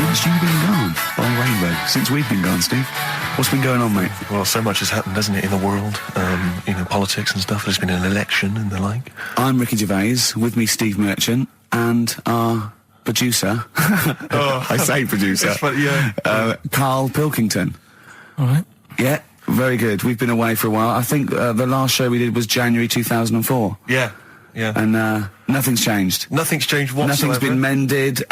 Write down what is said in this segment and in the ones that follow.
since you've been gone on Rainbow? Since we've been gone, Steve? What's been going on, mate? Well, so much has happened, hasn't it, in the world? Politics and stuff. There's been an election and the like. I'm Ricky Gervais, with me Steve Merchant, and our producer, I say producer, Karl Pilkington. All right. Yeah, very good. We've been away for a while. I think the last show we did was January 2004. Yeah. And nothing's changed. Nothing's changed whatsoever. Nothing's been mended.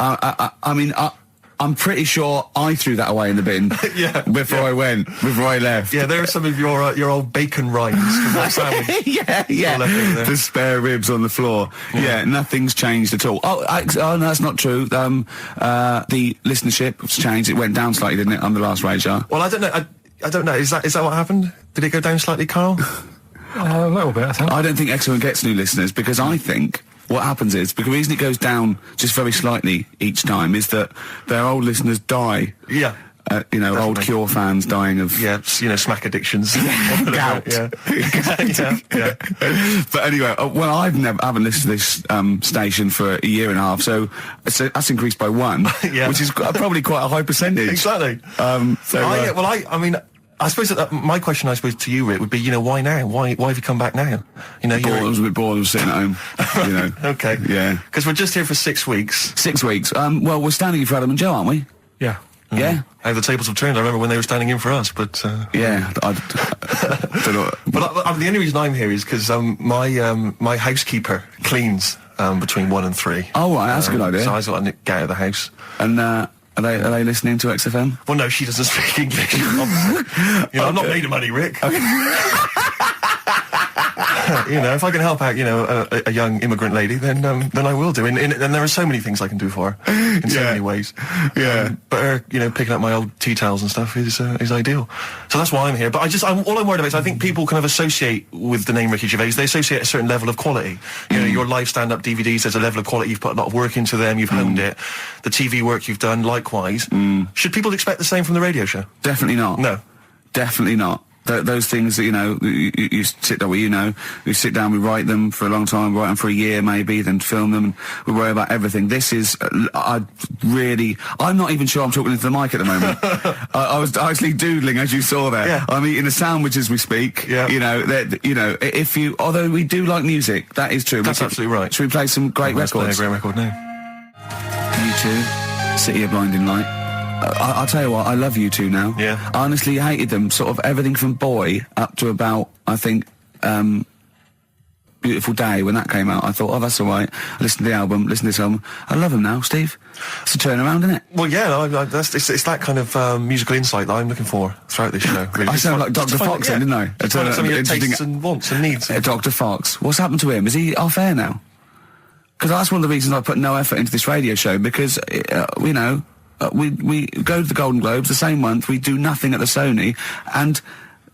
I'm pretty sure I threw that away in the bin before I left. Yeah, there are some of your old bacon rinds from that sandwich. yeah. The spare ribs on the floor. Yeah, nothing's changed at all. Oh, no, that's not true. The listenership has changed. It went down slightly, didn't it, on the last radio show? Well, I don't know. I don't know. Is that what happened? Did it go down slightly, Karl? A little bit, I think. I don't think XFM gets new listeners, because I think what happens is, because the reason it goes down just very slightly each time is that their old listeners die. Yeah. Definitely. Old Cure fans dying of... Yeah, smack addictions. Gout. Yeah. But anyway, I haven't listened to this station for a year and a half, so that's increased by one, which is probably quite a high percentage. Exactly. I suppose that my question, to you, Rick, would be, why now? Why have you come back now? I was a bit bored of sitting at home. Okay. Yeah. Because we're just here for 6 weeks. 6 weeks. Well, we're standing in for Adam and Joe, aren't we? Yeah. Yeah. How the tables have turned. I remember when they were standing in for us, but... Yeah. I don't know. But the only reason I'm here is because my housekeeper cleans between 1 and 3. Oh, right, that's a good idea. So I thought I'd get out of the house. And, Are they listening to XFM? Well, no, she doesn't speak English. I'm not made of money, Rick. Okay. If I can help out, a young immigrant lady, then I will do. And there are so many things I can do for her in so many ways. Yeah. But her, picking up my old tea towels and stuff is ideal. So that's why I'm here. But all I'm worried about is I think people kind of associate with the name Ricky Gervais. They associate a certain level of quality. Your live stand-up DVDs, there's a level of quality. You've put a lot of work into them. You've honed it. The TV work you've done, likewise. Should people expect the same from the radio show? Definitely not. No. Definitely not. Those things that, you sit down, we sit down, we write them for a long time, write them for a year maybe, then film them, and we worry about everything. This is, I'm not even sure I'm talking into the mic at the moment. I was actually doodling, as you saw there. Yeah. I'm eating a sandwich as we speak. Yeah. Although we do like music, that is true. That's absolutely right. Should we play some great records? Let's play a great record now. U2, City of Blinding Light. I'll tell you what, I love U2 now. Yeah. I honestly hated them, sort of everything from Boy up to about, I think, Beautiful Day, when that came out. I thought, that's all right. I listened to the album, listened to this album. I love them now, Steve. It's a turnaround, isn't it? Well, yeah, it's that kind of musical insight that I'm looking for throughout this show. Really. I sound like Dr. Fox then, didn't I? Some of your tastes and wants and needs. Dr. Fox. What's happened to him? Is he off air now? Because that's one of the reasons I put no effort into this radio show, because, we go to the Golden Globes the same month, we do nothing at the Sony, and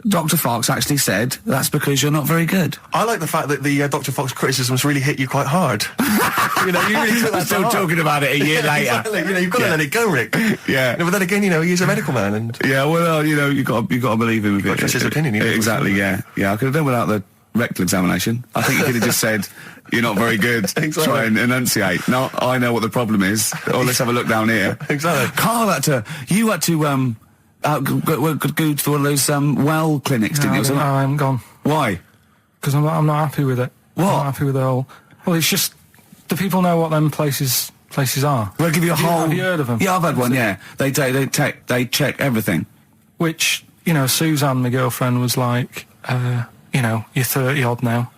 Dr. Fox actually said that's because you're not very good. I like the fact that the Dr. Fox criticisms really hit you quite hard. You really took that still talking about it a year later. Exactly. You've got to let it go, Rick. Yeah. But then again, he's a medical man, and you got to believe him a bit. Trust his opinion. Exactly. Yeah. I could have done without the rectal examination. I think you could have just said, you're not very good. Exactly. Try and enunciate. No, I know what the problem is. Or let's have a look down here. Exactly. Karl had to go to one of those well clinics, didn't you? No, I haven't gone. Why? Because I'm not happy with it. What? I'm not happy with the whole... Well, it's just... Do people know what them places are? We'll give you a whole... Have you heard of them? Yeah, I've had one, yeah. They check everything. Which, Suzanne, my girlfriend, was like, you're 30-odd now.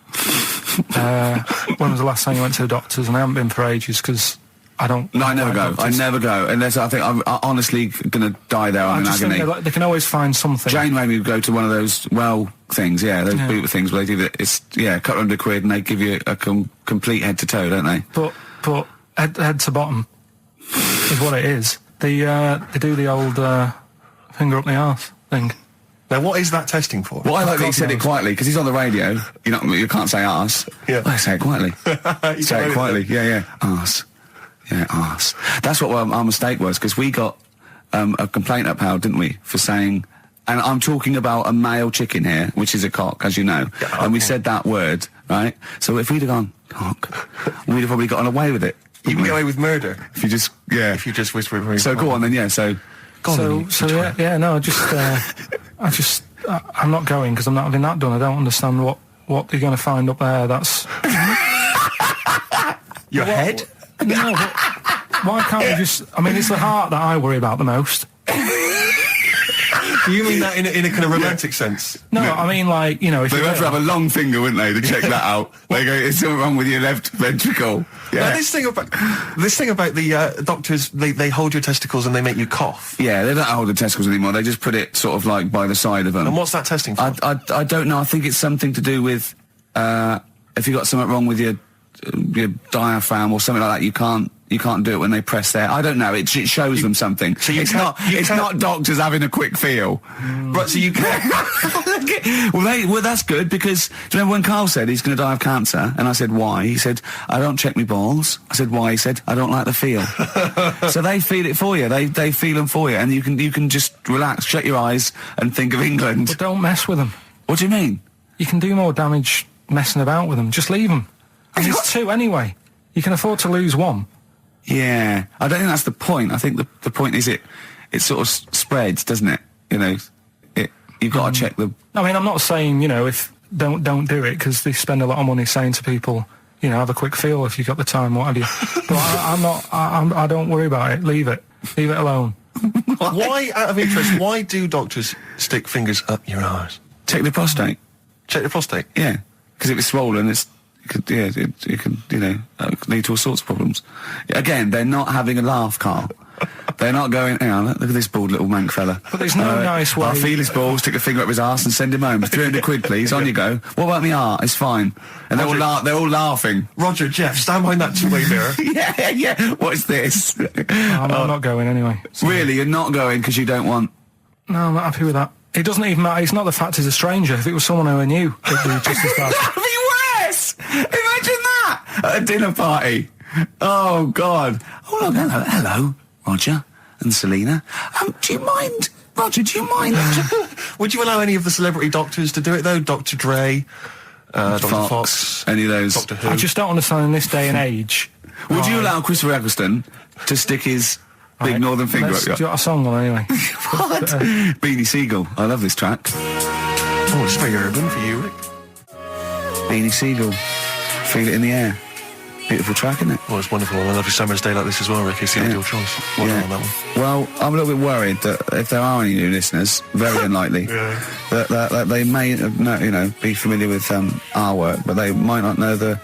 When was the last time you went to the doctors? And I haven't been for ages, because I don't... No, I never go. Doctors. I never go. Unless I think I'm honestly going to die there. I'm in agony. Think they can always find something. Jane made me go to one of those things, those boot things where they do that. It's, £200 and they give you a complete head to toe, don't they? But head to bottom is what it is. They do the old finger up the arse thing. Now, what is that testing for? Well, I like that he said it quietly, because he's on the radio. You can't say arse. Yeah. I say it quietly. Say it quietly. Yeah. Arse. Yeah, arse. That's what our mistake was, because we got a complaint upheld, didn't we, for saying... And I'm talking about a male chicken here, which is a cock, as you know. Yeah, and we said that word, right? So if we'd have gone, cock, we'd have probably gotten away with it. You can get away with murder If you just, if you just whisper it very So go on then, so yeah, no, I'm not going because I'm not having that done. I don't understand what you're going to find up there. That's your head. No, but why can't we just? I mean, it's the heart that I worry about the most. Do you mean that in a kind of romantic sense? No, I mean, like, you know, if They'd you have to have a long finger, wouldn't they, to check that out? They go, "Is something wrong with your left ventricle?" Yeah. Now, this thing about the doctors, they hold your testicles and they make you cough. Yeah, they don't hold the testicles anymore. They just put it sort of like by the side of them. And what's that testing for? I don't know. I think it's something to do with if you got something wrong with your diaphragm or something like that. You can't do it when they press there. I don't know. It shows them something. So it's not doctors having a quick feel. Right, so you can't. Well, that's good because do you remember when Karl said he's going to die of cancer? And I said, why? He said, I don't check my balls. I said, why? He said, I don't like the feel. So they feel it for you. They feel them for you. And you can just relax, shut your eyes and think of England. But don't mess with them. What do you mean? You can do more damage messing about with them. Just leave them. And it's two anyway. You can afford to lose one. Yeah, I don't think that's the point. I think the point is it sort of spreads, doesn't it? You know, you've got to check the. I mean, I'm not saying, you know, if don't do it because they spend a lot of money saying to people, you know, have a quick feel if you've got the time, what have you. But I don't worry about it. Leave it alone. Why, out of interest, why do doctors stick fingers up your arse? Check the prostate. Check the prostate. Yeah, because if it's swollen, it could lead to all sorts of problems. Again, they're not having a laugh, Karl. They're not going, hang on, look at this bald little mank fella. But there's no nice way. I'll feel his balls, stick a finger up his arse and send him home. 300 quid, please, on you go. What about me art? It's fine. And they're all laughing. Roger, Jeff, stand behind that two-way mirror. yeah, what's this? I'm not going anyway. So. Really, you're not going because you don't want... No, I'm not happy with that. It doesn't even matter. It's not the fact he's a stranger. If it was someone who I knew, it'd be just as bad. That'd be worse! Imagine that! At a dinner party. Oh, God. Oh, look, hello, Roger and Selena. Do you mind, Roger, Would you allow any of the celebrity doctors to do it, though? Dr. Dre, Dr. Fox, any of those? Doctor Who? I just don't understand in this day and age. Would you allow Christopher Eccleston to stick his big northern finger up your... Do you got a song on anyway? What? Beanie Siegel. I love this track. Oh, it's very urban for you, Rick. Beanie Siegel. Feel it in the air. Beautiful track, isn't it? Well, it's wonderful on a lovely summer's day like this as well, Rick. It's the ideal choice. Well done on that one. Well, I'm a little bit worried that if there are any new listeners, very unlikely, that they may be familiar with our work, but they might not know the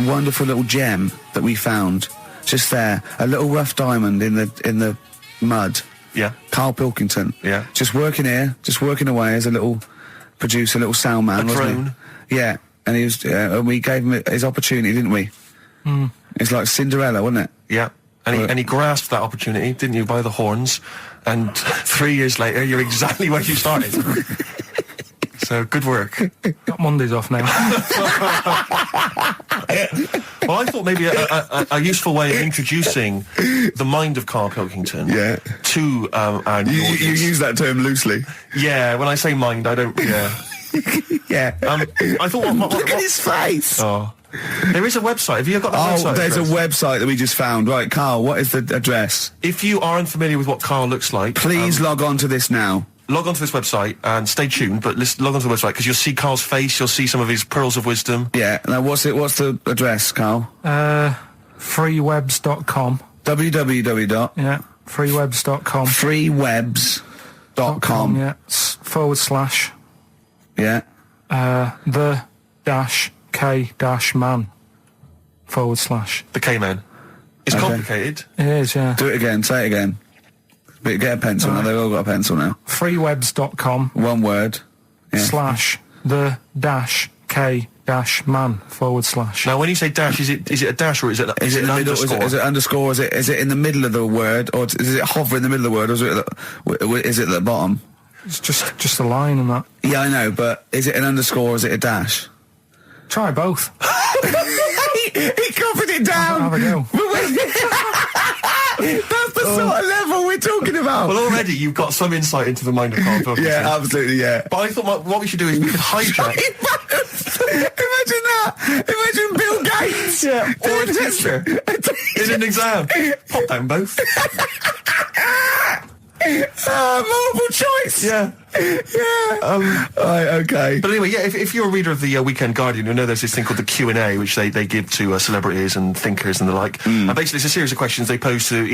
wonderful little gem that we found just there, a little rough diamond in the mud. Yeah. Karl Pilkington. Yeah. Just working here, just working away as a little producer, little sound man, wasn't drone. he? Yeah. And he was, and we gave him his opportunity, didn't we? Mm. It's like Cinderella, wasn't it? Yeah. And he grasped that opportunity, didn't you, by the horns? And 3 years later, you're exactly where you started. So, good work. Got Mondays off now. Well, I thought maybe a useful way of introducing the mind of Karl Pilkington to our new audience. You use that term loosely. Yeah, when I say mind, I don't... Yeah. Yeah. I thought... Look at his face! Oh. There is a website. Have you got that website? Oh, there's address? a website that we just found. Right, Karl, what is the address? If you are unfamiliar with what Karl looks like... Please log on to this now. Log on to this website and stay tuned, but log on to the website because you'll see Karl's face, you'll see some of his pearls of wisdom. Yeah. Now, what's the address, Karl? Freewebs.com. www. Yeah, freewebs.com. Freewebs.com. Yeah, / Yeah. the K-man / The K-man. It's complicated. It is, yeah. Do it again. Say it again. But get a pencil now. They've all got a pencil now. Freewebs.com. One word. Yeah. / the K-man / Now, when you say dash, is it a dash or is it an underscore? Is it underscore? Is it in the middle of the word, or is it hover in the middle of the word, or is it at the bottom? It's just a line and that. Yeah, I know, but is it an underscore or is it a dash? Try both. He covered it down. Have a go. That's the sort of level we're talking about. Well, already you've got some insight into the mind of Karl Pilkington. Yeah, absolutely, yeah. But I thought what we should do is we could hijack... Imagine that. Imagine Bill Gates. Yeah, or a teacher. in an exam. Pop down both. Multiple choice. Yeah. Right, okay. But anyway, yeah, if you're a reader of the Weekend Guardian, you'll know there's this thing called the Q&A, which they give to celebrities and thinkers and the like. And basically, it's a series of questions they pose to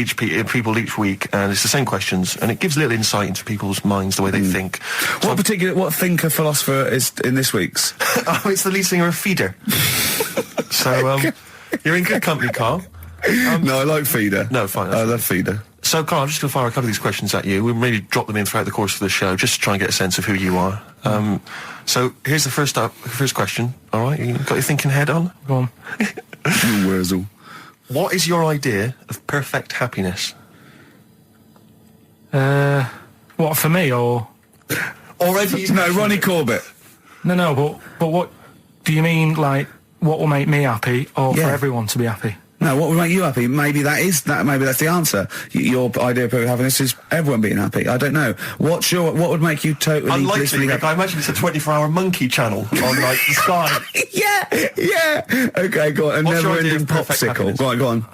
people each week, and it's the same questions, and it gives a little insight into people's minds, the way they think. So What thinker philosopher is in this week's? Oh, it's the lead singer of Feeder. So, you're in good company, Carl. No, I like Feeder. No, fine. I love Feeder. So, Carl, I'm just going to fire a couple of these questions at you. We'll maybe drop them in throughout the course of the show, just to try and get a sense of who you are. So, here's the first question. All right, you got your thinking head on? Go on. Wurzel. What is your idea of perfect happiness? What, for me, or... Already? No, Ronnie Corbett. No, but what... Do you mean, like, what will make me happy, or for everyone to be happy? No, what would make you happy? Maybe that's the answer. Your idea of perfect happiness is everyone being happy. I don't know. What would make you totally Unlikely, blissfully Rick. I imagine it's a 24-hour monkey channel on, like, the sky. Yeah. Okay, go on. A What's your idea never-ending of perfect popsicle. happiness? Go on.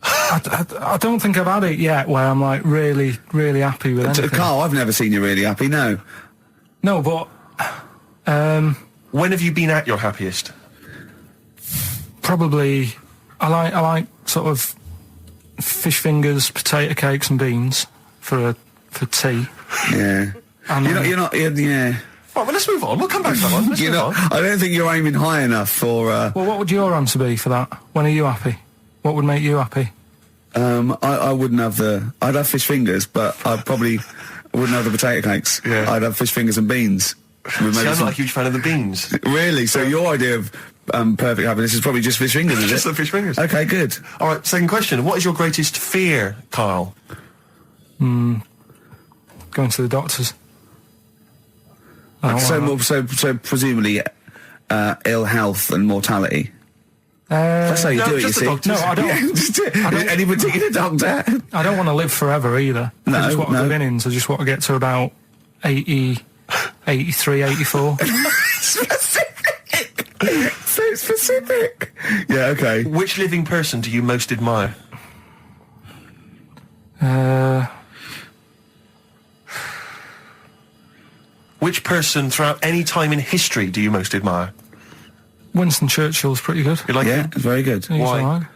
I don't think I've had it yet where I'm, like, really, really happy with anything. Carl, I've never seen you really happy, no. No, but... When have you been at your happiest? Probably... I like sort of fish fingers, potato cakes and beans for tea. Yeah. And, You're not, yeah. Right, well, let's move on. We'll come back to that one. Let's move on. I don't think you're aiming high enough for, Well, what would your answer be for that? When are you happy? What would make you happy? I wouldn't have I'd have fish fingers, but I probably wouldn't have the potato cakes. Yeah. I'd have fish fingers and beans. See, I'm not a huge fan of the beans. Really? So your idea of perfect happiness is probably just fish fingers, is Just it? the fish fingers. Okay, good. All right, second question. What is your greatest fear, Carl? Going to the doctors. I don't want So presumably ill health and mortality. That's how you no, do it, you just the see. doctors. No, I don't. Yeah, just any particular doctor? I don't want to live forever either. I just want to no. live innings. I just want to get to about 80, 83, 84. Specific. So specific. Yeah, okay. Which living person do you most admire? Which person throughout any time in history do you most admire? Winston Churchill's pretty good. You like Yeah, him? it's very good. He's Why? alright.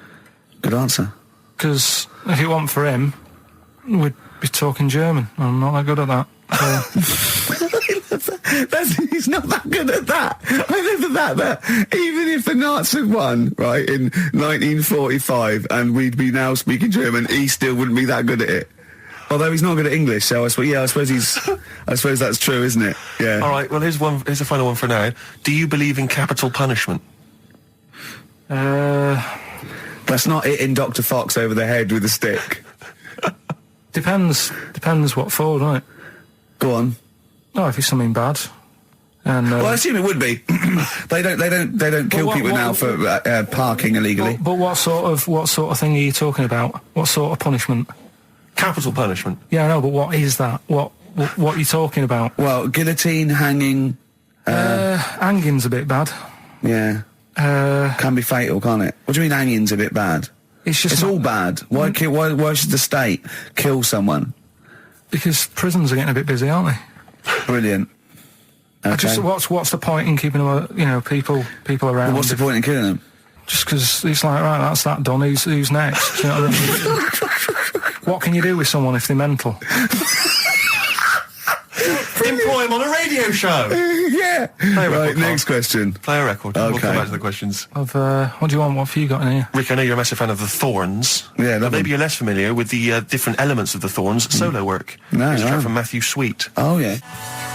Good answer. Because if it wasn't for him, we'd be talking German. I'm not that good at that. So. He's not that good at that. I love that even if the Nazis won, right, in 1945, and we'd be now speaking German, he still wouldn't be that good at it. Although he's not good at English, so I suppose that's true, isn't it? Yeah. All right, well, here's the final one for now. Do you believe in capital punishment? That's not hitting Dr. Fox over the head with a stick. Depends what for, doesn't it? Go on. Oh, if it's something bad. And Well, I assume it would be. They don't kill people now for parking illegally. but what sort of thing are you talking about? What sort of punishment? Capital punishment. Yeah, I know, but what is that? What are you talking about? Well, guillotine, hanging. Hanging's a bit bad. Yeah. Can be fatal, can't it? What do you mean hanging's a bit bad? It's all bad. Why should the state kill someone? Because prisons are getting a bit busy, aren't they? Brilliant. Okay. What's the point in keeping them, people around? Well, what's the point in killing them? Just because it's like, right, that's that done. Who's next? You know what I mean? What can you do with someone if they're mental? Employ him on a radio show. Yeah. Play a record, Right, next question. Play a record. Okay. We'll come back to the questions. What do you want? What have you got in here? Rick, I know you're a massive fan of the Thorns. Yeah, but love maybe them. you're less familiar with the different elements of the Thorns' solo work. No, It's a track no. from Matthew Sweet. Oh, yeah.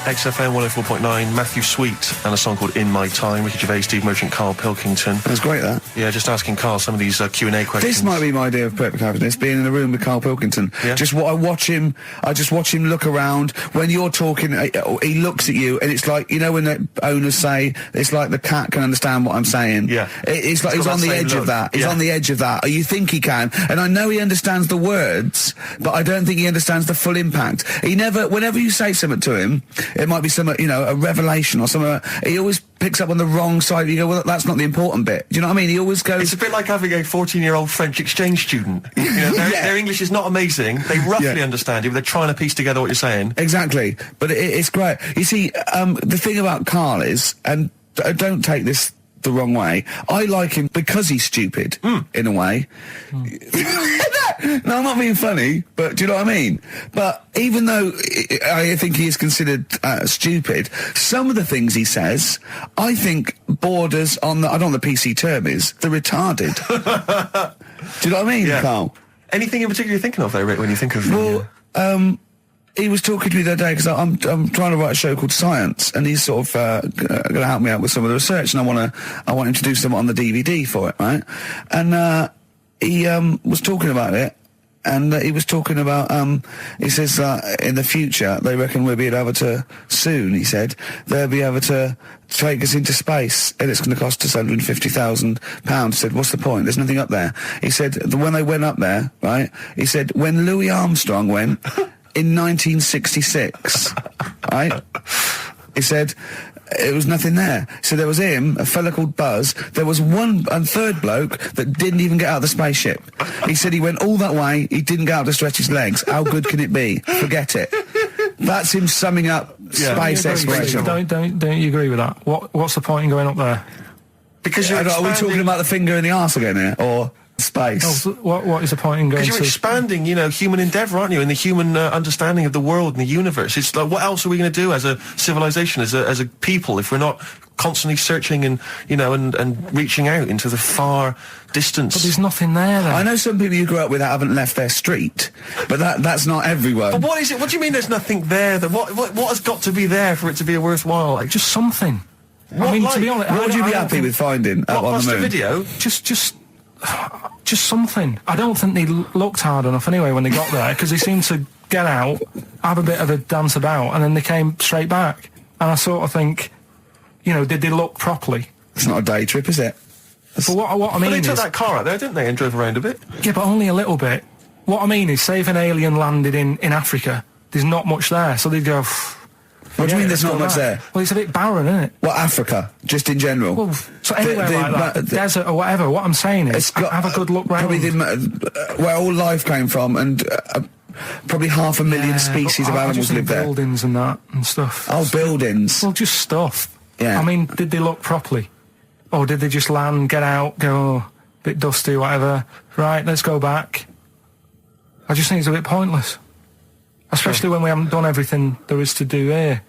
XFM 104.9, Matthew Sweet, and a song called In My Time, Ricky Gervais, Steve Merchant, Karl Pilkington. That's great, that. Yeah, just asking Karl some of these Q&A questions. This might be my idea of perfect happiness, being in a room with Karl Pilkington. Yeah. I just watch him look around. When you're talking, he looks at you, and it's like, you know when the owners say, it's like the cat can understand what I'm saying. Yeah. It's like He's he's got on that the same edge look. of that. He's Yeah. on the edge of that. You think he can, and I know he understands the words, but I don't think he understands the full impact. Whenever you say something to him, it might be a revelation or something. He always picks up on the wrong side. You go, well, that's not the important bit. Do you know what I mean? He always goes... It's a bit like having a 14-year-old French exchange student. You know, their English is not amazing. They roughly understand you, but they're trying to piece together what you're saying. Exactly. But it's great. You see, the thing about Karl is, and don't take this the wrong way, I like him because he's stupid, in a way. No, I'm not being funny, but do you know what I mean? But even though I think he is considered stupid, some of the things he says, I think borders on I don't know what the PC term is, the retarded. Do you know what I mean, Karl? Anything in particular you're thinking of, though, Rick, when you think of... Well, he was talking to me the other day because I'm trying to write a show called Science, and he's sort of going to help me out with some of the research, and I want him to do something on the DVD for it, right? And he was talking about it, and he was talking about he says that in the future they reckon we'll be able to soon. He said they'll be able to take us into space, and it's going to cost us £150,000. He said, what's the point? There's nothing up there. He said when they went up there, right? He said when Louis Armstrong went. In 1966, right? He said it was nothing there. So there was him, a fella called Buzz. There was one and third bloke that didn't even get out of the spaceship. He said he went all that way. He didn't get out to stretch his legs. How good can it be? Forget it. That's him summing up space exploration. Don't you agree with that? What's the point in going up there? Because are we talking about the finger in the arse again here, or space? Oh, what is the point in going? Because you're expanding, human endeavour, aren't you? And the human understanding of the world and the universe. It's like, what else are we going to do as a civilization, as a people, if we're not constantly searching and and reaching out into the far distance? But there's nothing there. Then. I know some people you grew up with that haven't left their street, but that's not everyone. But what is it? What do you mean? There's nothing there? What has got to be there for it to be a worthwhile? Like, just something. To be honest, what would you be happy with finding up on the moon? Video? Just something. I don't think they looked hard enough anyway when they got there, because they seemed to get out, have a bit of a dance about, and then they came straight back. And I sort of think, did they look properly? It's not a day trip, is it? But what I mean they took is... that car out there, didn't they, and drove around a bit? Yeah, but only a little bit. What I mean is, say if an alien landed in Africa, there's not much there, so they'd go... What do you mean there's not much there? Well, it's a bit barren, isn't it? What, Africa? Just in general? Well, so anywhere like that, desert or whatever, what I'm saying is, have a good look round. Probably where all life came from, and probably 500,000 species of animals live there. Buildings and that, and stuff. Oh, buildings. Well, just stuff. Yeah. I mean, did they look properly? Or did they just land, get out, go, a bit dusty, whatever, right, let's go back? I just think it's a bit pointless. Especially when we haven't done everything there is to do here.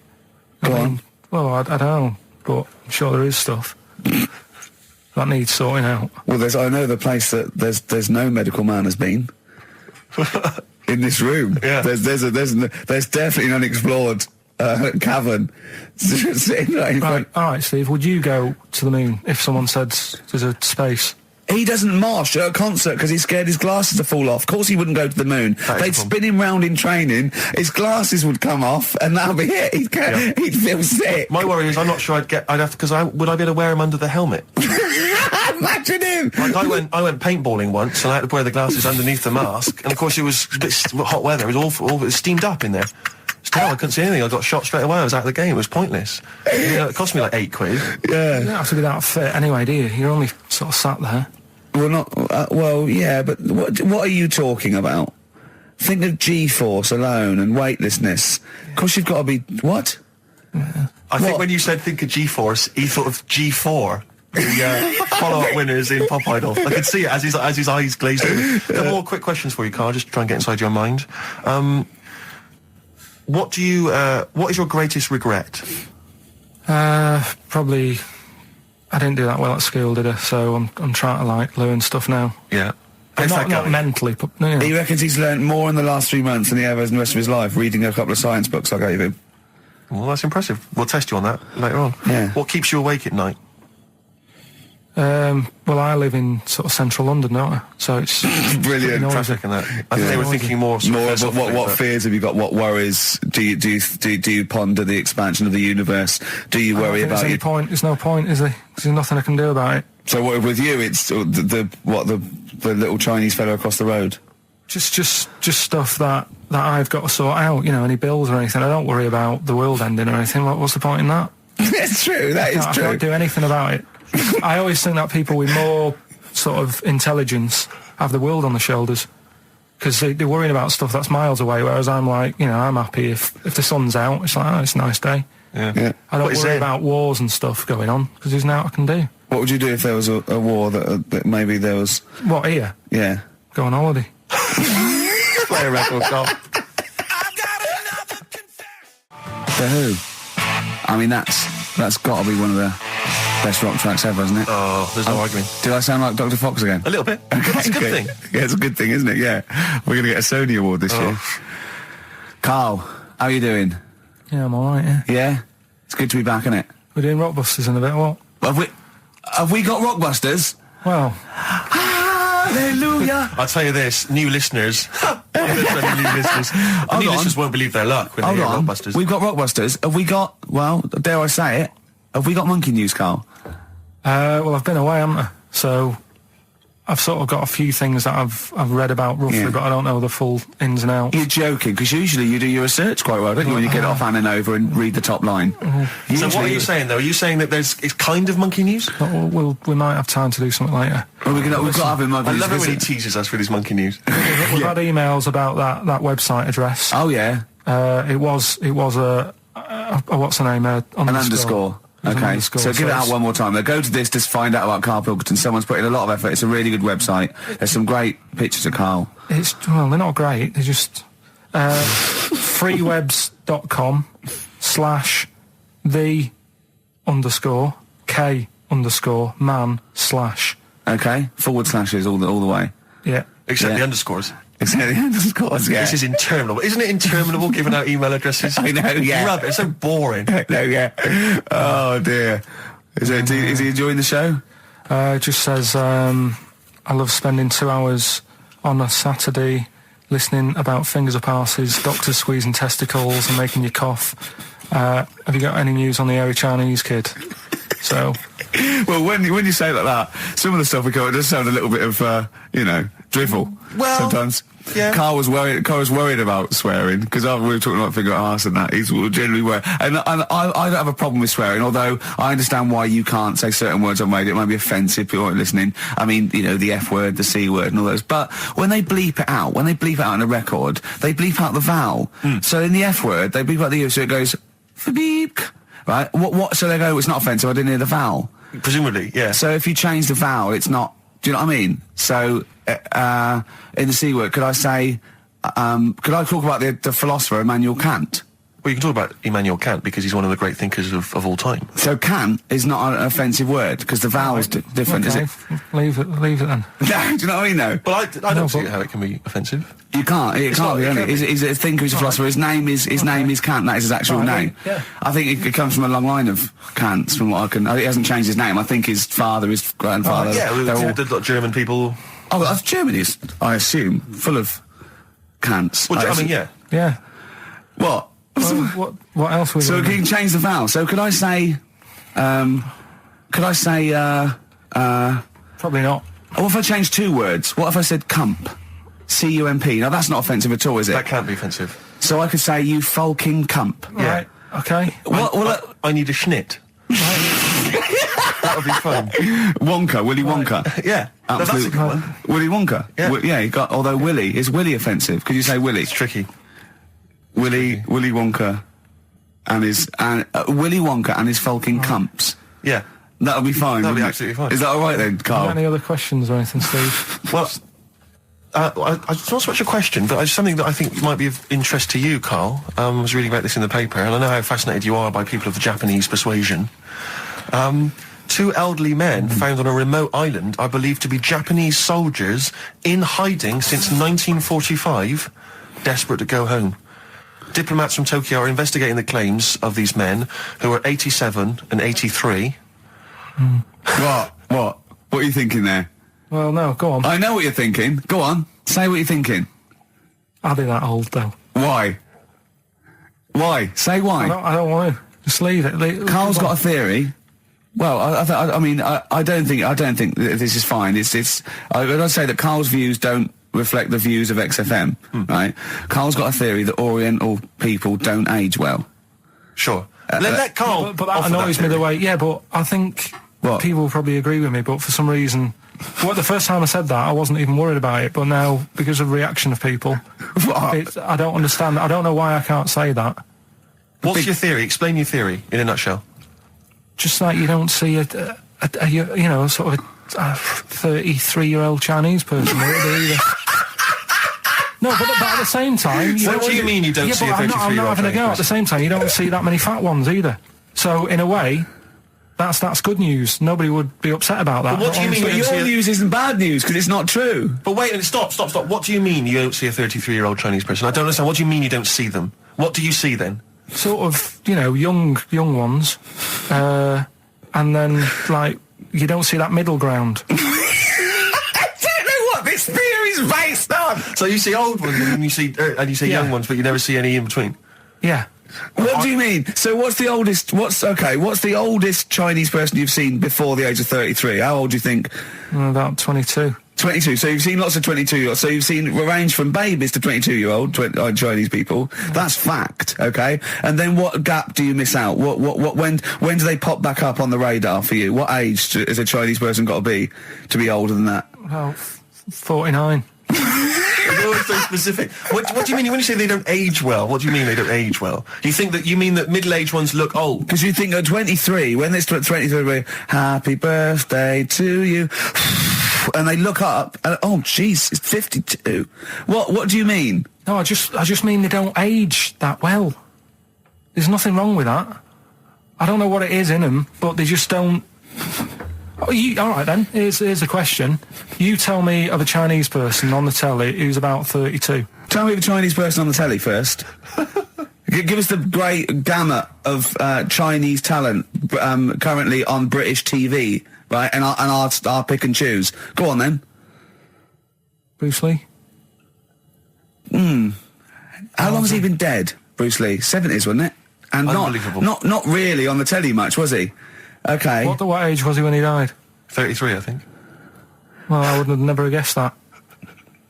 Go on. Well, I don't know, but I'm sure there is stuff that needs sorting out. Well, I know the place that there's no medical man has been in this room. Yeah. There's definitely an unexplored cavern sitting right in front. All right, Steve. Would you go to the moon if someone said there's a space? He doesn't march at a concert because he's scared his glasses to fall off. Of course he wouldn't go to the moon. They'd spin him round in training, his glasses would come off, and that'll be it. He'd feel sick. My worry is I'm not sure would I be able to wear him under the helmet? Imagine him! Like I went paintballing once, and I had to wear the glasses underneath the mask, and of course it was a bit hot weather, it was awful, it was steamed up in there. Still, I couldn't see anything. I got shot straight away. I was out of the game. It was pointless. It cost me like £8. Yeah. You don't have to be that fit anyway, do you? You're only sort of sat there. Well, yeah, but what are you talking about? Think of G-force alone and weightlessness. Of course you've got to be... What? Yeah. I think when you said think of G-force, he thought of G4. The follow-up winners in Pop Idol. I could see it as his eyes glazed over. A couple more quick questions for you, Karl, just to try and get inside your mind. What is your greatest regret? Probably... I didn't do that well at school, did I? So I'm trying to learn stuff now. Yeah. Not mentally, but He reckons he's learnt more in the last 3 months than he ever has in the rest of his life, reading a couple of science books I gave him. Well, that's impressive. We'll test you on that later on. Yeah. What keeps you awake at night? Well, I live in sort of central London, don't I? So it's brilliant traffic and that. I think they were thinking more of what fears have you got? What worries do you ponder the expansion of the universe? Do you worry about it? There's no point, is there? 'Cause there's nothing I can do about it. So with you, it's the little Chinese fellow across the road. Just stuff that I've got to sort out. Any bills or anything. I don't worry about the world ending or anything. What's the point in that? It's true. That is I true. can't do anything about it. I always think that people with more sort of intelligence have the world on their shoulders because they're worrying about stuff that's miles away, whereas I'm like, you know, I'm happy if the sun's out, it's like, oh, it's a nice day. Yeah. I don't worry about wars and stuff going on because there's nothing I can do. What would you do if there was a war that maybe there was... What, here? Yeah. Go on holiday. Play a record, Carl. The Who. I mean, that's got to be one of the best rock tracks ever, isn't it? Oh, there's no argument. Did I sound like Dr. Fox again? A little bit. That's a good thing. Yeah, it's a good thing, isn't it? Yeah. We're going to get a Sony Award this year. Carl, how are you doing? Yeah, I'm alright, yeah. Yeah? It's good to be back, isn't it? We're doing Rockbusters in a bit, what? Have we got Rockbusters? Well... Hallelujah! I'll tell you this, new listeners. New listeners won't believe their luck when they hear Rockbusters. We've got Rockbusters. Have we got, well, dare I say it, have we got Monkey News, Carl? Well, I've been away, haven't I? So I've sort of got a few things that I've read about roughly, but I don't know the full ins and outs. You're joking, because usually you do your research quite well, don't you, when you get off Anna Nova and read the top line. So what are you saying, though? Are you saying that it's kind of monkey news? We might have time to do something later. Well, we've got to have him. I love it when he teases us with his monkey news. We've had emails about that website address. Oh, yeah. It was a what's the name? An underscore. Okay, so give it out one more time. Now go to this to find out about Karl Pilkington. Someone's put in a lot of effort. It's a really good website. There's some great pictures of Karl. Well, they're not great. They're just freewebs.com/the_K_man/ Okay, forward slashes all the way. Yeah. Except the underscores. Except the underscores, yeah. This is interminable. Isn't it interminable giving out email addresses? I know, yeah. Rubbish, it's so boring. No, yeah. Oh, dear. Is he enjoying the show? It just says, I love spending 2 hours on a Saturday listening about fingers up arses, doctors squeezing testicles and making you cough. Have you got any news on the airy Chinese kid? So... Well, when you say like that, some of the stuff we cover does sound a little bit of, drivel. Well, sometimes. Yeah. Carl was worried about swearing, because after we were talking about finger arse and that, he's generally worried. And I don't have a problem with swearing, although I understand why you can't say certain words on radio. It might be offensive, people aren't listening. I mean, the F word, the C word and all those. But when they bleep it out in a record, they bleep out the vowel. So in the F word, they bleep out the U, so it goes, beep. Right? What? So they go, it's not offensive, I didn't hear the vowel. Presumably, yeah. So if you change the vowel, it's not... Do you know what I mean? So, in the C word, could I say... could I talk about the philosopher Immanuel Kant? Well, you can talk about Immanuel Kant because he's one of the great thinkers of all time. So Kant is not an offensive word, because the vowel's different, okay. is it? Leave it then. No, do you know what I mean, though? Well, I don't see how it can be offensive. You can't. It can't be, only. He's a thinker, he's a philosopher. His name is Kant. That is his actual name. Yeah. I think it comes from a long line of Kants, from what I can... He hasn't changed his name. I think his father, his grandfather... There's a lot of German people... Oh, well, Germany is, I assume, full of Kants. Well, I mean, yeah. Yeah. What? What else would So you can change the vowel. So could I say... Probably not. What if I changed 2 words? What if I said cump? C-U-M-P. Now, that's not offensive at all, is it? That can't be offensive. So I could say, you fucking cump. Yeah. Right. Okay. I need a schnit. That would be fun. Wonka, Willy Wonka. Yeah. That's a good one. Willy Wonka. Yeah. You got... Although Willy... Is Willy offensive? Could you say Willy? It's tricky. Willy Wonka and his... Willy Wonka and his fucking cumps. Yeah. That would be fine. That would be wouldn't it? absolutely fine. Is that all right then, Carl? Got any other questions or anything, Steve? Well, it's not so much a question, but it's something that I think might be of interest to you, Carl. I was reading about this in the paper, and I know how fascinated you are by people of the Japanese persuasion. 2 elderly men found on a remote island are believed to be Japanese soldiers in hiding since 1945, desperate to go home. Diplomats from Tokyo are investigating the claims of these men, who are 87 and 83. What? What are you thinking there? Well, no, go on. I know what you're thinking. Go on. Say what you're thinking. I'll be that old, though. Why? Why? Say why. I don't want to. Just leave it. Carl's got a theory. Well, I don't think that this is fine. I'd say that Carl's views don't reflect the views of XFM, right? Carl's got a theory that Oriental people don't age well. Sure. Let Carl. But that offer annoys me theory. the way. Yeah, but I think What? people will probably agree with me. But for some reason, the first time I said that, I wasn't even worried about it. But now, because of reaction of people, I don't understand. I don't know why I can't say that. What's your theory? Explain your theory in a nutshell. Just like you don't see a sort of a 33-year-old Chinese person either. No, but at the same time... What do you mean you don't see a 33-year-old I'm not having a go. At the same time, you don't see that many fat ones either. So, in a way, that's good news. Nobody would be upset about that. But what do you mean? But your news isn't bad news, because it's not true. But wait a minute, stop. What do you mean you don't see a 33-year-old Chinese person? I don't understand. What do you mean you don't see them? What do you see then? Sort of, young ones. And then, like, you don't see that middle ground. I don't know what this theory's based on. So you see old ones and you see young ones, but you never see any in between. Yeah. What do you mean? So what's the oldest Chinese person you've seen before the age of 33? How old do you think? About 22. 22. So you've seen lots of 22-year-olds. So you've seen a range from babies to 22-year-old Chinese people. That's fact, okay? And then what gap do you miss out? When do they pop back up on the radar for you? What age has a Chinese person got to be older than that? Well, 49. It's always so specific. What do you mean when you say they don't age well? What do you mean they don't age well? You mean that middle-aged ones look old? Because you think at 23, when it's 23, happy birthday to you, and they look up, and, oh, jeez, it's 52. What do you mean? No, I just mean they don't age that well. There's nothing wrong with that. I don't know what it is in them, but they just don't... Oh, all right then, here's the question. You tell me of a Chinese person on the telly who's about 32. Tell me of a Chinese person on the telly first. Give us the great gamut of Chinese talent currently on British TV, right? And I'll pick and choose. Go on then. Bruce Lee? How long has he been dead, Bruce Lee? 70s, wasn't it? And Unbelievable. not really on the telly much, was he? Okay. What age was he when he died? 33, I think. Well, I would have never guessed that.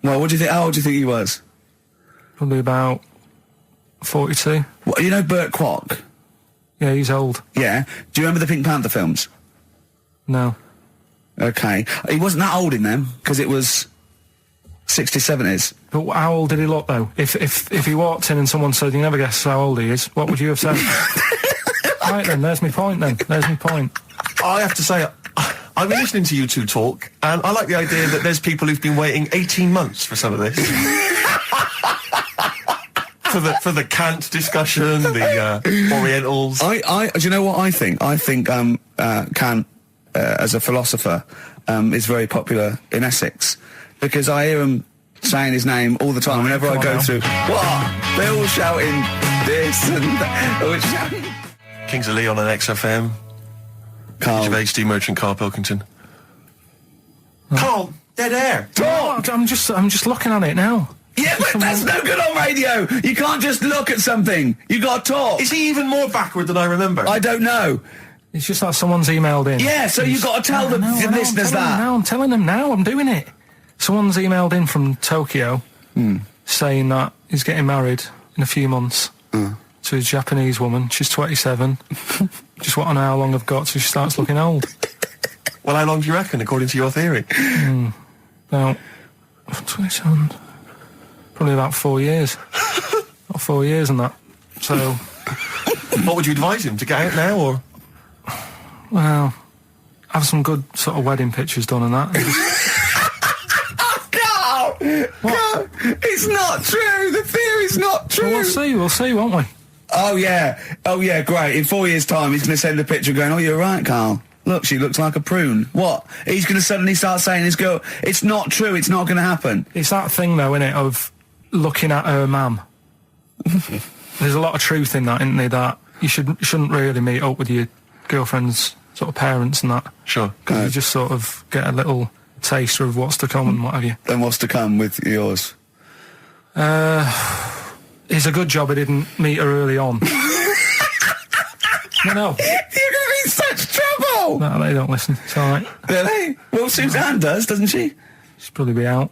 Well, what do you think? How old do you think he was? Probably about 42. What, you know Burt Kwok? Yeah, he's old. Yeah. Do you remember the Pink Panther films? No. Okay. He wasn't that old in them, because it was 60s, 70s. But how old did he look, though? If he walked in and someone said, you never guess how old he is, what would you have said? Right then, there's my point then. There's my point. I have to say, I've been listening to you two talk, and I like the idea that there's people who've been waiting 18 months for some of this. for the Kant discussion, the Orientals. Do you know what I think? I think Kant, as a philosopher, is very popular in Essex, because I hear him saying his name all the time whenever I go through. What? They're all shouting this and that. Kings of Leon on XFM. Carl. Gervais, Steve Merchant, Karl Pilkington. Carl, dead air. Oh, I'm just looking at it now. Yeah, but that's no good on radio. You can't just look at something. You got to talk. Is he even more backward than I remember? I don't know. It's just that someone's emailed in. Yeah, so you got to tell the listeners that. I'm telling them now. I'm doing it. Someone's emailed in from Tokyo saying that he's getting married in a few months to a Japanese woman. She's 27. Just want to know how long I've got till she starts looking old. Well, how long do you reckon, according to your theory? About 27. Probably about 4 years. About 4 years and that. So... What would you advise him, to get out now, or...? Well, have some good sort of wedding pictures done and that. Carl! Carl! It's not true! The theory's not true! Well, we'll see, won't we? Oh yeah, great. In 4 years' time, he's going to send a picture going, oh, you're right, Carl. Look, she looks like a prune. What? He's going to suddenly start saying his girl... It's not true, it's not going to happen. It's that thing, though, innit, of looking at her mum. There's a lot of truth in that, isn't there, that you shouldn't really meet up with your girlfriend's sort of parents and that. Sure. Because you just sort of get a little taster of what's to come and what have you. Then what's to come with yours? It's a good job I didn't meet her early on. No. You're going to be in such trouble! No, they don't listen. It's all right. Really? Well, Suzanne does, doesn't she? She'll probably be out.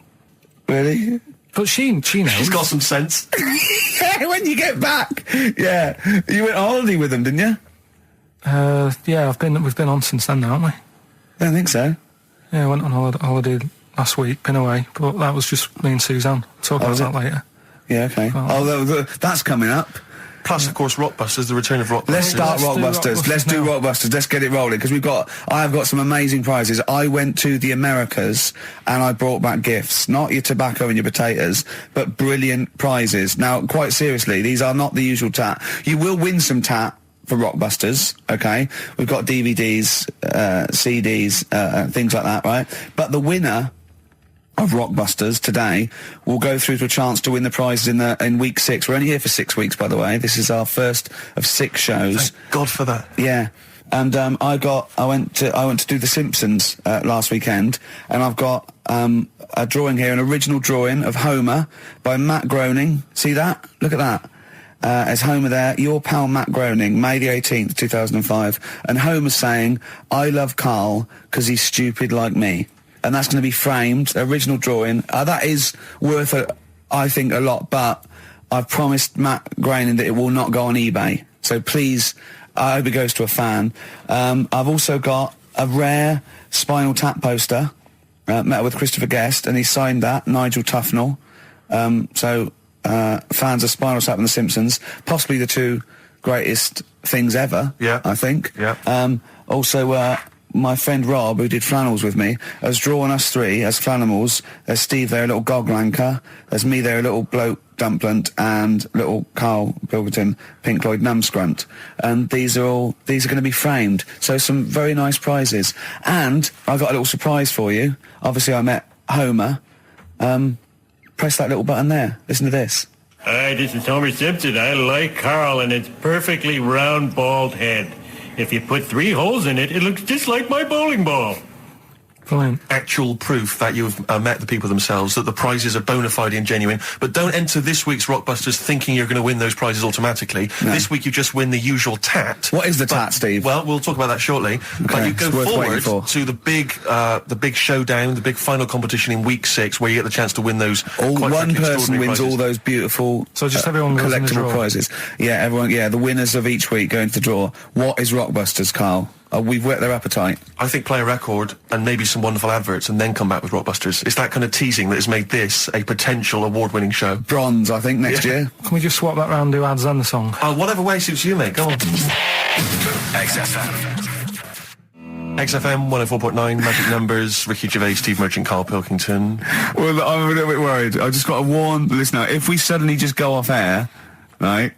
Really? But she knows. She's got some sense. when you get back. Yeah. You went on holiday with them, didn't you? Yeah, we've been on since then, haven't we? I don't think so. Yeah, I went on holiday last week, been away, but that was just me and Suzanne. Talk about that later. Yeah, okay. That's coming up. Plus, of course, Rockbusters, the return of Rockbusters. Let's start Rockbusters. Let's do Rockbusters. Let's get it rolling, because I have got some amazing prizes. I went to the Americas and I brought back gifts. Not your tobacco and your potatoes, but brilliant prizes. Now, quite seriously, these are not the usual tat. You will win some tat for Rockbusters, okay? We've got DVDs, CDs, things like that, right? But the winner of Rockbusters today will go through to a chance to win the prizes in week 6. We're only here for 6 weeks, by the way. This is our first of 6 shows. Thank God for that. Yeah. And I went to do The Simpsons last weekend, and I've got a drawing here, an original drawing of Homer by Matt Groening. See that? Look at that. As Homer there, your pal Matt Groening, May the 18th, 2005. And Homer's saying, I love Karl because he's stupid like me. And that's going to be framed, original drawing. That is worth, I think, a lot, but I've promised Matt Groening that it will not go on eBay. So please, I hope it goes to a fan. I've also got a rare Spinal Tap poster, met with Christopher Guest, and he signed that, Nigel Tufnell. Fans of Spinal Tap and The Simpsons, possibly the 2 greatest things ever, I think. Yeah. Also, my friend Rob, who did flannels with me, has drawn us 3 as Flannimals. There's Steve there, a little goglanker. There's me there, a little bloke dumplant, and little Karl Pilkington, Pink Floyd numscrunt. And these are going to be framed. So some very nice prizes. And I got a little surprise for you. Obviously, I met Homer. Press that little button there. Listen to this. Hi, this is Homer Simpson. I like Karl and its perfectly round, bald head. If you put 3 holes in it, it looks just like my bowling ball. Brilliant. Actual proof that you've met the people themselves, that the prizes are bona fide and genuine. But don't enter this week's Rockbusters thinking you're going to win those prizes automatically. No. This week you just win the usual tat. What is the tat, Steve? Well, we'll talk about that shortly. Okay. But you go forward to the big showdown, the big final competition in week 6, where you get the chance to win those. One person wins all those beautiful, so just everyone goes in the collectible draw. prizes. Yeah, everyone. Yeah, the winners of each week go into the draw. What is Rockbusters, Karl? We've whet their appetite. I think play a record and maybe some wonderful adverts and then come back with Rockbusters. It's that kind of teasing that has made this a potential award-winning show. Bronze, I think, next year. Can we just swap that round, do ads and the song? Whatever way suits you, mate. Go on. XFM. XFM 104.9, Magic Numbers, Ricky Gervais, Steve Merchant, Karl Pilkington. Well, I'm a little bit worried. I've just got to warn the listener, if we suddenly just go off air, right,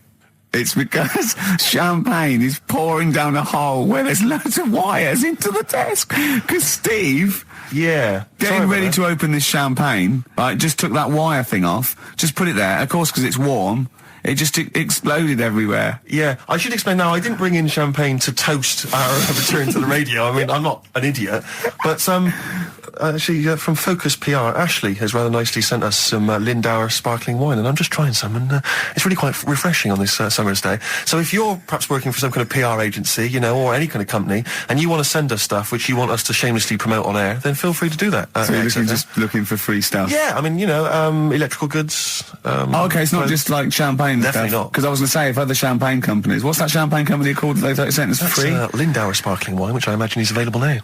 it's because champagne is pouring down a hole where there's loads of wires into the desk. Because Steve, getting ready to open this champagne, right, just took that wire thing off, just put it there, of course, because it's warm. It just exploded everywhere. Yeah, I should explain now, I didn't bring in champagne to toast our return to the radio. I mean, I'm not an idiot. But actually, from Focus PR, Ashley has rather nicely sent us some Lindauer sparkling wine, and I'm just trying some, and it's really quite refreshing on this summer's day. So if you're perhaps working for some kind of PR agency, you know, or any kind of company, and you want to send us stuff which you want us to shamelessly promote on air, then feel free to do that. So you're just looking for free stuff? Yeah, I mean, you know, electrical goods. Okay, it's not just like champagne. Definitely not. Because I was going to say, if other champagne companies... What's that champagne company called that they sent us for free? Lindauer sparkling wine, which I imagine is available now.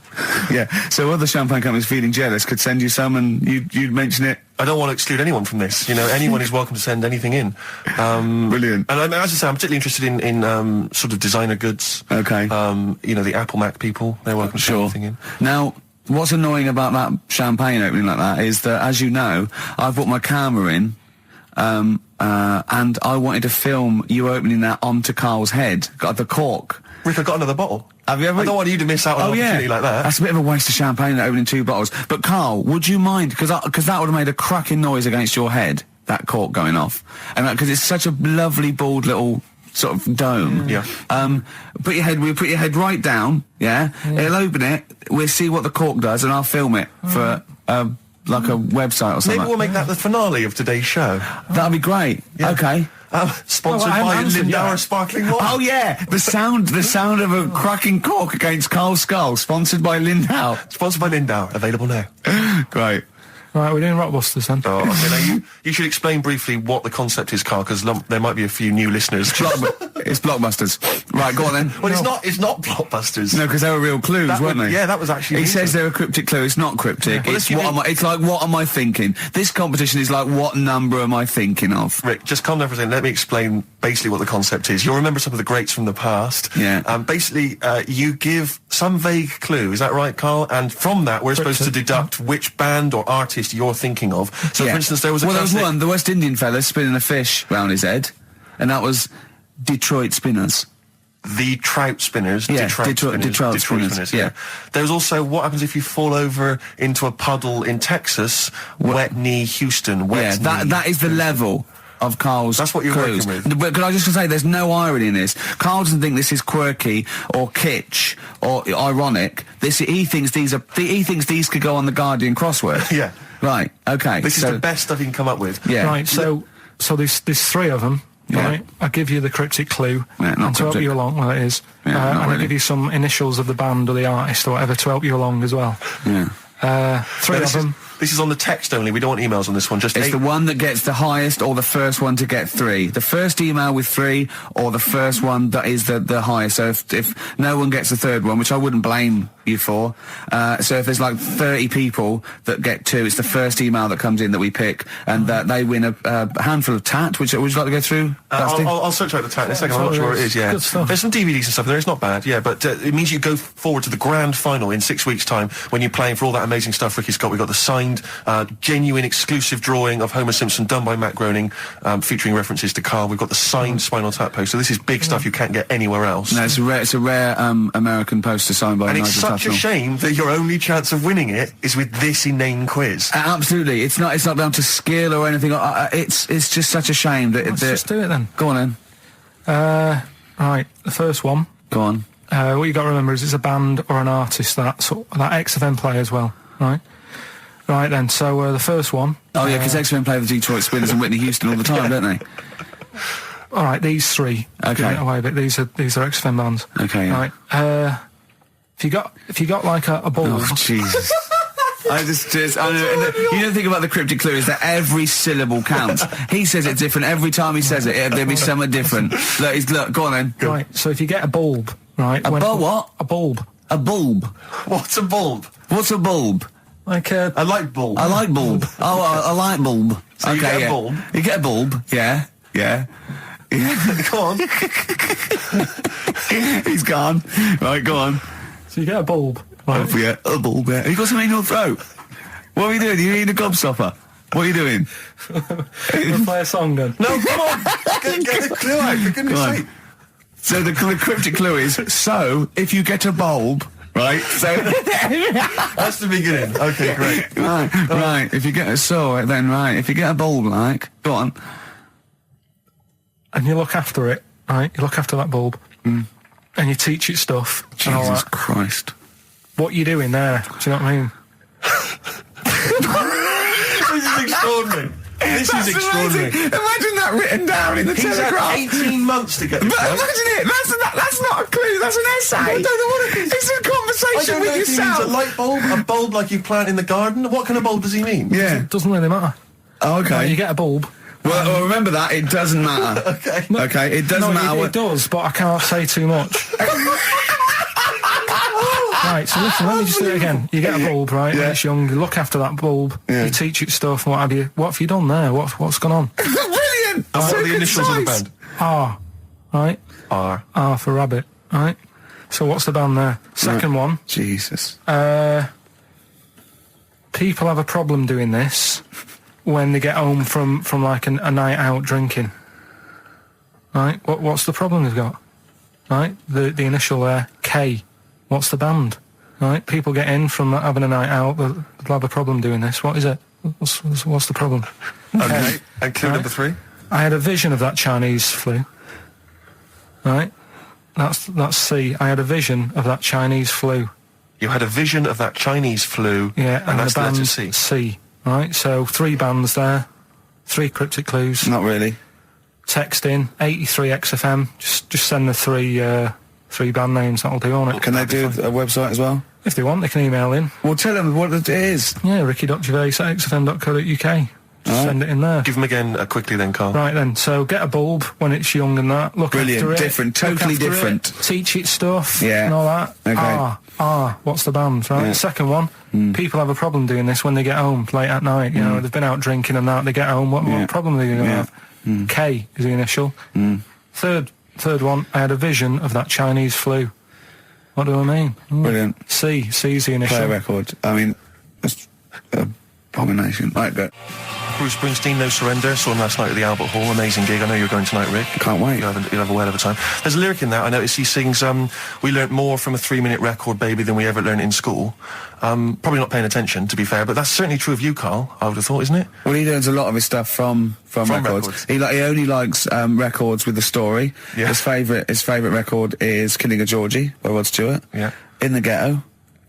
Yeah, so other champagne companies feeling jealous could send you some and you'd mention it. I don't want to exclude anyone from this. You know, anyone is welcome to send anything in. Brilliant. And as I say, I'm particularly interested in sort of designer goods. Okay. You know, the Apple Mac people, they're welcome to send anything in. Now, what's annoying about that champagne opening like that is that, as you know, I've brought my camera in, and I wanted to film you opening that onto Karl's head. Got the cork. Rick, I got another bottle. Have you ever? I don't want you to miss out on an opportunity like that. That's a bit of a waste of champagne opening 2 bottles. But Karl, would you mind? Because that would have made a cracking noise against your head, that cork going off. And because it's such a lovely, bald little sort of dome. Yeah. We'll put your head right down, yeah? It'll open it, we'll see what the cork does, and I'll film it for, like a website or something. Maybe we'll make that the finale of today's show. That'd be great. Yeah. Okay. Sponsored by Lindauer Sparkling Wine. Oh yeah, the sound of a cracking cork against Karl's skull. Sponsored by Lindauer. Sponsored by Lindauer. Available now. Great. Right, we're doing Rockbusters then. Oh, okay. Now you should explain briefly what the concept is, Carl, because there might be a few new listeners. It's Blockbusters. Right, go on then. Well, it's not Blockbusters. No, because they were real clues, weren't they? Yeah, that was actually. He says they're a cryptic clue. It's not cryptic. Well, It's like, what am I thinking? This competition is like, what number am I thinking of? Rick, just calm down for a second. Let me explain basically what the concept is. You'll remember some of the greats from the past. Yeah. Basically, you give some vague clue. Is that right, Carl? And from that, we're supposed to deduct which band or artist you're thinking of. So, for instance, there was a classic... there was one, the West Indian fella spinning a fish round his head, and that was Detroit Spinners. The Trout Spinners. Yeah, Detroit Spinners. Yeah. There's also what happens if you fall over into a puddle in Texas. Wet knee, Houston. Wet knee. That is the level of Carl's That's what you're clues. working with. But can I just say, there's no irony in this. Carl doesn't think this is quirky or kitsch or ironic. He thinks these could go on the Guardian crossword. Yeah. Right. Okay. This is the best stuff you can come up with. Yeah. Right. So there's three of them. Yeah. Right. I'll give you the cryptic clue not to help cryptic. you along. Well, it is. Yeah, and really. I'll give you some initials of the band or the artist or whatever to help you along as well. Yeah. Three of them. This is on the text only. We don't want emails on this one. Just It's the one that gets the highest or the first one to get 3. The first email with 3 or the first one that is the highest. So if no one gets the third one, which I wouldn't blame you for, so if there's like 30 people that get 2, it's the first email that comes in that we pick, and they win a handful of tat, which would you like to go through? I'll search out the tat in a second. I'm not sure where it is, yeah. Good stuff. There's some DVDs and stuff in there. It's not bad, yeah, but it means you go forward to the grand final in 6 weeks' time when you're playing for all that amazing stuff Ricky's got. We've got the signed, genuine, exclusive drawing of Homer Simpson done by Matt Groening, featuring references to Carl. We've got the signed Spinal Tap poster. So this is big stuff you can't get anywhere else. No, it's a rare American poster signed by and Nigel it's such Tufnell. a shame that your only chance of winning it is with this inane quiz. Absolutely, it's not down to skill or anything. It's just such a shame that. Let's just do it then. Go on then. Right, the first one. Go on. What you got to remember is it's a band or an artist that XFM play as well. Right. Right then. So the first one. Oh yeah, because XFM play the Detroit Spinners and Whitney Houston all the time, don't they? All right, these three. Okay. Giving it away, but these are XFM bands. Okay. Yeah. Right. If you got like a ball. Oh Jesus. I know, you don't think about the cryptic clue is that every syllable counts. He says it different every time he says it. There'll be something different. Look, go on then. Go. Right. So if you get a bulb, right? What? A bulb. A bulb. What's a bulb? What's a bulb? Like a. I like bulb. I like bulb. Oh, I like bulb. So you get a bulb? You get a bulb. Yeah. Go on. He's gone. Right, go on. So you get a bulb. Right. Oh, yeah, a bulb. Yeah. You got something in your throat. What are you doing? Are you eating a gobstopper? What are you doing? We'll play a song then. No, come on. Get the clue out, for goodness sake. So the cryptic clue is, so, if you get a bulb, right, so... That's the beginning. Okay, great. Right, if you get if you get a bulb, like, go on. And you look after it, right? You look after that bulb. And you teach it stuff. And all Jesus that. Christ. What you doing there? Do you know what I mean? This is extraordinary. This is extraordinary. Amazing. Imagine that written down in the He's Telegraph. had 18 months to get this But right. imagine it. That's not a clue. That's an essay. I don't know what it is. It's a conversation I don't know with if he means yourself. a light bulb, a bulb like you plant in the garden. What kind of bulb does he mean? Yeah. It doesn't really matter. Oh, okay. Right, you get a bulb. Well, remember that. It doesn't matter. Okay. Okay. It doesn't matter. It does, but I can't say too much. Right, so listen, let me just do it again. You get a bulb, right, when it's young, you look after that bulb, you teach it stuff and what have you. What have you done there? What's gone on? Brilliant! And what are the initials of the band? R, right? R for rabbit, right? So what's the band there? Second one. Jesus. People have a problem doing this when they get home from like a night out drinking. Right? What's the problem they've got? Right? The initial there, K. What's the band? Right? People get in from having a night out, they'll have a problem doing this. What is it? What's the problem? Okay. And clue number 3? I had a vision of that Chinese flu. Right? That's C. I had a vision of that Chinese flu. You had a vision of that Chinese flu. Yeah, and that's the the letter band C. C. Right? So 3 bands there. 3 cryptic clues. Not really. Text in 83 XFM. Just send the 3 3 band names that'll do on it. Can they do a website as well? If they want, they can email in. Well, tell them what it is. Yeah, ricky.gervais@xfm.co.uk. Send it in there. Give them again quickly then, Carl. Right then, so get a bulb when it's young and that. Look Brilliant, after it. different, Look totally after different. It, teach it stuff Yeah. and all that. Okay. What's the band, right? Yeah. The second one, people have a problem doing this when they get home late at night. You know, they've been out drinking and that, they get home, what problem are they going to have? K is the initial. Third one, I had a vision of that Chinese flu. What do I mean? Brilliant. C's the initial. Play a record. I mean, that's abomination. Right, go. Bruce Springsteen, No Surrender. Saw him last night at the Albert Hall. Amazing gig. I know you're going tonight, Rick. Can't wait. You'll have a whale of a time. There's a lyric in that. I noticed he sings, we learnt more from a 3-minute record, baby, than we ever learned in school. Probably not paying attention, to be fair, but that's certainly true of you, Carl, I would have thought, isn't it? Well, he learns a lot of his stuff from records. He only likes records with a story. Yeah. His favourite record is Killing a Georgie by Rod Stewart. Yeah. In the Ghetto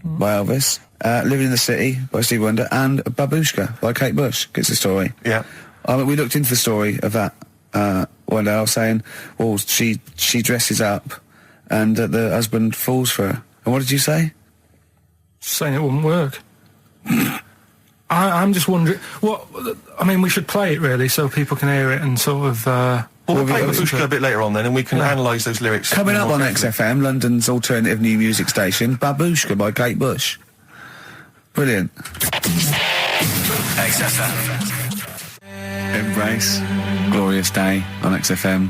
by Elvis. Living in the City by Stevie Wonder, and Babushka by Kate Bush gets the story. Yeah. We looked into the story of that one day. I was saying, well, she dresses up and the husband falls for her. And what did you say? Saying it wouldn't work. I'm just wondering, we should play it really so people can hear it and sort of... we'll play Babushka a bit later on then, and we can analyse those lyrics. Coming up on XFM, London's alternative new music station, Babushka by Kate Bush. Brilliant. XFM. Embrace. Glorious day on XFM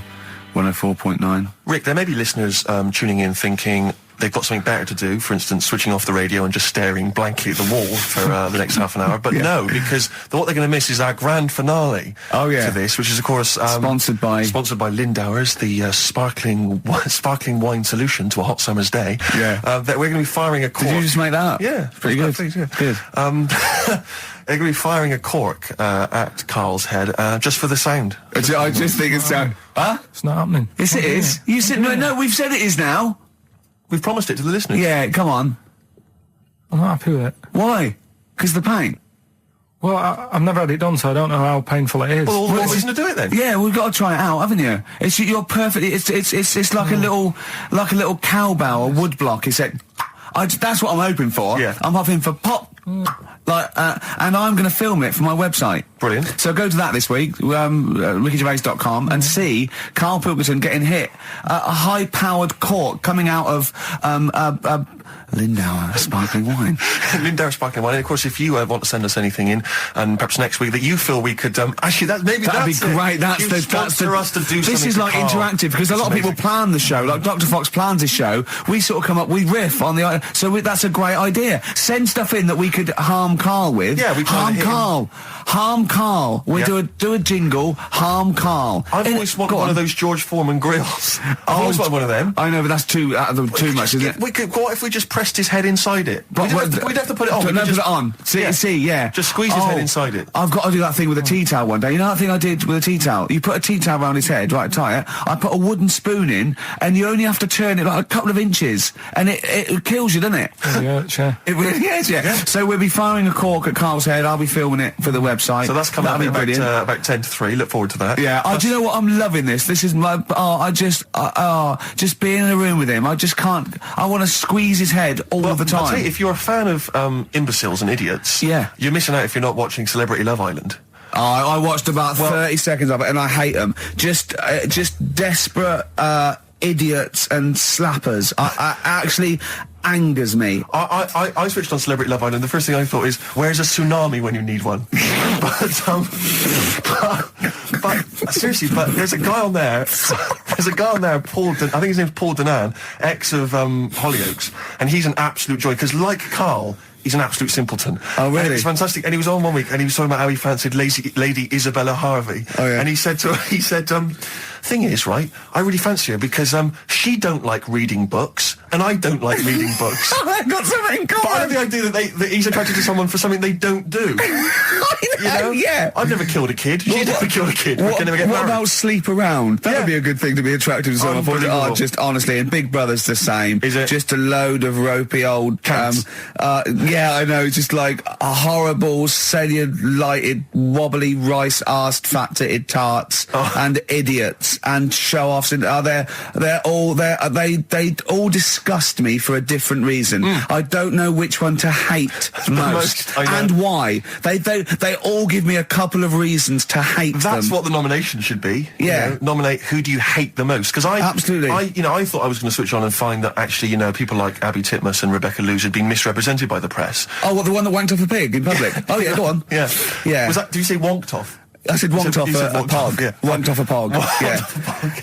104.9. Rick, there may be listeners tuning in thinking they've got something better to do, for instance, switching off the radio and just staring blankly at the wall for the next half an hour. But no, because what they're going to miss is our grand finale to this, which is, of course... sponsored by Lindauer's, the sparkling wine solution to a hot summer's day. Yeah. That we're going to be firing a cork. Did you just make that up? Yeah. Pretty good. Good. They're going to be firing a cork at Carl's head just for the sound. I just think it's sound... Huh? It's not happening. Yes, it is. You said... No, we've said it is now. We've promised it to the listeners. Yeah, come on. I'm not happy with it. Why? Because the paint. Well, I've never had it done, so I don't know how painful it is. Well, what reason to do it then? Yeah, we've got to try it out, haven't you? You're perfectly. It's like a little cowbell or wood block. That's what I'm hoping for. Yeah. I'm hoping for pop. And I'm going to film it for my website. Brilliant. So go to that this week, rickygervais.com, and see Karl Pilkington getting hit. A high-powered cork coming out of Lindauer sparkling wine. Lindauer sparkling wine. And of course, if you want to send us anything in, and perhaps next week that you feel we could actually that'd be great. That's us to do. This is like interactive because a lot of people plan the show. Like Dr. Fox plans his show. We sort of come up, we riff on the. That's a great idea. Send stuff in that we could harm Karl with. Yeah, we harm Karl. We do a jingle. Harm Karl. I've always wanted one of those George Foreman grills. I've always wanted one of them. I know, but that's too much, isn't it? What if we just pressed his head inside it? We'd have to put it on. Put it on. See, yeah. Just squeeze his head inside it. I've got to do that thing with a tea towel one day. You know that thing I did with a tea towel? You put a tea towel around his head, right, tie it. I put a wooden spoon in, and you only have to turn it like a couple of inches, and it kills you, doesn't it? Yeah. It really is, yeah. So we'll be firing a cork at Karl's head. I'll be filming it for the website. So that's coming up about 10 to 3. Look forward to that. Yeah. Do you know what? I'm loving this. This is my... just being in a room with him. I just can't... I want to squeeze his head all the time. I'll tell you, if you're a fan of imbeciles and idiots, you're missing out if you're not watching Celebrity Love Island. I watched about 30 seconds of it, and I hate them. Just desperate idiots and slappers. I actually angers me. I switched on Celebrity Love Island. The first thing I thought is, where's a tsunami when you need one? but seriously, there's a guy on there. Paul. I think his name's Paul Danan, ex of Hollyoaks, and he's an absolute joy because, like Karl, he's an absolute simpleton. Oh, really? And it's fantastic. And he was on one week, and he was talking about how he fancied Lady Isabella Harvey. Oh, yeah. And he said, thing is, right, I really fancy her because she don't like reading books, and I don't like reading books. They've got something in But I common. love the idea that he's attracted to someone for something they don't do. I know, yeah. I've never killed a kid. She's never killed a kid. We're gonna get What married. about sleep around? That Yeah. would be a good thing to be attracted to someone for. Unbelievable. Oh, just honestly, and Big Brother's the same. Is it? Just a load of ropey old Cats. yeah, I know, just like a horrible, cellulite, wobbly, rice-arsed, fat-titted tarts and idiots and show-offs, and they all disgust me for a different reason. I don't know which one to hate most I know. and why. They all give me a couple of reasons to hate That's them. what the nomination should be. Yeah. You know, nominate who do you hate the most? Because Absolutely. I thought I was going to switch on and find that actually, people like Abby Titmus and Rebecca Lewis had been misrepresented by the press. Oh, what, the one that wanked off a pig in public? Oh, yeah, go on. Yeah. Yeah. Was that? Did you say wonked off? I said wonked off You said a wonked off, pog. yeah. Wonked off a pog. Yeah.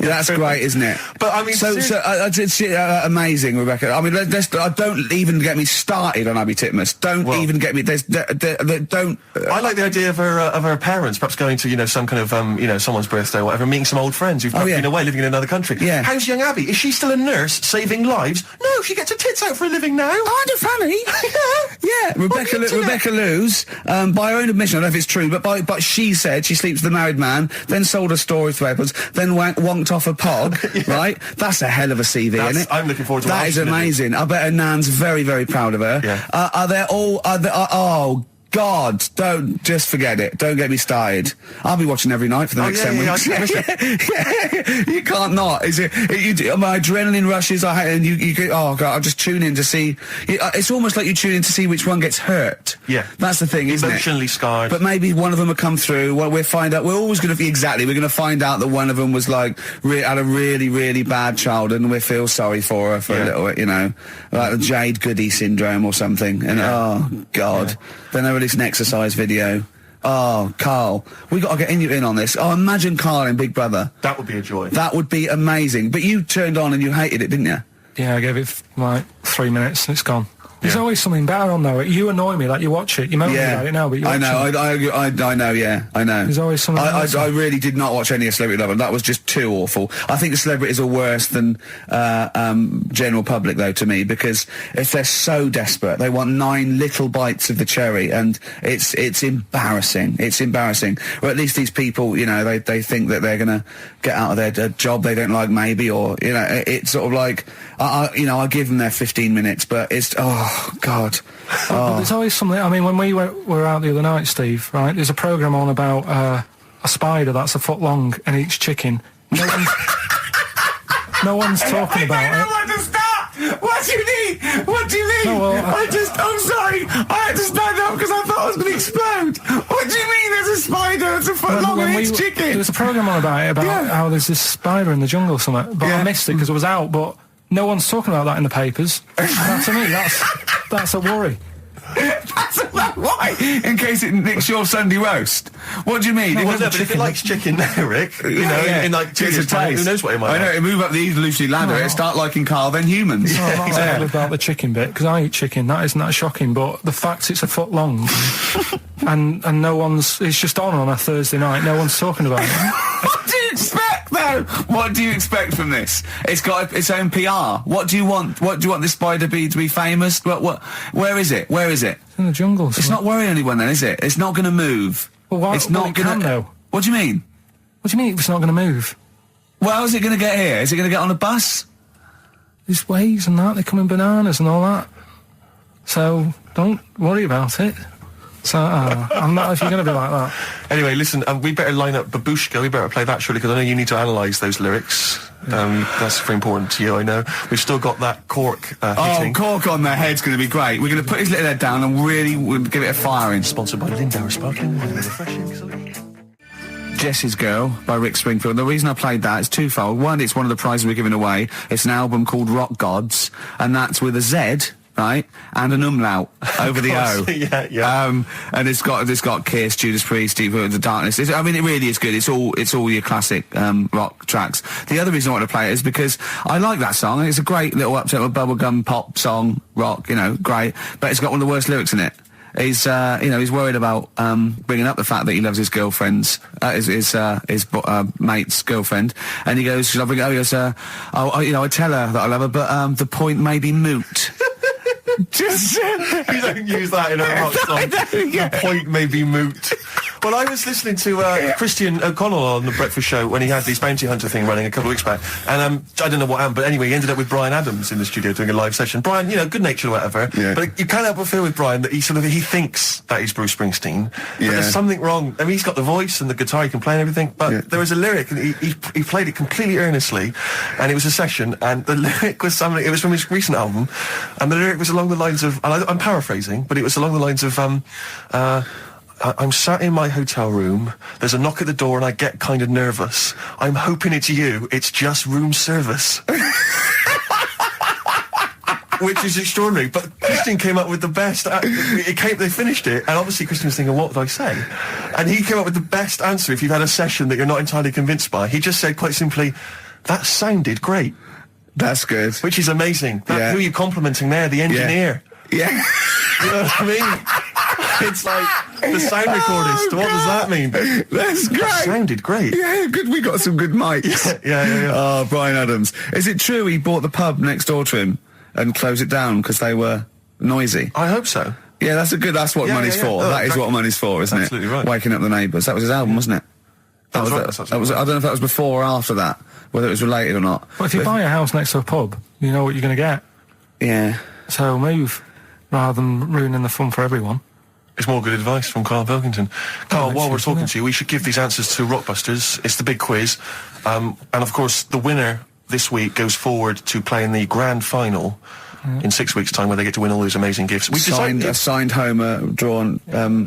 Yeah, that's great, isn't it? But, I mean, so it's amazing, Rebecca. I mean, don't even get me started on Abby Titmus. Don't even get me. Don't. I like the idea of her parents perhaps going to some kind of someone's birthday or whatever, meeting some old friends who've perhaps been away living in another country. Yeah. How's young Abby? Is she still a nurse saving lives? No, she gets her tits out for a living now. Kind of funny. Yeah. Rebecca Lewis, by her own admission, I don't know if it's true, but she said she sleeps with a married man, then sold her story to Apples, then wonked off a pog, right? That's a hell of a CV, isn't it? I'm looking forward to that. Is amazing. I bet her nan's very, very proud of her. Yeah. Oh, God, don't just forget it. Don't get me started. I'll be watching every night for the next 10 weeks. Yeah. You can't not. Is it? My adrenaline rushes. And you go, oh God, I just tune in to see. It's almost like you tune in to see which one gets hurt. Yeah. That's the thing, isn't it? Emotionally scarred. But maybe one of them will come through. Well, we'll find out. We're always going to be we're going to find out that one of them was like had a really, really bad childhood, and we feel sorry for her for a little bit, like the Jade Goody syndrome or something. And oh God, then they release an exercise video. Oh, Karl, we got to get in on this. Oh, imagine Karl in Big Brother. That would be a joy. That would be amazing. But you turned on and you hated it, didn't you? Yeah, I gave it like 3 minutes and it's gone. There's always something better on though. You annoy me, like you watch it. You moan about it now, but you watch I know, it. I know, yeah, I know. There's always something else. I really did not watch any of Celebrity Love, and that was just too awful. I think the celebrities are worse than general public, though, to me, because if they're so desperate, they want 9 little bites of the cherry, and it's embarrassing. It's embarrassing. Or at least these people, they think that they're going to get out of their job they don't like, maybe, or, it's sort of like, I give them their 15 minutes, but it's, oh, God. But there's always something. I mean, when we were out the other night, Steve, right, there's a programme on about a spider that's a foot long and eats chicken. No one's talking about it. I don't understand. What do you mean? What do you mean? No, well, I'm sorry. I had to stand up because I thought I was going to explode. What do you mean there's a spider that's a foot long and eats chicken? There was a programme on about it, about how there's this spider in the jungle or something. But I missed it because it was out, but no one's talking about that in the papers. And to me, that's a worry. Why? In case it nicks your Sunday roast. What do you mean? But if it likes chicken now, Rick, in like 2 years' time, who knows what it might I know, like. it move up the evolutionary ladder, it start liking Karl, then humans. I'm not bothered about the chicken bit, because I eat chicken, that isn't that shocking, but the fact it's a foot long, and no one's, it's just on a Thursday night, no one's talking about it. What do you expect, though? What do you expect from this? It's got its own PR. What do you want? What do you want this spider to be famous? Where is it? Where is it? It's in the jungle. It's not worrying anyone then, is it? It's not going to move. Well, why? It's not going to. Though. What do you mean? What do you mean it's not going to move? Well, how's it going to get here? Is it going to get on a bus? There's ways and that, they come in bananas and all that. So, don't worry about it. So, I'm not, if you're going to be like that. Anyway, listen, we better line up Babushka. We better play that, surely, because I know you need to analyse those lyrics. That's very important to you, I know. We've still got that cork hitting. Cork on their head's going to be great. We're going to put his little head down and really give it a firing. Sponsored by Lindauer Sparkling. Refreshing. Jess's Girl by Rick Springfield. The reason I played that is twofold. One, it's one of the prizes we're giving away. It's an album called Rock Gods, and that's with a Z, right, and an umlaut over the O. Yeah. And it's got Kiss, Judas Priest, Deep Root, The Darkness. It really is good. It's all your classic rock tracks. The other reason I want to play it is because I like that song. It's a great little uptempo bubblegum pop song, rock, great. But it's got one of the worst lyrics in it. he's he's worried about bringing up the fact that he loves his girlfriend's his mate's girlfriend, and he goes, "Should I bring it up?" He goes, I tell her that I love her, but the point may be moot." Just you don't use that in a rock song. The point may be moot. Well, I was listening to Christian O'Connell on the Breakfast Show when he had this bounty hunter thing running a couple of weeks back, and I don't know what happened, but anyway, he ended up with Brian Adams in the studio doing a live session. Brian, good-natured or whatever, but you can't help but feel with Brian that he thinks that he's Bruce Springsteen, but there's something wrong. I mean, he's got the voice and the guitar, he can play and everything, but there was a lyric, and he played it completely earnestly, and it was a session, and the lyric was something, it was from his recent album, and the lyric was along the lines of, and I'm paraphrasing, but it was along the lines of, I'm sat in my hotel room, there's a knock at the door and I get kind of nervous. I'm hoping it's you, it's just room service. Which is extraordinary, but Christian came up with the best, they finished it, and obviously Christian was thinking, what did I say? And he came up with the best answer if you've had a session that you're not entirely convinced by. He just said quite simply, that sounded great. That's good. Which is amazing. Who are you complimenting there? The engineer. Yeah. You know what I mean? It's like the sound recordist. What does that mean? That's great. That sounded great. Yeah, good. We got some good mics. Yeah. Oh, Brian Adams. Is it true he bought the pub next door to him and closed it down because they were noisy? I hope so. Yeah, that's what money's for. Oh, that is what money's for, isn't absolutely it? Right. Waking up the neighbours. That was his album, wasn't it? That was right. I don't know if that was before or after that, whether it was related or not. But if you buy a house next to a pub, you know what you're going to get. Yeah. So move, rather than ruining the fun for everyone. It's more good advice from Karl Pilkington. Karl, while we're talking to you, we should give these answers to Rockbusters. It's the big quiz. And of course, the winner this week goes forward to play in the grand final in 6 weeks' time, where they get to win all these amazing gifts. We've a signed Homer drawn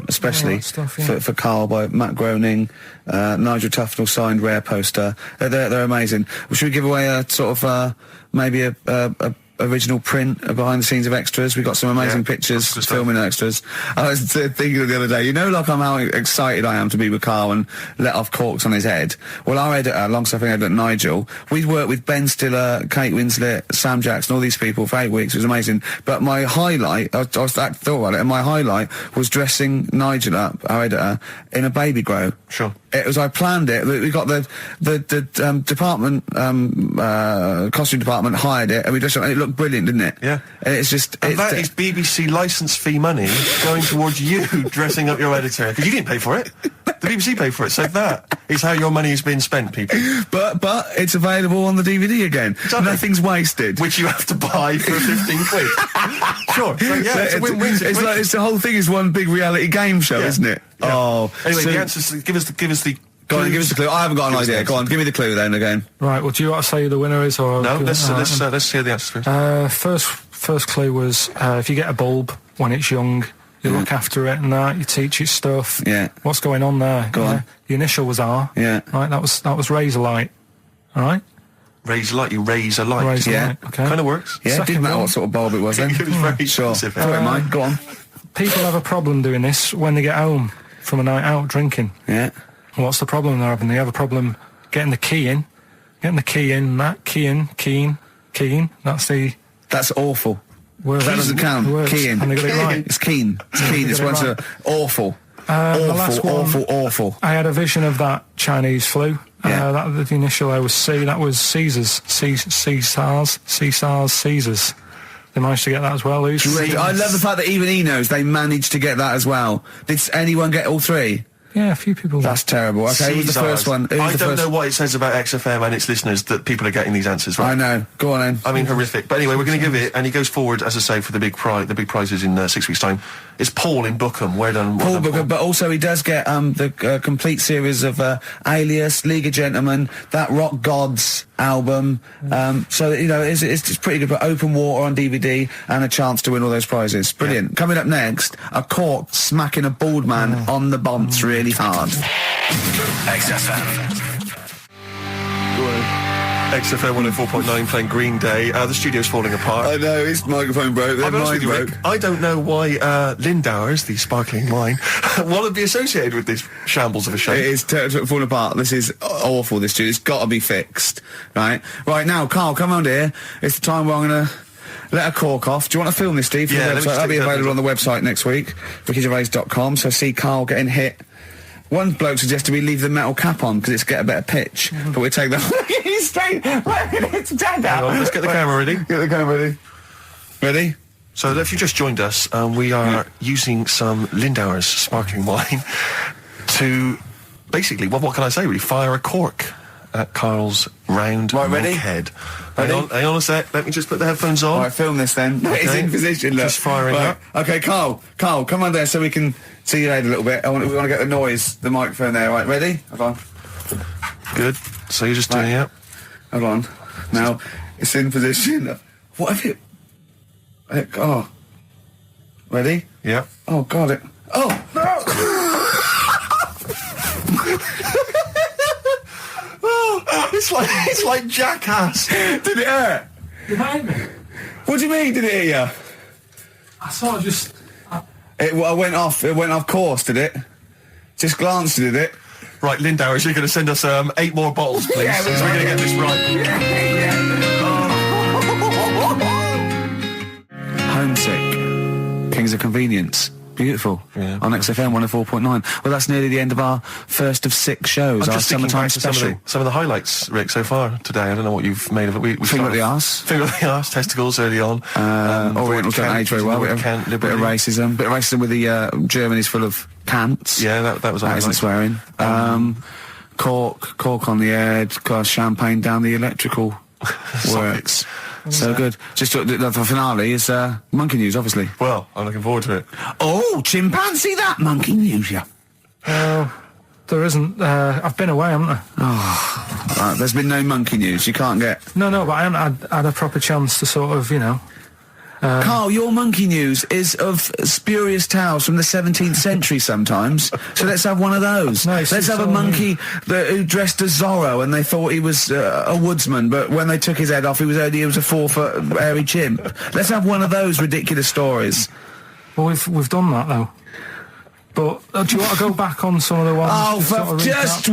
especially for Karl by Matt Groening, Nigel Tufnell signed rare poster. They're amazing. Should we give away a sort of maybe a original print of behind the scenes of extras? We got some amazing pictures filming extras. I was thinking the other day, like how excited I am to be with Karl and let off corks on his head. Well, our editor, long-suffering editor Nigel, we'd worked with Ben Stiller, Kate Winslet, Sam Jackson, all these people for 8 weeks. It was amazing. But my highlight, I thought about it, and my highlight was dressing Nigel up, our editor, in a baby grow. Sure. It was, I planned it. We got the department, costume department hired it, and we just, and it looked brilliant, didn't it? Yeah. And it's just, and that is BBC licence fee money going towards you dressing up your editor, because you didn't pay for it. The BBC paid for it, so that is how your money has been spent, people. But it's available on the DVD again. Exactly. Nothing's wasted. Which you have to buy for 15 quid. Sure. So, yeah, it's a win-win. It's the whole thing is one big reality game show, isn't it? Yeah. Oh. Anyway, the answers, give us the Go on, give us the clue. I haven't got an idea. Go on, give me the clue then again. Right, well, do you want to say who the winner is, or... No, let's hear the answers first. First clue was, if you get a bulb when it's young, you look after it and that, you teach it stuff. Yeah. What's going on there? Go on. The initial was R. Yeah. Right, that was razor light. All right? Raise light, you raise a light. Razor light, okay. Kind of works. Yeah, Second didn't matter one. what sort of bulb it was then. It was very specific. Sure. Don't mind, go on. People have a problem doing this when they get home from a night out drinking. Yeah. What's the problem they're having? They have a problem getting the key in. That keying. That's awful. Word. That doesn't count. Keying. And they got it right. It's keen. It's keen. It's one's awful. Awful. I had a vision of that Chinese flu. Yeah. The initial I was C. That was Caesars. Caesars. They managed to get that as well. I love the fact that even he knows they managed to get that as well. Did anyone get all three? Yeah, a few people. That's terrible. Okay, who's the first one? I don't know what it says about XFM and its listeners that people are getting these answers right. I know. Go on then. I mean, horrific. But anyway, we're going to give it, and he goes forward, as I say, for the big prizes in 6 weeks' time. It's Paul in Bookham. Well done, Paul Bookham, Paul. but also he does get the complete series of Alias, League of Gentlemen, that Rock Gods album. So it's pretty good. But Open Water on DVD and a chance to win all those prizes. Brilliant. Yeah. Coming up next, a cork smacking a bald man on the bonds really hard. XFM. XFM 104.9 playing Green Day. The studio's falling apart. I know, his microphone broke. I'll be honest with you, Rick, I don't know why Lindauer's, the sparkling wine, want to be associated with this shambles of a show. It is falling apart. This is awful, this studio. It's got to be fixed. Right now, Karl, come on here. It's the time where I'm going to let her cork off. Do you want to film this, Steve? Yeah, let me just That'll be take that available picture. on the website next week, rickygervais.com. So see Carl getting hit. One bloke suggested we leave the metal cap on because it's get a better pitch, but we take the. He's straight. Stand Hang on, let's get the camera ready. Get the camera ready. Ready? So if you just joined us, we are using some Lindauer's sparkling wine to basically, what can I say, really, fire a cork at Carl's round ready? head. Ready? Hang on a sec, let me just put the headphones on. All right, film this then. Okay. It's in position, look. Just firing up. Okay, Carl, come on there so we can see your head a little bit. We want to get the noise, the microphone there. Right, ready? Hold on. Good. So you're just doing it. Hold on. Now, it's in position. What have you... Oh. Ready? Yeah. Oh, got it. Oh, no! Oh, it's like Jackass. Did it hurt? Did I hit me? What do you mean, did it hit you? I sort of just... It went off course, did it? Just glanced at it. Right, Lindauer's, you're going to send us 8 more bottles, please. Yeah, so we're going to get this right. Homesick. Kings of Convenience. Beautiful. Yeah. On XFM 104.9. Well, that's nearly the end of our first of 6 shows. I'm Our just thinking summertime back to special. some of the highlights, Rick, so far today. I don't know what you've made of it. We Finger up started- the arse. Finger up the arse, testicles early on. Orientals don't age very well. Bit of racism. Bit of racism with the Germany's full of cants. Yeah, that was That isn't swearing. Cork on the head, glass champagne down the electrical works. So good. Just the finale is monkey news, obviously. Well, I'm looking forward to it. Oh, chimpanzee that monkey news, yeah. There isn't... I've been away, haven't I? Right, there's been no monkey news. You can't get... No, but I haven't had a proper chance to sort of, you know... Carl, your monkey news is of spurious tales from the 17th century sometimes. So let's have one of those. No, let's have a monkey who dressed as Zorro and they thought he was a woodsman, but when they took his head off, he was a 4-foot hairy chimp. Let's have one of those ridiculous stories. Well, we've done that, though. But do you want to go back on some of the ones? Oh,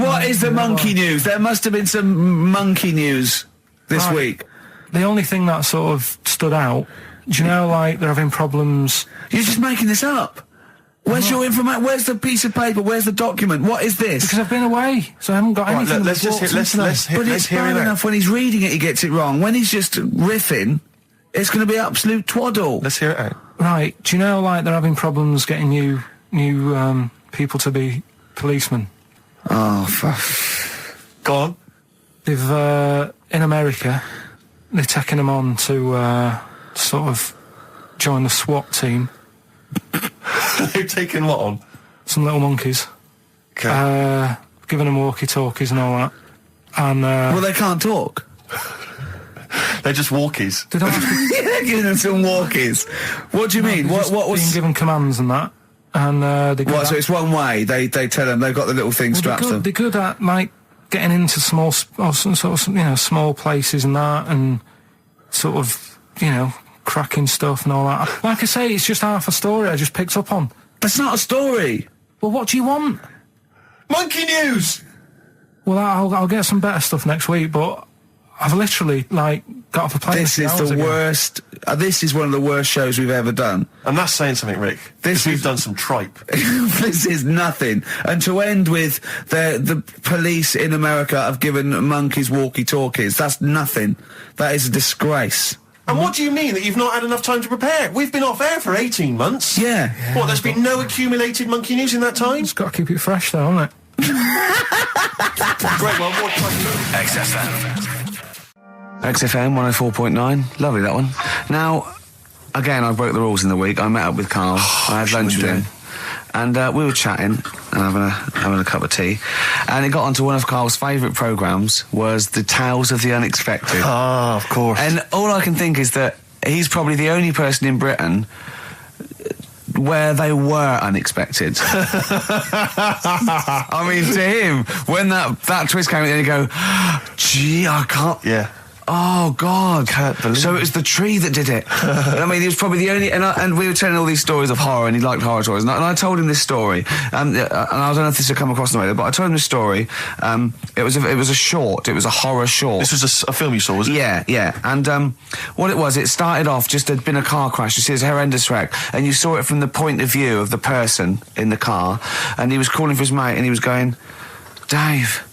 what is the monkey news? There must have been some monkey news this week. The only thing that sort of stood out, do you know, like, they're having problems... You're just making this up. Where's your information? Where's the piece of paper? Where's the document? What is this? Because I've been away, so I haven't got anything. Let's hear But it's bad enough when he's reading it, he gets it wrong. When he's just riffing, it's going to be absolute twaddle. Let's hear it out. Right, do you know, like, they're having problems getting new people to be policemen? Oh, Go on. They've, in America, they're taking them on to, sort of join the SWAT team. They've taken what on? Some little monkeys. Okay. Giving them walkie-talkies and all that. And, well, they can't talk. They're just walkies. they don't have to... They're giving them some walkies. What do you mean? They're What just was... being given commands and that. And, they're good What, so at... it's one way, they tell them, they've got the little thing strapped to them. They're good at, like, getting into small, or some sort of, you know, small places and that, and sort of, you know, cracking stuff and all that. Like I say, it's just half a story I just picked up on. That's not a story. Well, what do you want? Monkey news! Well, I'll get some better stuff next week, but I've literally, like, got off a plane. This is the worst. This is one of the worst shows we've ever done. And that's saying something, Rick. We've done some tripe. This is nothing. And to end with the police in America have given monkeys walkie-talkies. That's nothing. That is a disgrace. And what do you mean that you've not had enough time to prepare? We've been off air for 18 months. Yeah. What, there's been no accumulated monkey news in that time? Just got to keep it fresh, though, haven't it? Great, well, what time? XFM 104.9. Lovely, that one. Now, again, I broke the rules in the week. I met up with Carl. I had lunch with him. And we were chatting and having a cup of tea. And it got onto one of Carl's favourite programmes, was the Tales of the Unexpected. Ah, of course. And all I can think is that he's probably the only person in Britain where they were unexpected. I mean, to him, when that twist came in, you go, gee, I can't... Yeah. Oh, God. Can't believe So it was the tree that did it. I mean, he was probably the only... And we were telling all these stories of horror, and he liked horror stories. And I told him this story. And I don't know if this will come across the way, but I told him this story. It was a short. It was a horror short. This was a film you saw, was it? Yeah. And what it was, it started off just there'd been a car crash. You see, it's a horrendous wreck. And you saw it from the point of view of the person in the car. And he was calling for his mate, and he was going, Dave...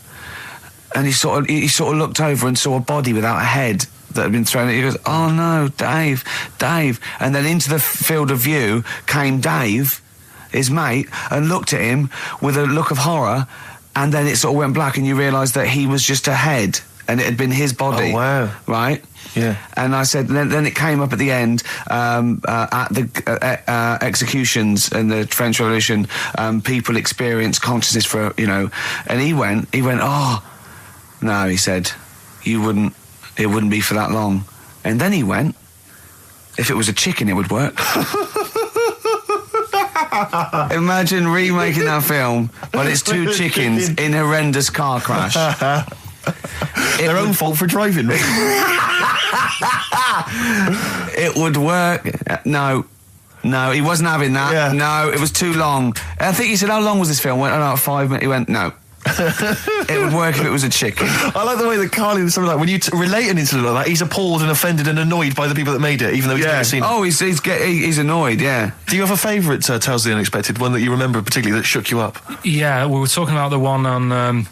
And he sort of looked over and saw a body without a head that had been thrown at. He goes, "Oh no, Dave!" And then into the field of view came Dave, his mate, and looked at him with a look of horror. And then it sort of went black, and you realised that he was just a head, and it had been his body. Oh wow! Right? Yeah. And I said, then it came up at the end at the executions in the French Revolution. People experience consciousness for and he went, "Oh." No, he said, it wouldn't be for that long. And then he went, if it was a chicken, it would work. Imagine remaking that film, but it's two chickens in horrendous car crash. Their own fault for driving. It would work. No, he wasn't having that. Yeah. No, it was too long. I think he said, how long was this film? I went, about 5 minutes. He went, no. It would work if it was a chicken. I like the way that Carly was something like when you relate an incident like that, he's appalled and offended and annoyed by the people that made it, even though he's never seen it. Oh, he's annoyed. Yeah. Do you have a favourite Tales of the Unexpected, one that you remember particularly that shook you up? Yeah, we were talking about the one on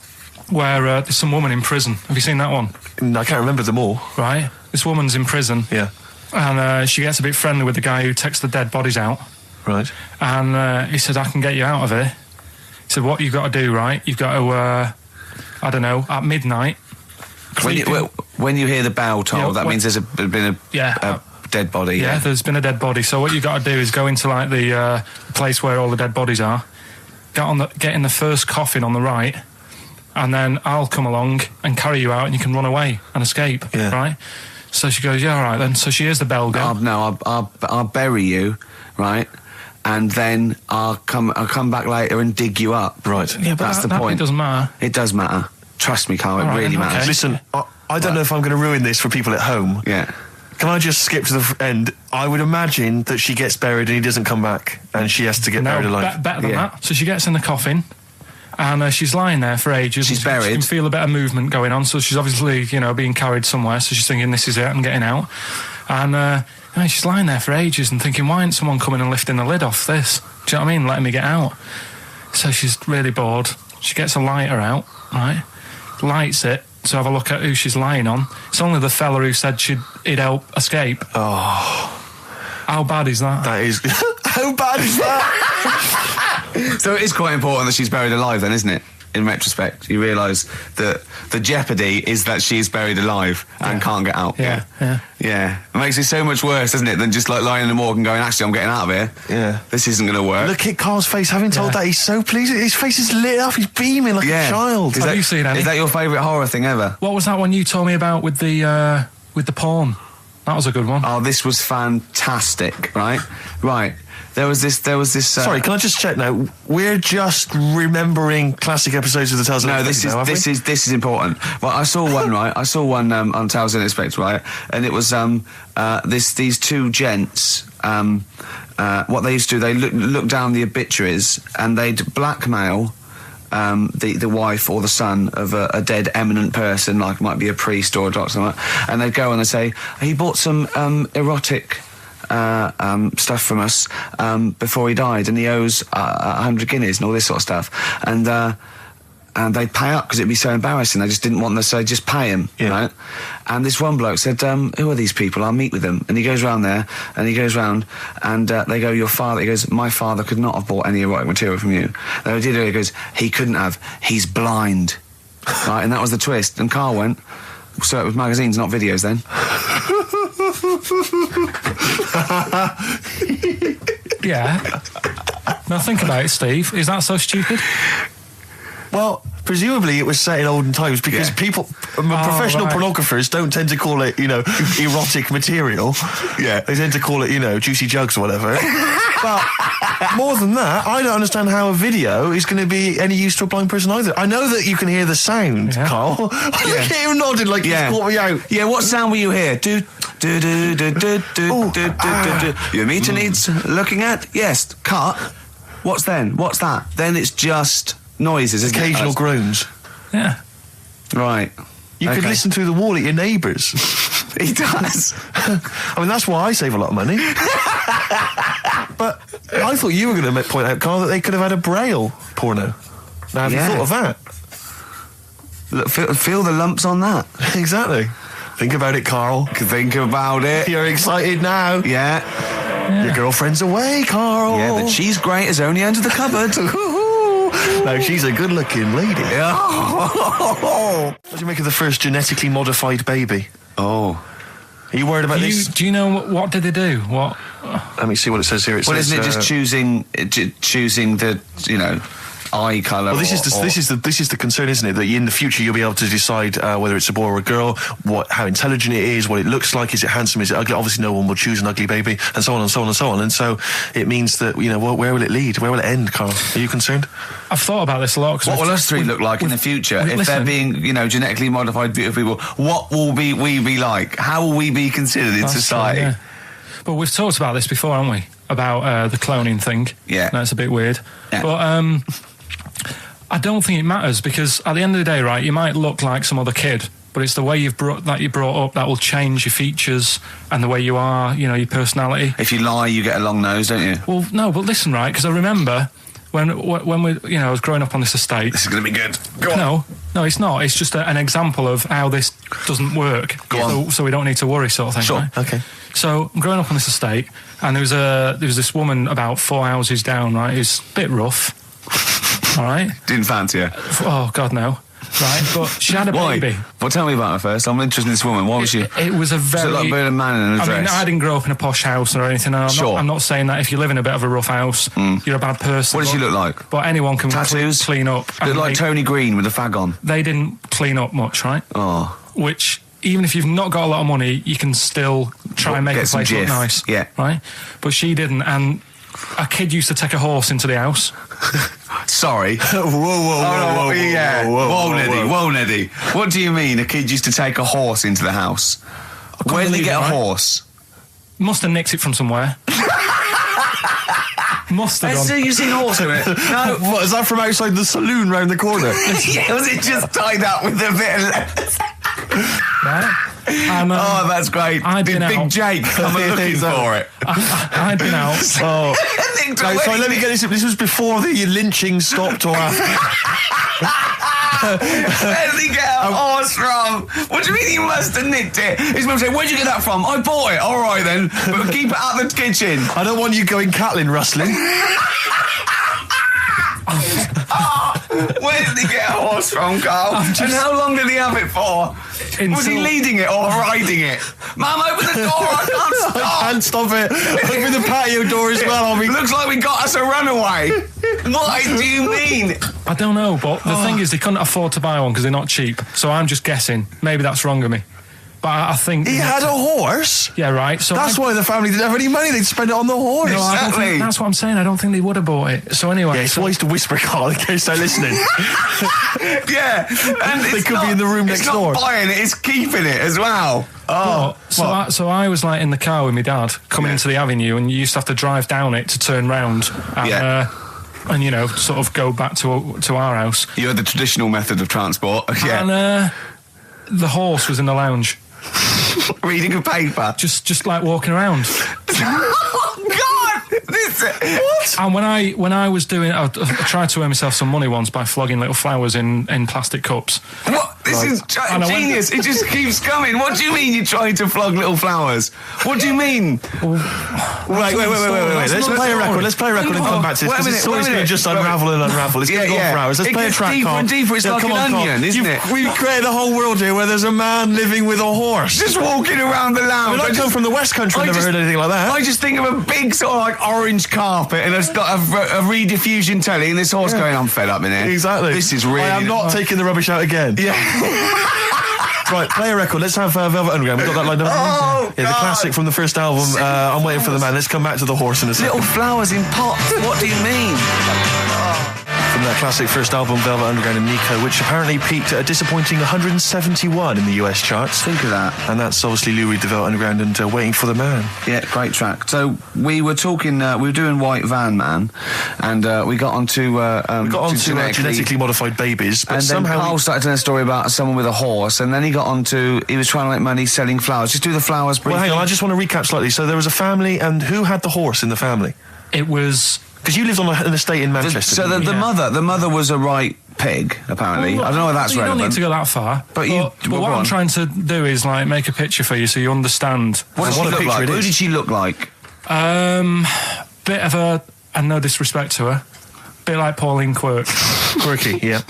where there's some woman in prison. Have you seen that one? I can't remember them all. Right. This woman's in prison. Yeah. And she gets a bit friendly with the guy who takes the dead bodies out. Right. And he said, "I can get you out of here." He said, "What you've got to do, right? You've got to, I don't know, at midnight." When you hear the bell toll, that means there's been a dead body. Yeah, there's been a dead body. So what you've got to do is go into like the place where all the dead bodies are, get in the first coffin on the right, and then I'll come along and carry you out, and you can run away and escape. Yeah. Right? So she goes, "Yeah, all right then." So she hears the bell go. I'll bury you, right? And then I'll come back later and dig you up. Right. Yeah, but that's the point. It doesn't matter. It does matter. Trust me, Carl. It really matters. Okay. Listen, I don't know if I'm going to ruin this for people at home. Yeah. Can I just skip to the end? I would imagine that she gets buried and he doesn't come back, and she has to get buried alive. Better than that. So she gets in the coffin, and she's lying there for ages. She's buried. She can feel a bit of movement going on, so she's obviously, being carried somewhere. So she's thinking, "This is it. I'm getting out." And she's lying there for ages and thinking, "Why isn't someone coming and lifting the lid off this? Do you know what I mean? Letting me get out." So she's really bored. She gets a lighter out, right? Lights it to have a look at who she's lying on. It's only the fella who said he'd help escape. Oh. How bad is that? That is... How bad is that? So it is quite important that she's buried alive then, isn't it? In retrospect, you realise that the jeopardy is that she's buried alive and can't get out. Yeah. It makes it so much worse, doesn't it, than just like lying in the morgue and going, "Actually, I'm getting out of here. Yeah. This isn't going to work." Look at Carl's face. Having told that, he's so pleased. His face is lit up. He's beaming like a child. Have you seen any? Is that your favourite horror thing ever? What was that one you told me about with the porn? That was a good one. Oh, this was fantastic, right? Right. There was this. Sorry, can I just check now? We're just remembering classic episodes of the Tales of the Unexpected. This is important. Well, I saw one, right? I saw one on Tales of the Unexpected, right? And it was these two gents. What they used to do, they look down the obituaries and they'd blackmail the wife or the son of a dead eminent person, like might be a priest or a doctor, something like that. And they'd go and they'd say, "He bought some erotic stuff from us before he died, and he owes 100 guineas and all this sort of stuff." And they'd pay up because it'd be so embarrassing. They just didn't want them, so they'd just pay him, right? And this one bloke said, "Who are these people? I'll meet with them." And he goes round there, and he goes round, and they go, "Your father," he goes, "My father could not have bought any erotic material from you." They did it, he goes, "He couldn't have, he's blind." Right, and that was the twist. And Carl went, "So it was magazines, not videos then?" Yeah. Now think about it, Steve. Is that so stupid? Well, presumably it was set in olden times because people, professional pornographers don't tend to call it, erotic material. Yeah. They tend to call it, juicy jugs or whatever. But more than that, I don't understand how a video is going to be any use to a blind person either. I know that you can hear the sound, Carl. Look at him nodding like he's caught me out. Yeah, what sound will you hear? Do. Your meter needs looking at? Yes. Cut. What's then? What's that? Then it's just noises, isn't it? Occasional groans. Yeah. Right. You could listen through the wall at your neighbours. He does. I mean, that's why I save a lot of money. But I thought you were going to point out, Carl, that they could have had a Braille porno. Now, have you thought of that? Look, feel the lumps on that. Exactly. Think about it, Carl. Think about it. You're excited now. Yeah. Your girlfriend's away, Carl. Yeah, but she's great as only under the cupboard. No, she's a good-looking lady. Yeah. What do you make of the first genetically modified baby? Oh. Are you worried about this? Do you know what did they do? What? Let me see what it says here. Well, isn't it just choosing the, eye colour? Well, this is the concern, isn't it? That in the future you'll be able to decide whether it's a boy or a girl, how intelligent it is, what it looks like, is it handsome, is it ugly? Obviously, no one will choose an ugly baby, and so on and so on and so on. And so it means that where will it lead? Where will it end, Carl? Are you concerned? I've thought about this a lot. What will us three look like in the future if they're being, genetically modified, beautiful people? What will we be like? How will we be considered in society? Yeah. But we've talked about this before, haven't we? About the cloning thing. Yeah, that's a bit weird. Yeah. But I don't think it matters, because at the end of the day, right, you might look like some other kid, but it's the way you're brought up that will change your features and the way you are, your personality. If you lie, you get a long nose, don't you? Well, no, but listen, right, because I remember when we, I was growing up on this estate. This is going to be good. Go on. No, it's not. It's just an example of how this doesn't work. Go on. So we don't need to worry, sort of thing. Sure. Right? Okay. So I'm growing up on this estate, and there was this woman about 4 houses down, right, who's a bit rough. All right. Didn't fancy her. Oh God, no. Right, but she had a baby. Well, tell me about her first. I'm interested in this woman. Why was she? It was a very. Like a man in a dress. I mean, I didn't grow up in a posh house or anything. And I'm not saying that if you live in a bit of a rough house, you're a bad person. What does she look like? But anyone can tattoos, clean up. Look like Tony Green with a fag on. They didn't clean up much, right? Oh. Which, even if you've not got a lot of money, you can still try and make the place look nice. Yeah. Right. But she didn't, and a kid used to take a horse into the house. Sorry. Whoa, Neddy. What do you mean a kid used to take a horse into the house? Where did he get a horse? Must have nicked it from somewhere. Must have So you've seen a horse in it? No. What, is that from outside the saloon round the corner? Yeah, was it just tied up with a bit of lettuce? Right? And, oh, that's great. Did Big Jake come looking for it? I'd been out. Oh. So let me get this. This was before the lynching stopped or after? Where did he get a horse from? What do you mean he must have nicked it? His mum said, where'd you get that from? I bought it. All right then, but keep it out of the kitchen. I don't want you going Catlin rustling. Where did he get a horse from, Carl? And how long did he have it for? Was he leading it or riding it? Mum, open the door, I can't stop. I can't stop it. Open the patio door as well. Looks like we got us a runaway. What do you mean? I don't know, but the thing is, they couldn't afford to buy one because they're not cheap. So I'm just guessing. Maybe that's wrong of me. But I think... He had a horse? Yeah, right. So that's why the family didn't have any money. They'd spend it on the horse. No, exactly. That's what I'm saying. I don't think they would have bought it. So anyway... Yeah, it's always to whisper, Carl, in case they're listening. Yeah. And they could be in the room next door. It's not buying it, it's keeping it as well. Oh. So I was like in the car with my dad coming into the avenue, and you used to have to drive down it to turn round. And, and sort of go back to our house. You had the traditional method of transport. Yeah. And the horse was in the lounge. Reading a paper. Just like walking around. Oh, God! What? And when I was doing, I tried to earn myself some money once by flogging little flowers in plastic cups. What? This is genius. It just keeps coming. What do you mean you're trying to flog little flowers? What do you mean? Wait. Let's play a record. Let's play a record and come back to this. This story's going to just unravel and unravel. It's going to go on for hours. Let's play a track, deeper and deeper. It's like an onion, isn't it? We've created a whole world here where there's a man living with a horse. Just walking around the lounge. I come from the West Country. I've never heard anything like that. I just think of a big sort of like orange carpet, and it's got a rediffusion telly, and this horse going, I'm fed up in here. Exactly. This is really... I am not taking the rubbish out again. Yeah. Right, play a record. Let's have Velvet Underground. We've got that lined up. Oh, the God. classic from the first album, I'm Waiting for the Man. Let's come back to the horse in a second. Little flowers in pots. What do you mean? From that classic first album, Velvet Underground and Nico, which apparently peaked at a disappointing 171 in the US charts. Think of that. And that's obviously Lou Reed, the Velvet Underground, and Waiting for the Man. Yeah, great track. So we were talking, we were doing White Van Man, and we got onto Genetically modified babies, but and then somehow Carl started telling a story about someone with a horse, and then he got onto, he was trying to make money selling flowers. Just do the flowers briefly. Well, hang on, I just want to recap slightly. So there was a family, and who had the horse in the family? It was... Because you lived on an estate in Manchester. So the mother was a right pig, apparently. Well, I don't know if that's you relevant. don't need to go that far. But what I'm trying to do is like make a picture for you so you understand. What did she look like? Who did she look like? Bit of a, and no disrespect to her, bit like Pauline Quirky, yeah.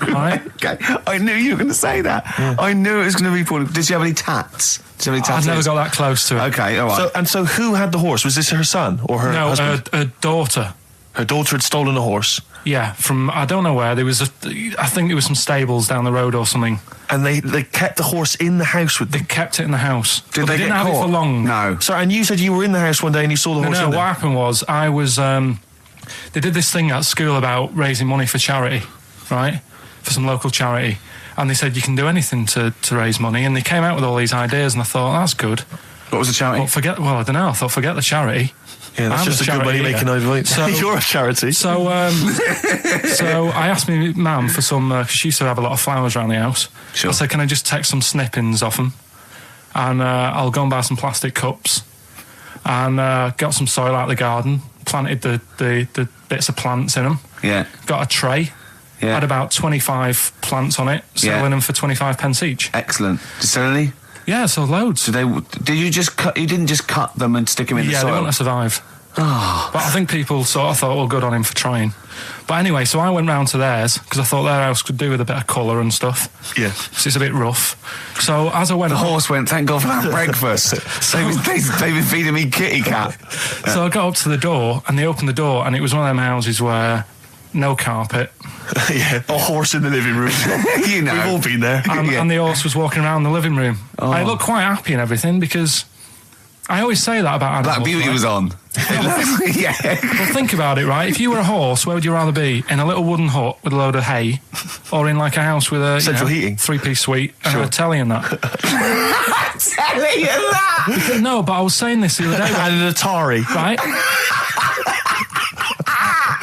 Right? Okay, I knew you were going to say that. Yeah. I knew it was going to be Pauline. Did she have any tats? I've never got that close to it. Okay, all right. So who had the horse? Was this her son or her husband? No, her daughter. Her daughter had stolen a horse. Yeah, from I don't know where. There was I think there was some stables down the road or something. And they kept the horse in the house with them. They kept it in the house. Did they didn't get have caught? it for long. No. Sorry, and you said you were in the house one day and you saw the horse. No, in there. what happened was I was. They did this thing at school about raising money for charity, right? For some local charity. And they said you can do anything to raise money, and they came out with all these ideas, and I thought that's good. What was the charity? Well, I don't know. I thought forget the charity. Yeah, that's just a good money making idea. So you're a charity. So, so I asked my mum for some because she used to have a lot of flowers around the house. Sure. I said, can I just take some snippings off them, and I'll go and buy some plastic cups, and got some soil out of the garden, planted the bits of plants in them. Yeah. Got a tray. Yeah. Had about 25 plants on it, selling them for 25 pence each. Excellent. Did you sell any? Yeah, so loads. Did you just cut? You didn't just cut them and stick them in the soil? Yeah, they wouldn't have survived. Oh. But I think people sort of thought, well, good on him for trying. But anyway, so I went round to theirs because I thought their house could do with a bit of colour and stuff. Yeah. So it's a bit rough. So as I went... The horse went, thank God for that breakfast. They've been feeding me kitty cat. So I got up to the door and they opened the door and it was one of them houses where no carpet. Yeah, a horse in the living room. You know. We've all been there. And the horse was walking around the living room. Oh. I looked quite happy and everything because I always say that about animals. Black Beauty was on. Yeah. Well, think about it, right? If you were a horse, where would you rather be? In a little wooden hut with a load of hay, or in like a house with a central heating, 3-piece suite, and a telly and that? Telly and that. No, but I was saying this the other day. And an Atari, right?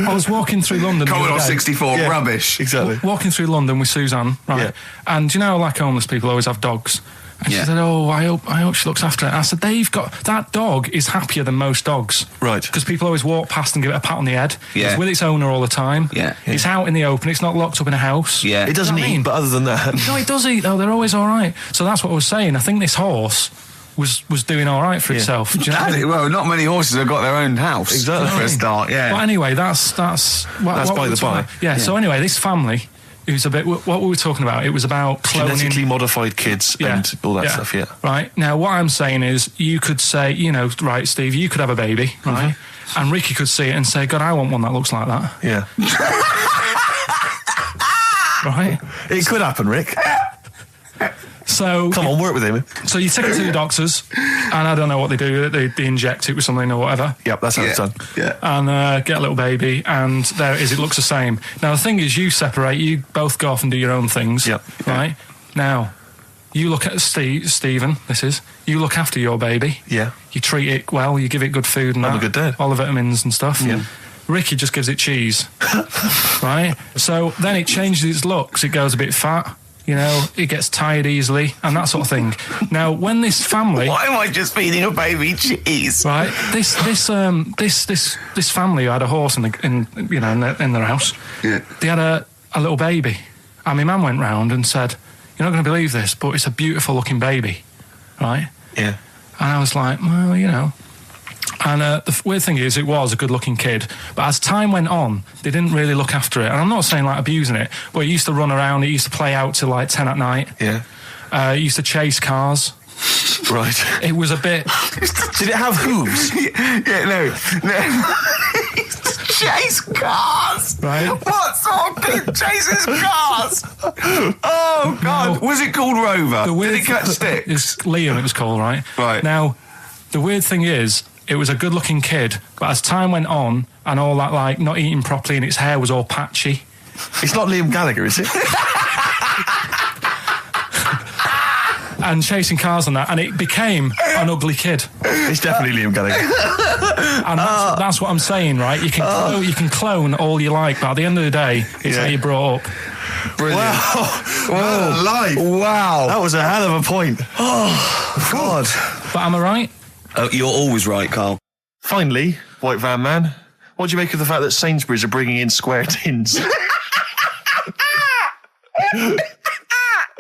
I was walking through London. Commodore 64, yeah, rubbish. Exactly. Walking through London with Suzanne, right? Yeah. And you know, like homeless people always have dogs. And she said, "Oh, I hope she looks after it." And I said, that dog is happier than most dogs, right? Because people always walk past and give it a pat on the head. Yeah. It's with its owner all the time. Yeah. It's out in the open. It's not locked up in a house. Yeah. It doesn't eat, but other than that, no, it does eat though. They're always all right. So that's what I was saying. I think this horse was doing all right for itself. Do you know what I mean? Well, not many horses have got their own house. Exactly. For a start, yeah. Well, anyway, that's by the by. Yeah. So anyway, this family. It was a bit. What were we talking about? It was about cloning, genetically modified kids and all that stuff. Yeah. Right. Now, what I'm saying is, you could say, right, Steve, you could have a baby, right? And Ricky could see it and say, God, I want one that looks like that. Yeah. Right. It could happen, Rick. So come on, work with him. So you take it to the doctors, and I don't know what they do. They inject it with something or whatever. Yep, that's how it's done. Yeah. And get a little baby, and there it is. It looks the same. Now the thing is, you separate. You both go off and do your own things. Yep. Right. Now, you look at Stephen. You look after your baby. Yeah. You treat it well. You give it good food and I'm a good dad. all the vitamins and stuff. Yeah. Ricky just gives it cheese. Right. So then it changes its looks. It goes a bit fat. It gets tired easily and that sort of thing. Now, when this family, why am I just feeding a baby cheese? Right, this family who had a horse in their house. Yeah. They had a little baby, and my mum went round and said, "You're not going to believe this, but it's a beautiful looking baby," right? Yeah. And I was like, well, And the weird thing is, it was a good-looking kid, but as time went on, they didn't really look after it. And I'm not saying like abusing it, but it used to run around. It used to play out till like 10 at night. Yeah. It used to chase cars. Right. It was a bit. Did it have hooves? Yeah, no. chase cars. Right. What sort of kid chases cars? Oh God! Was it called Rover? Did it catch sticks? It's Liam. It was called, right? Right. Now, the weird thing is, it was a good-looking kid, but as time went on, and all that, like, not eating properly, and its hair was all patchy. It's not Liam Gallagher, is it? And chasing cars and that, and it became an ugly kid. It's definitely Liam Gallagher. And that's what I'm saying, right? You can clone all you like, but at the end of the day, it's how you brought up. Brilliant. Wow. Life. Wow. That was a hell of a point. Oh God! But am I right? Oh, you're always right, Carl. Finally, White Van Man, what do you make of the fact that Sainsbury's are bringing in square tins?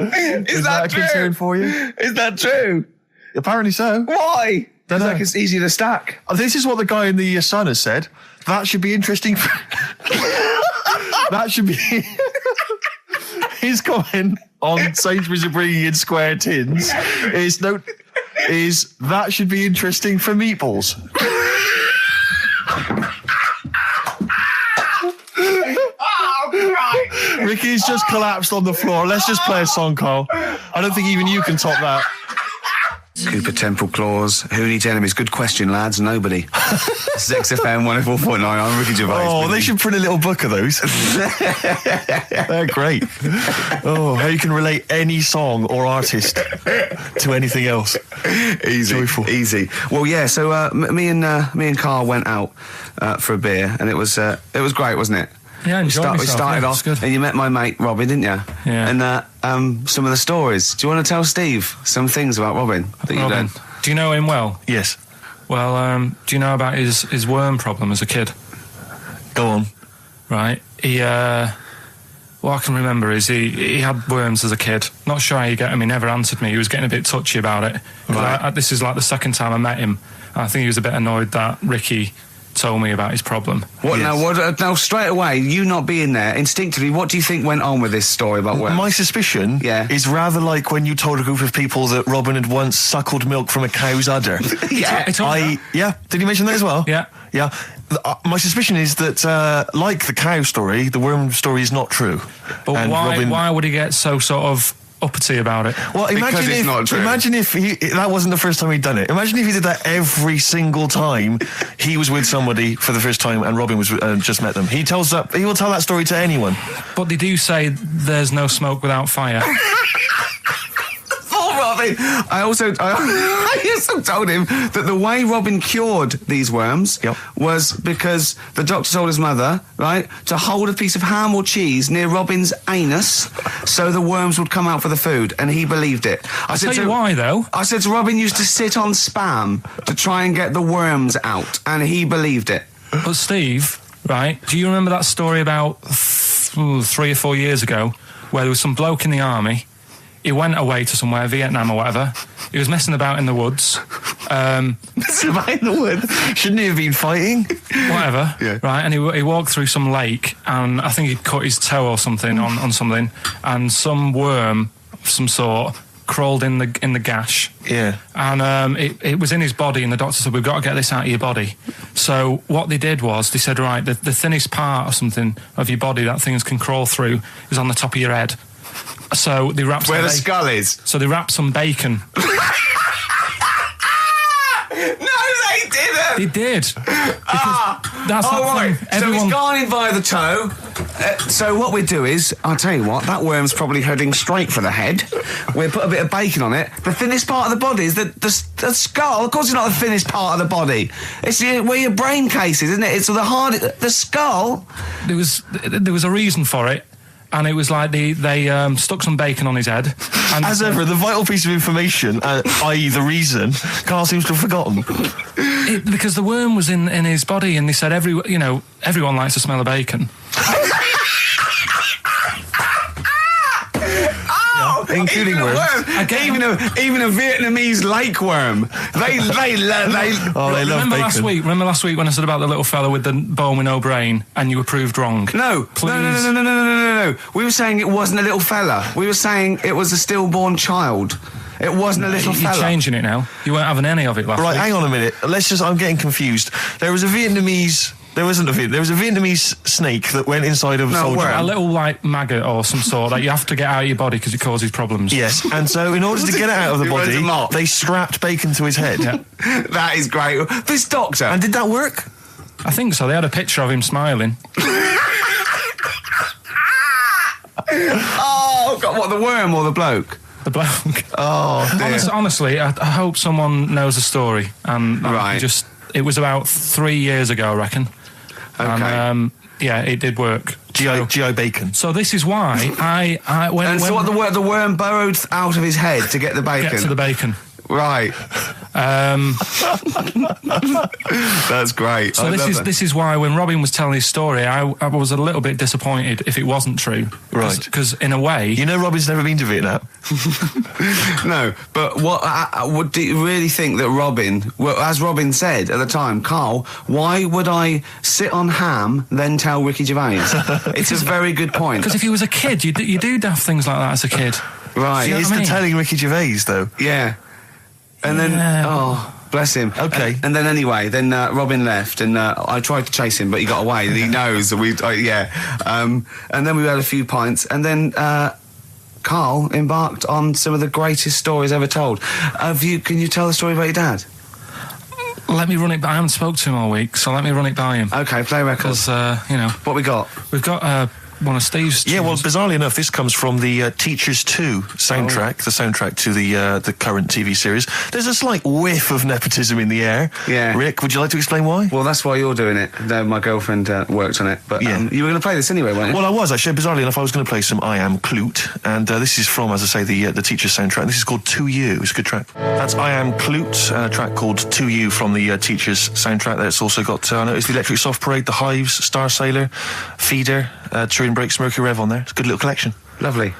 Is that a true? Concern for you? Is that true? Apparently so. Why? Don't know. Like it's easy to stack. This is what the guy in the Sun has said. That should be interesting. That should be his comment on Sainsbury's are bringing in square tins. Is that should be interesting for meatballs. Ricky's just collapsed on the floor. Let's just play a song, Carl. I don't think even you can top that. Cooper Temple Claws. Who needs enemies? Good question, lads. Nobody. This is XFM 104.9. I'm Ricky Gervais. Oh, they should print a little book of those. They're great. Oh, how you can relate any song or artist to anything else. Easy. Joyful. Easy. Well, yeah, so me and Carl went out for a beer, and it was great, wasn't it? Yeah, I enjoyed myself. We started off, good. and you met my mate Robin, didn't you? Yeah. And some of the stories. Do you want to tell Steve some things about Robin that you've done? Do you know him well? Yes. Well, do you know about his worm problem as a kid? Go on. Right. What I can remember is he had worms as a kid. Not sure how you get him. He never answered me. He was getting a bit touchy about it. Right. This is like the second time I met him. I think he was a bit annoyed that Ricky told me about his problem. What Yes. now? Straight away, you not being there, instinctively, what do you think went on with this story about worms? My suspicion is rather like when you told a group of people that Robin had once suckled milk from a cow's udder. Yeah. Did you mention that as well? Yeah. Yeah. My suspicion is that, like the cow story, the worm story is not true. But And why would he get so sort of uppity about it? Well, Because it's not true. Imagine if that wasn't the first time he'd done it. Imagine if he did that every single time he was with somebody for the first time and Robin was just met them. He will tell that story to anyone. But they do say there's no smoke without fire. Robin. I also told him that the way Robin cured these worms was because the doctor told his mother, right, to hold a piece of ham or cheese near Robin's anus so the worms would come out for the food, and he believed it. I'll tell you why, though. I said to Robin used to sit on spam to try and get the worms out, and he believed it. But Steve, right, do you remember that story about 3 or 4 years ago where there was some bloke in the army? He went away to somewhere, Vietnam or whatever. He was messing about in the woods. Messing about in the woods? Shouldn't he have been fighting? Whatever. Yeah. Right, and he walked through some lake, and I think he'd cut his toe or something on something, and some worm of some sort crawled in the gash. Yeah. And it was in his body, and the doctor said, we've got to get this out of your body. So what they did was, they said, right, the thinnest part or something of your body that things can crawl through is on the top of your head. So they wrapped Where the skull is. So they wrapped some bacon. No, they didn't. They did. That's all that right. thing. So he's gone in via the toe. So what we do is, I'll tell you what, that worm's probably heading straight for the head. We'll put a bit of bacon on it. The thinnest part of the body is the skull. Of course it's not the thinnest part of the body. It's where your brain case is, isn't it? It's the skull. There was a reason for it. And it was like they stuck some bacon on his head. And as ever, the vital piece of information, i.e. the reason, Carl seems to have forgotten. Because the worm was in his body, and they said everyone likes to smell of bacon. Including worms. Even a Vietnamese lake worm. They love bacon. Remember last week when I said about the little fella with the bone with no brain, and you were proved wrong? No. We were saying it wasn't a little fella. We were saying it was a stillborn child. It wasn't a little fella. You're changing it now. You weren't having any of it last week. Right, hang on a minute. I'm getting confused. There was a Vietnamese There wasn't a There was a Vietnamese snake that went inside of a soldier. A little, like, maggot or some sort that you have to get out of your body because it causes problems. Yes, and so in order to get it out of the body, they strapped bacon to his head. Yeah. That is great. This doctor. And did that work? I think so. They had a picture of him smiling. Oh, God, what, the worm or the bloke? The bloke. Oh, dear. Honestly, I hope someone knows the story. And Right. It was about 3 years ago, I reckon. Okay. And, yeah, it did work. GI bacon. So this is why when So what, the worm burrowed out of his head to get the bacon? get to the bacon. Right. That's great. So this is why when Robin was telling his story, I was a little bit disappointed if it wasn't true. Right. Because in a way, You know Robin's never been to Vietnam. No, but what do you really think that Robin, well, as Robin said at the time, Carl, why would I sit on ham then tell Ricky Gervais? It's a very good point. because if he was a kid, you do daft things like that as a kid. Right. See what It's I mean? the telling Ricky Gervais, though. Yeah. And then, Yeah. oh, bless him. Okay. And then anyway, then Robin left, and I tried to chase him, but he got away. And he knows that and then we had a few pints, and then Carl embarked on some of the greatest stories ever told. Can you tell the story about your dad? Let me run it by. I haven't spoke to him all week, so let me run it by him. Okay, play records. Because What we got? we've got one of Steve's. Yeah, well, tunes. bizarrely enough, this comes from the Teachers 2 soundtrack, the soundtrack to the current TV series. There's a slight whiff of nepotism in the air. Yeah. Rick, would you like to explain why? Well, that's why you're doing it. My girlfriend worked on it, but Yeah. you were going to play this anyway, weren't you? Well, I was actually. Bizarrely enough, I was going to play some I Am Clute, and this is from, as I say, the Teachers soundtrack. This is called To You. It's a good track. That's I Am Clute, a track called To You from the Teachers soundtrack. That's also got, I noticed the Electric Soft Parade, The Hives, Star Sailor, Feeder, Turin Breaks, Mercury Rev on there. It's a good little collection. Lovely.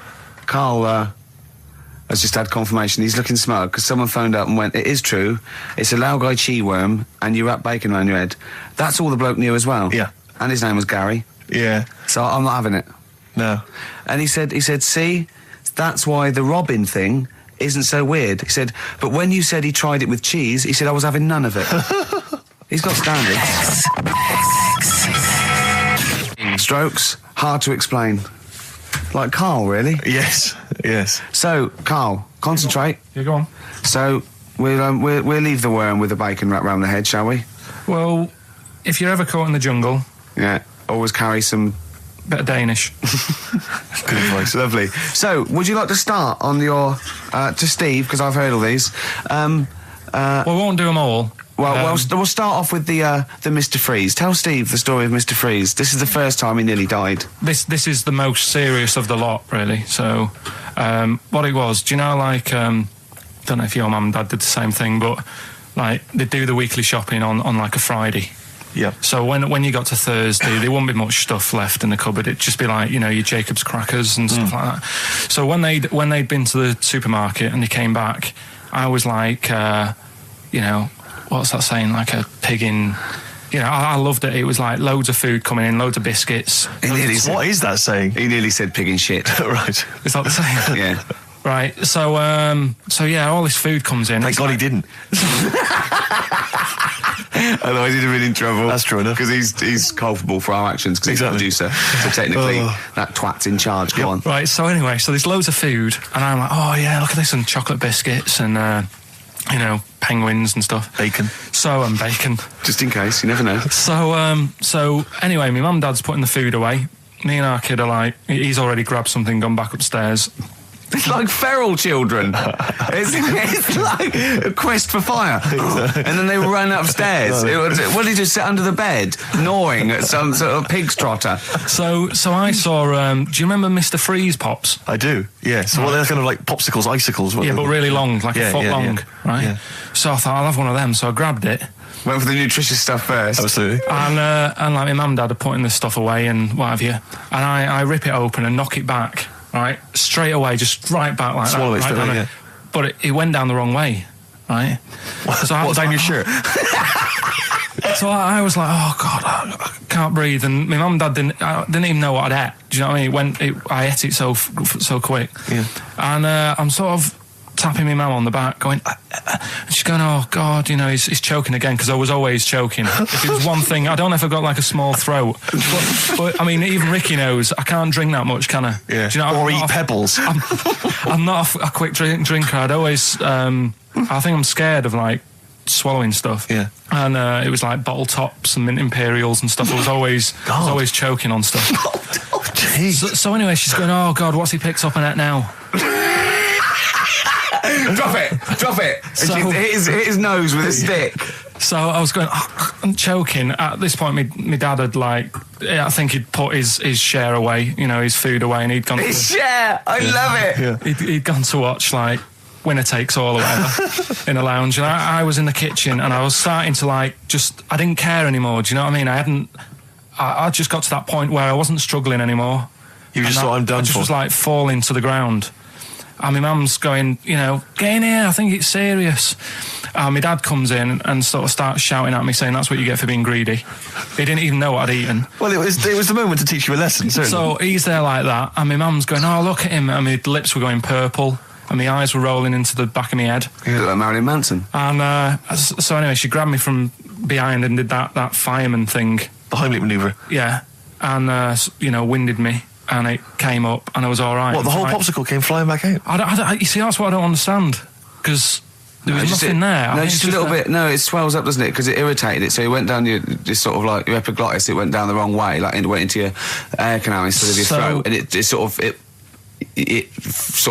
Carl has just had confirmation. He's looking smug because someone phoned up and went, it is true, it's a Laogai chi worm and you wrap bacon around your head. That's all the bloke knew as well. Yeah. And his name was Gary. Yeah. So I'm not having it. No. And he said, see, that's why the Robin thing isn't so weird. He said, but when you said he tried it with cheese, he said I was having none of it. He's got standards. Strokes, hard to explain. Like Carl, really. Yes. Yes. So, Carl, concentrate. Yeah, go on. So, we'll leave the worm with the bacon wrapped around the head, shall we? Well, if you're ever caught in the jungle, Yeah. Always carry some... bit of Danish. Good advice. Lovely. So, would you like to start on your... to Steve, because I've heard all these. Well, we won't do them all. Well, we'll start off with the Mr. Freeze. Tell Steve the story of Mr. Freeze. This is the first time he nearly died. This is the most serious of the lot, really. So, what it was, do you know, like, don't know if your mum and dad did the same thing, but, like, they do the weekly shopping on like, a Friday. Yeah. So when you got to Thursday, there wouldn't be much stuff left in the cupboard. It'd just be like, your Jacob's crackers and stuff like that. So when they'd been to the supermarket and they came back, I was like, what's that saying? Like a pig in... I loved it. It was like loads of food coming in, loads of biscuits. What is that saying? He nearly said pig in shit. Right. Is that the same? Yeah. Right. So yeah, all this food comes in. Thank God he didn't. Otherwise he'd have been in trouble. That's true enough. Because he's culpable for our actions because Exactly. he's the producer. So technically, that twat's in charge. Go on. Right. So anyway, there's loads of food, and I'm like, oh yeah, look at this, and chocolate biscuits, and penguins and stuff. Bacon. And bacon. Just in case, you never know. So anyway, my mum and dad's putting the food away. Me and our kid are like, he's already grabbed something, gone back upstairs. It's like feral children. It's like a quest for fire. And then they run upstairs. What did he just sit under the bed, gnawing at some sort of pig's trotter? So I saw, do you remember Mr. Freeze Pops? I do, yeah. So they're kind of like popsicles, icicles. Yeah, but really long, like a foot long, right? Yeah. So I thought, I'll have one of them. So I grabbed it. Went for the nutritious stuff first. Absolutely. And like my mum and dad are putting this stuff away and what have you. And I rip it open and knock it back, right? Straight away, just right back like Swallow that. it straight right away, down yeah. But it went down the wrong way, right? So I was down like, your shirt? So I was like, oh God, I can't breathe. And my mum and dad didn't even know what I'd ate. Do you know what I mean? I ate it so quick. Yeah. And I'm sort of tapping my mum on the back, going, and she's going, oh God, you know, he's choking again, because I was always choking. If it was one thing, I don't know if I've got like a small throat, but I mean, even Ricky knows I can't drink that much, can I? Yeah. Do you know, or eat pebbles. I'm not a quick drinker. I'd always, I think I'm scared of like swallowing stuff. Yeah. And it was like bottle tops and mint imperials and stuff. I was always choking on stuff. Oh, jeez. So anyway, she's going, oh God, what's he picked up on it now? Drop it. So- And she hit his nose with a stick. So I was going, I'm choking. At this point, my dad had I think he'd put his share away, you know, his food away, and he'd gone His share. I love it. he'd gone to watch like Winner Takes All or whatever in a lounge, and I was in the kitchen, and I was starting to I didn't care anymore. Do you know what I mean? I just got to that point where I wasn't struggling anymore. You just thought, I'm done I just for. was like falling to the ground. And my mum's going, you know, get in here, I think it's serious. And my dad comes in and sort of starts shouting at me, saying that's what you get for being greedy. He didn't even know what I'd eaten. Well, it was the moment to teach you a lesson, certainly. So he's there like that, and my mum's going, oh, look at him. And my lips were going purple, and my eyes were rolling into the back of my head. You look like Marilyn Manson. And so anyway, she grabbed me from behind and did that fireman thing. The Heimlich manoeuvre. Yeah. And, you know, winded me. And it came up, and I was all right. What, the whole popsicle came flying back out? You see, that's what I don't understand. Because there was nothing there. No, just a little bit. No, it swells up, doesn't it? Because it irritated it. So it went down your sort of like your epiglottis. It went down the wrong way, like it went into your air canal instead of your throat, and it sort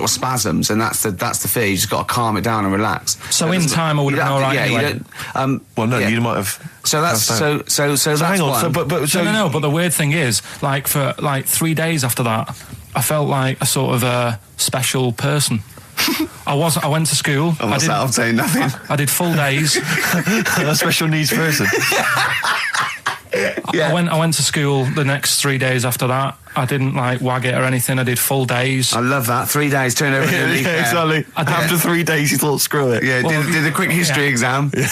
of spasms, and that's the fear. You just got to calm it down and relax. So in time, I would have been all right. Yeah, anyway. you don't. Well, no, you might have. So that's so that's hang on. one. So, No. But the weird thing is, like for 3 days after that, I felt like a sort of a special person. I went to school. I'm saying nothing. I did full days. a special needs person. Yeah. I went to school the next 3 days after that. I didn't wag it or anything. I did full days. I love that. 3 days, turn over a new leaf. Exactly. After 3 days, you thought, screw it. Yeah, did a quick history exam. Right,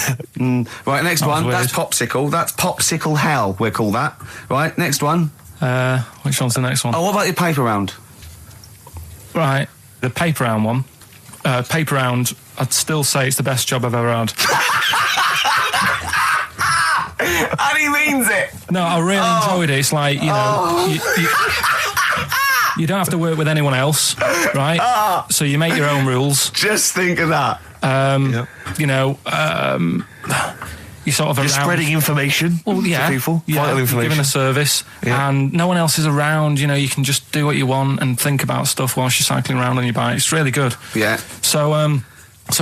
next That was one. weird. That's popsicle. That's popsicle hell, we'll call that. Right, next one. Which one's the next one? Oh, what about your paper round? Right, the paper round one. Paper round, I'd still say it's the best job I've ever had. And he means it. No, I really enjoyed it. It's like, you know, you don't have to work with anyone else, right? So you make your own rules. Just think of that. You know, you sort of You're around. spreading information Well, yeah, to people. Vital you're information. giving a service, and no one else is around. You know, you can just do what you want and think about stuff whilst you're cycling around on your bike. It's really good. Yeah. So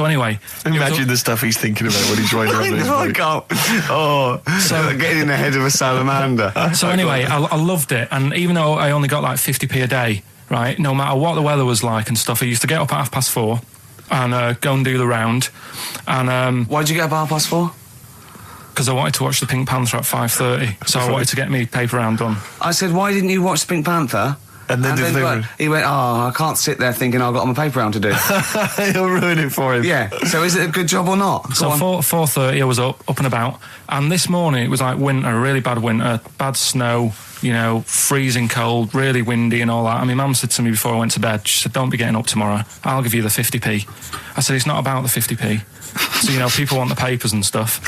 anyway, Imagine the stuff he's thinking about when he's riding around his I bike. can't. Oh, so getting in the head of a salamander. So anyway, I loved it, and even though I only got 50p a day, right, no matter what the weather was like and stuff, I used to get up at 4:30 and go and do the round. And Why'd you get up at 4:30? because I wanted to watch the Pink Panther at 5:30, so I wanted to get me paper round done. I said, why didn't you watch Pink Panther? And then He went, I can't sit there thinking I've got my paper round to do. He'll ruin it for him. Yeah. So is it a good job or not? So 4:30 I was up and about, and this morning it was like winter, really bad winter, bad snow, you know, freezing cold, really windy and all that. And my mum said to me before I went to bed, she said, don't be getting up tomorrow, I'll give you the 50p. I said, it's not about the 50p. So, you know, people want the papers and stuff.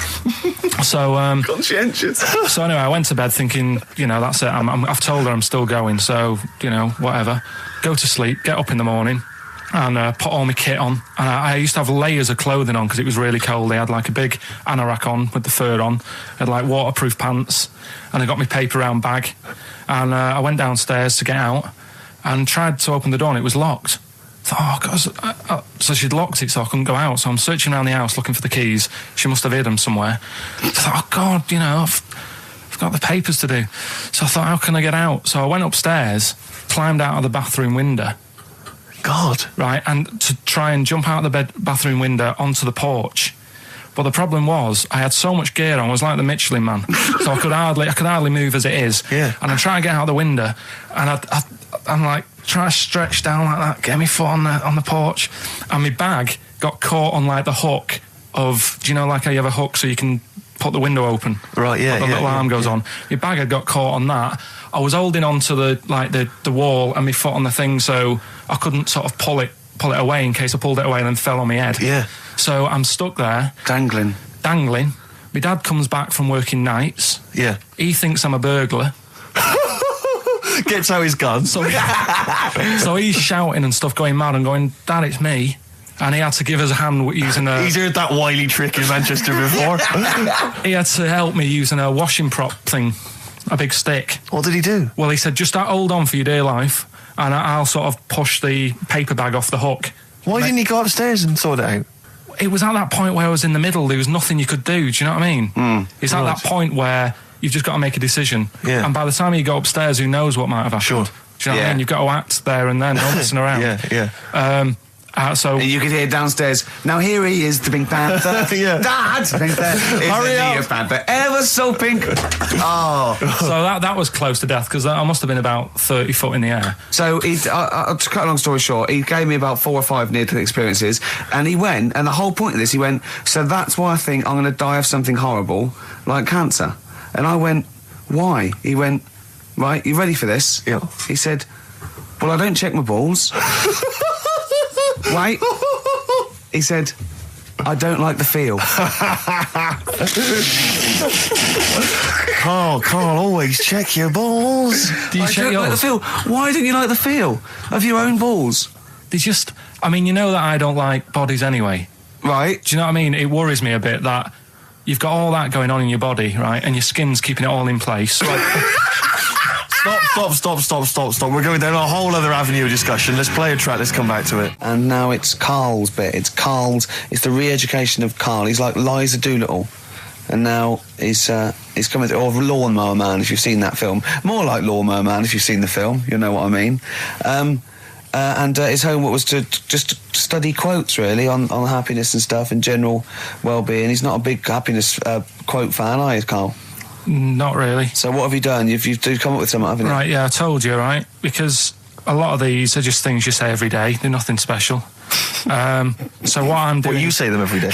So, Conscientious. so anyway, I went to bed thinking, you know, that's it. I've told her I'm still going, so, you know, whatever. Go to sleep, get up in the morning, and put all my kit on. And I used to have layers of clothing on because it was really cold. I had a big anorak on with the fur on. I had waterproof pants, and I got my paper round bag. And I went downstairs to get out and tried to open the door, and it was locked. I thought, oh, God. So she'd locked it so I couldn't go out. So I'm searching around the house looking for the keys. She must have hid them somewhere. I thought, oh, God, you know, I've got the papers to do. So I thought, how can I get out? So I went upstairs, climbed out of the bathroom window. God. Right, and to try and jump out of the bathroom window onto the porch. But the problem was, I had so much gear on, I was like the Michelin Man. So I could hardly move as it is. Yeah. And I'm trying to get out of the window, and I'm like, trying to stretch down like that, get my foot on the porch, and my bag got caught on the hook of, do you know, how you have a hook so you can put the window open? Right, yeah. The little arm goes on. My bag had got caught on that. I was holding on to the wall and my foot on the thing, so I couldn't sort of pull it pull it away in case I pulled it away and then fell on my head. Yeah. So I'm stuck there. Dangling. My dad comes back from working nights. Yeah. He thinks I'm a burglar. Gets out his gun. So he's shouting and stuff, going mad and going, Dad, it's me. And he had to give us a hand using a... He's heard that wily trick in Manchester before. He had to help me using a washing prop thing, a big stick. What did he do? Well, he said, just hold on for your dear life, and I'll sort of push the paper bag off the hook. Why didn't he go upstairs and sort it out? It was at that point where I was in the middle. There was nothing you could do. Do you know what I mean? It's at that point where you've just got to make a decision. Yeah. And by the time you go upstairs, who knows what might have happened? Sure. Do you know what I mean? You've got to act there and then, not messing around. Yeah. So And you could hear downstairs, now here he is, the Pink Panther. Yeah. Dad! Hurry up. Panther, ever so pink. Oh. so that was close to death, because I must have been about 30 foot in the air. So, to cut a long story short, he gave me about 4 or 5 near-death experiences, and he went, and the whole point of this, he went, so that's why I think I'm going to die of something horrible, like cancer. And I went, why? He went, right, you ready for this? Yeah. He said, well, I don't check my balls. Wait. He said, I don't like the feel. Carl, always check your balls. Do you I check don't like the yours? feel. Why don't you like the feel of your own balls? They just... I mean, you know that I don't like bodies anyway. Right. Do you know what I mean? It worries me a bit that you've got all that going on in your body, right? And your skin's keeping it all in place. Stop. We're going down a whole other avenue of discussion. Let's play a track, let's come back to it. And now it's Carl's bit. It's the re-education of Carl. He's like Liza Doolittle. And now he's coming through, or Lawnmower Man, if you've seen that film. More like Lawnmower Man, if you've seen the film. You know what I mean. And his homework was to just study quotes, really, on happiness and stuff and general well-being. He's not a big happiness quote fan, are you, Carl? Not really. So what have you done? You've come up with something, haven't you? Right, yeah, I told you, right? Because a lot of these are just things you say every day. They're nothing special. So what I'm doing... Well, you say them every day.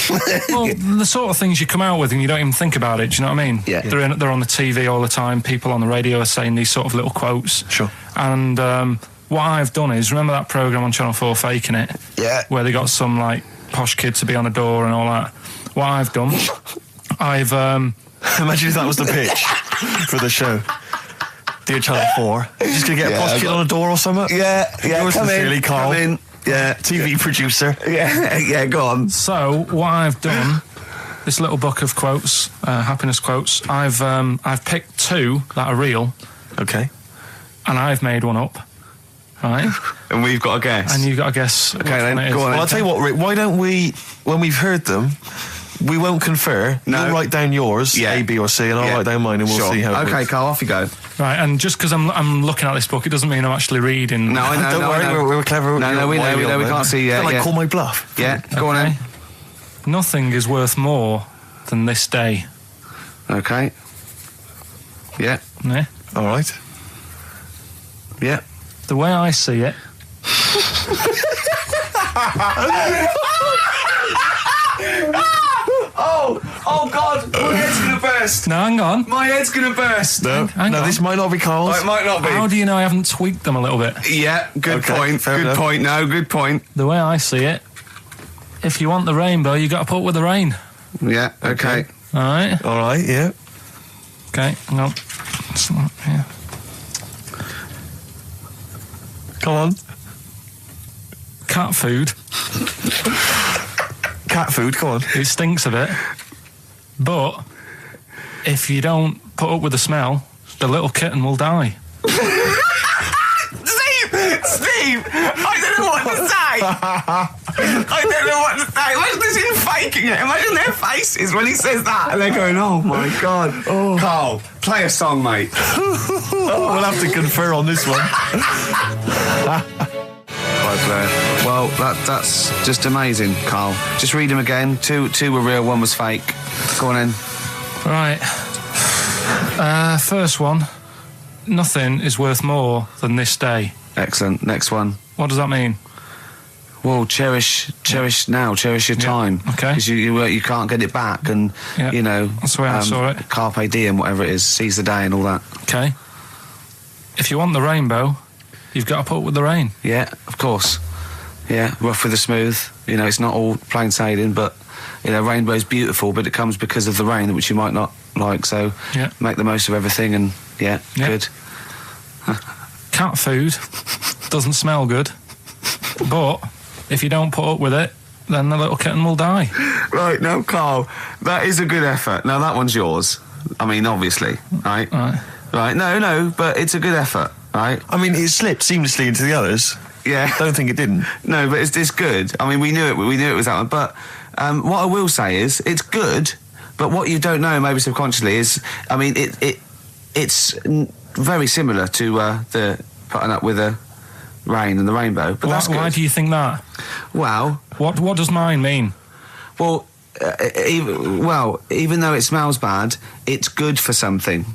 Well, the sort of things you come out with and you don't even think about it, do you know what I mean? Yeah. They're on the TV all the time. People on the radio are saying these sort of little quotes. Sure. And what I've done is, remember that programme on Channel 4, Faking It? Yeah. Where they got some, like, posh kid to be on the door and all that. What I've done, I've... Imagine if that was the pitch for the show. Dear Channel 4, you're just going to get a posh kid on a door or something? Yeah, Yours come sincerely, in, Carl. come in. Yeah. TV producer. Yeah, go on. So, what I've done, this little book of quotes, happiness quotes, I've picked 2 that are real. Okay. And I've made one up. Right? And we've got a guess. And you've got to guess which then, one it is. go on. Well, I'll tell you what, Rick, why don't we, when we've heard them, we won't confer. No. You'll write down yours, Yeah. A, B or C, and I'll write down mine and we'll Sure. see how it Okay, works. Carl, off you go. Right, and just because I'm looking at this book, it doesn't mean I'm actually reading. No, I know. Don't worry, I know. we're clever. No, we know, we can't see yet. Like, Yeah. call my bluff. Yeah, go on Okay. then. Nothing is worth more than this day. Okay. Yeah, Yeah? All right. yeah. The way I see it, Oh God, my head's gonna burst. no, hang on. My head's gonna burst. No, Hang on. this might not be Carl's. Oh, it might not be. How do you know I haven't tweaked them a little bit? Yeah, good Okay, point. fair Good enough. point. No, good point. The way I see it, if you want the rainbow, you got to put up with the rain. Yeah, okay. All right? All right, yeah. Okay, hang on. It's not- yeah. Come on. Cat food, Cat food, come on. it stinks a bit. But if you don't put up with the smell, the little kitten will die. Steve, I don't know what to say. I don't know what to say. Imagine this in faking it. Imagine their faces when he says that, and they're going, "Oh my God." Oh. Carl, play a song, mate. We'll have to confer on this one. Well, that's just amazing, Carl. Just read them again. Two were real, one was fake. Go on in. Right. First one. Nothing is worth more than this day. Excellent. Next one. What does that mean? Well, cherish now, cherish your time. okay. Because you can't get it back, and Yeah, you know that's the way I saw it. Carpe diem, whatever it is, seize the day and all that. Okay. If you want the rainbow, you've got to put up with the rain. Yeah, of course. Yeah, rough with the smooth. You know, it's not all plain sailing, but, you know, rainbow's beautiful, but it comes because of the rain, which you might not like, so make the most of everything, and, good. Cat food doesn't smell good, but if you don't put up with it, then the little kitten will die. Right, now, Carl, that is a good effort. Now, that one's yours. I mean, obviously, right? Right, no, but it's a good effort, right? I mean, it slipped seamlessly into the others. Yeah. Don't think it didn't. No, but it's good. I mean, we knew it was that one. But what I will say is, it's good, but what you don't know, maybe subconsciously, is, I mean, it's very similar to the putting up with the rain and the rainbow. But that's good. Why do you think that? Well... What does mine mean? Well, even though it smells bad, it's good for something.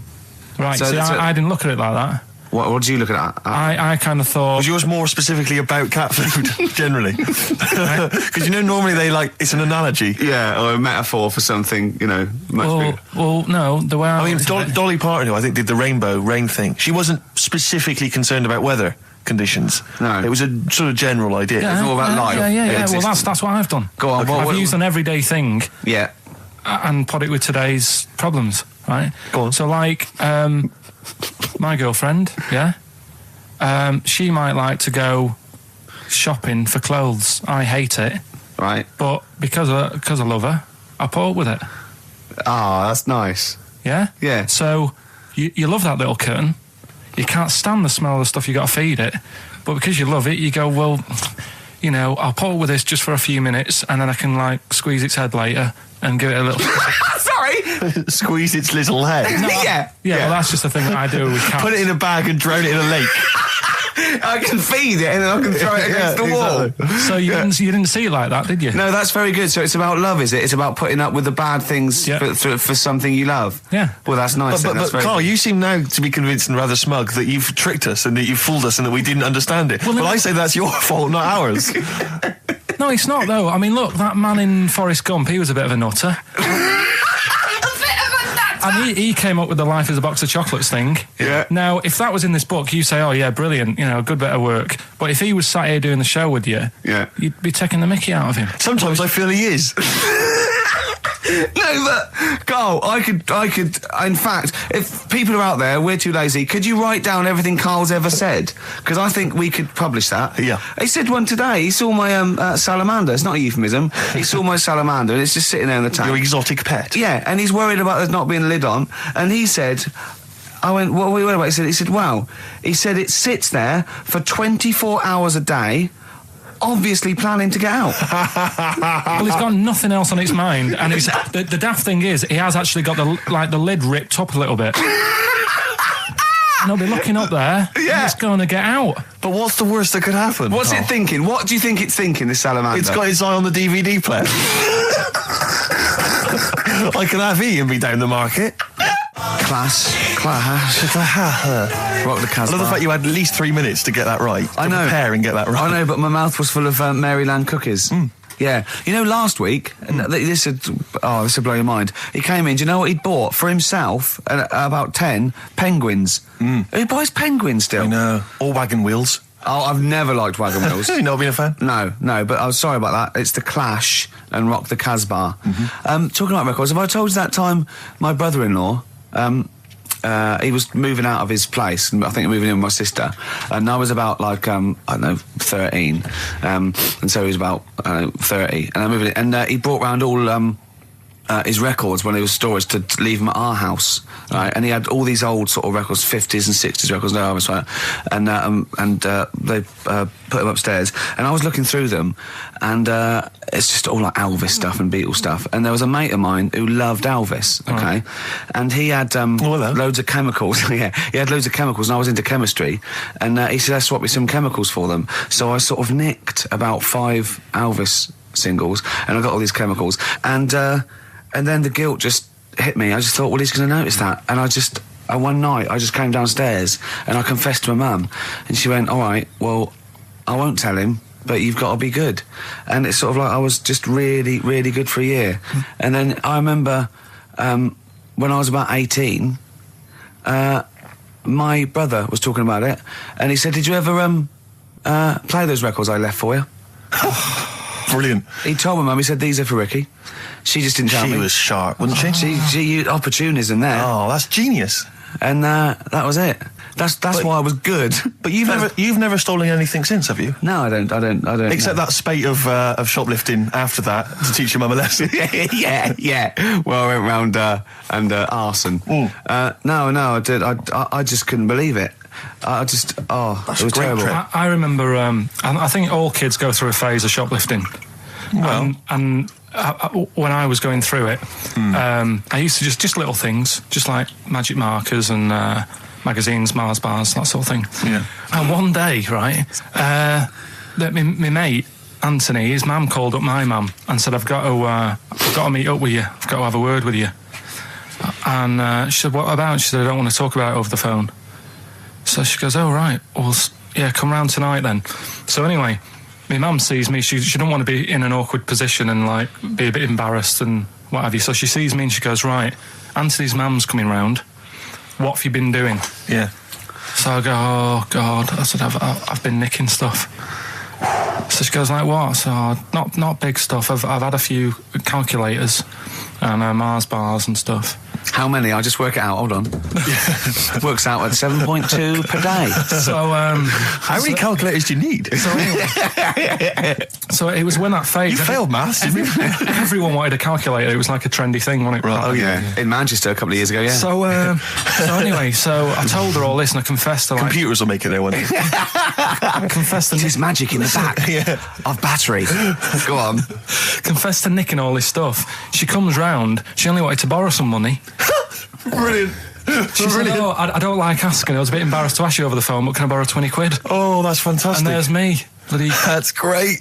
Right, so I didn't look at it like that. What did you look at? I kind of thought... Was yours more specifically about cat food, generally? Because, you know, normally it's an analogy. Yeah, or a metaphor for something, you know, much bigger. Well, no, the way I mean, Dolly Parton, who I think did the rainbow rain thing, she wasn't specifically concerned about weather conditions. No. It was a sort of general idea. It's all about life. Yeah. Well, that's what I've done. Go on. I've used an everyday thing. Yeah. And put it with today's problems, right? Go on. So, like, my girlfriend, she might like to go shopping for clothes. I hate it. Right. But because I love her, I put up with it. Ah, that's nice. Yeah? Yeah. So, you love that little kitten. You can't stand the smell of the stuff you got to feed it. But because you love it, you go, well, you know, I'll put up with this just for a few minutes, and then I can, like, squeeze its head later and give it a little... Sorry? Squeeze its little head. No, yeah. Well, that's just the thing that I do with cats. Put it in a bag and drown it in a lake. I can feed it and then I can throw it against the wall. Exactly. So you didn't see it like that, did you? No, that's very good. So it's about love, is it? It's about putting up with the bad things for something you love. Yeah. Well, that's nice. But Carl, you seem now to be convinced and rather smug that you've tricked us and that you've fooled us and that we didn't understand it. Well, I say that's your fault, not ours. No, it's not, though. I mean, look, that man in Forrest Gump, he was a bit of a nutter. And he came up with the life as a box of chocolates thing. Yeah. Now, if that was in this book, you say, oh, yeah, brilliant, you know, good bit of work. But if he was sat here doing the show with you, you'd be taking the mickey out of him. Sometimes I feel he is. No, but Carl, I could. In fact, if people are out there, we're too lazy. Could you write down everything Carl's ever said? Because I think we could publish that. Yeah. He said one today. He saw my salamander. It's not a euphemism. He saw my salamander, and it's just sitting there in the tank. Your exotic pet. Yeah, and he's worried about there not being a lid on. And he said, I went, what are we worried about? He said, wow. He said it sits there for 24 hours a day, obviously planning to get out. Well, it's got nothing else on its mind, and it's the daft thing is, he has actually got the lid ripped up a little bit. And he'll be looking up there, and it's going to get out. But what's the worst that could happen? What's it thinking? What do you think it's thinking, this salamander? It's got its eye on the DVD player. I can have E and be down the market. Class. Rock the Casbah. I love the fact you had at least 3 minutes to get that right. I know. Prepare and get that right. I know, but my mouth was full of Maryland cookies. Yeah. You know, last week, this would blow your mind. He came in, do you know what he'd bought? For himself, about 10 penguins. Who buys penguins still? I know. Or wagon wheels. Oh, I've never liked wagon wheels. You've not been a fan? No, but I was sorry about that. It's The Clash and Rock the Casbah. Talking about records, have I told you that time my brother-in-law, he was moving out of his place, and I think moving in with my sister, and I was about, like, I don't know, 13, and so he was about, 30, and I moved in, and he brought round all his records when he was storage to leave them at our house, right? And he had all these old sort of records, 50s and 60s records, no others, right? And they put them upstairs, and I was looking through them, and it's just all like Elvis stuff and Beatles stuff. And there was a mate of mine who loved Elvis, okay? And he had loads of chemicals. Yeah, he had loads of chemicals, and I was into chemistry, and he said, "I'll swap me some chemicals for them." So I sort of nicked about 5 Elvis singles, and I got all these chemicals, and then the guilt just hit me. I just thought, well, he's going to notice that. And one night, I just came downstairs and I confessed to my mum. And she went, all right, well, I won't tell him, but you've got to be good. And it's sort of like I was just really, really good for a year. And then I remember when I was about 18, my brother was talking about it. And he said, did you ever play those records I left for you? Brilliant. He told my mum, he said, these are for Ricky. She just didn't tell me. She was sharp, wasn't she? She used opportunism there. Oh, that's genius. And that was it. That's why I was good. But you've never stolen anything since, have you? No, I don't. Except that spate of shoplifting after that to teach your mum a lesson. yeah. Well, I went round and arson. No, I did. I just couldn't believe it. It was terrible. I remember. I think all kids go through a phase of shoplifting. Well, and when I was going through it, I used to just little things, just like magic markers and magazines, Mars bars, that sort of thing. Yeah. And one day, right, my mate Anthony, his mum called up my mum and said, I've got to meet up with you. I've got to have a word with you. And she said, what about? She said, I don't want to talk about it over the phone. So she goes, oh right, well yeah, come round tonight then. So anyway, my mum sees me, she don't want to be in an awkward position and like be a bit embarrassed and what have you. So she sees me and she goes, right, Anthony's mum's coming round. What have you been doing? Yeah. So I go, oh God. I said, I've been nicking stuff. So she goes like, what? So not big stuff. I've had a few calculators and Mars bars and stuff. How many? I'll just work it out. Hold on. Works out at 7.2 per day. So how many calculators do you need? So it was when that phase. You failed maths, didn't you? Everyone wanted a calculator. It was like a trendy thing, wasn't it? Right. Oh yeah. In Manchester a couple of years ago. Yeah. So anyway, so I told her all this and I confessed to like. Computers will make it there one day. I confessed to There's magic in the back of battery. Go on. Confessed to nicking all this stuff. She comes round. She only wanted to borrow some money. Brilliant. She said, oh, I don't like asking. I was a bit embarrassed to ask you over the phone, but can I borrow 20 quid? Oh, that's fantastic. And there's me. That's great.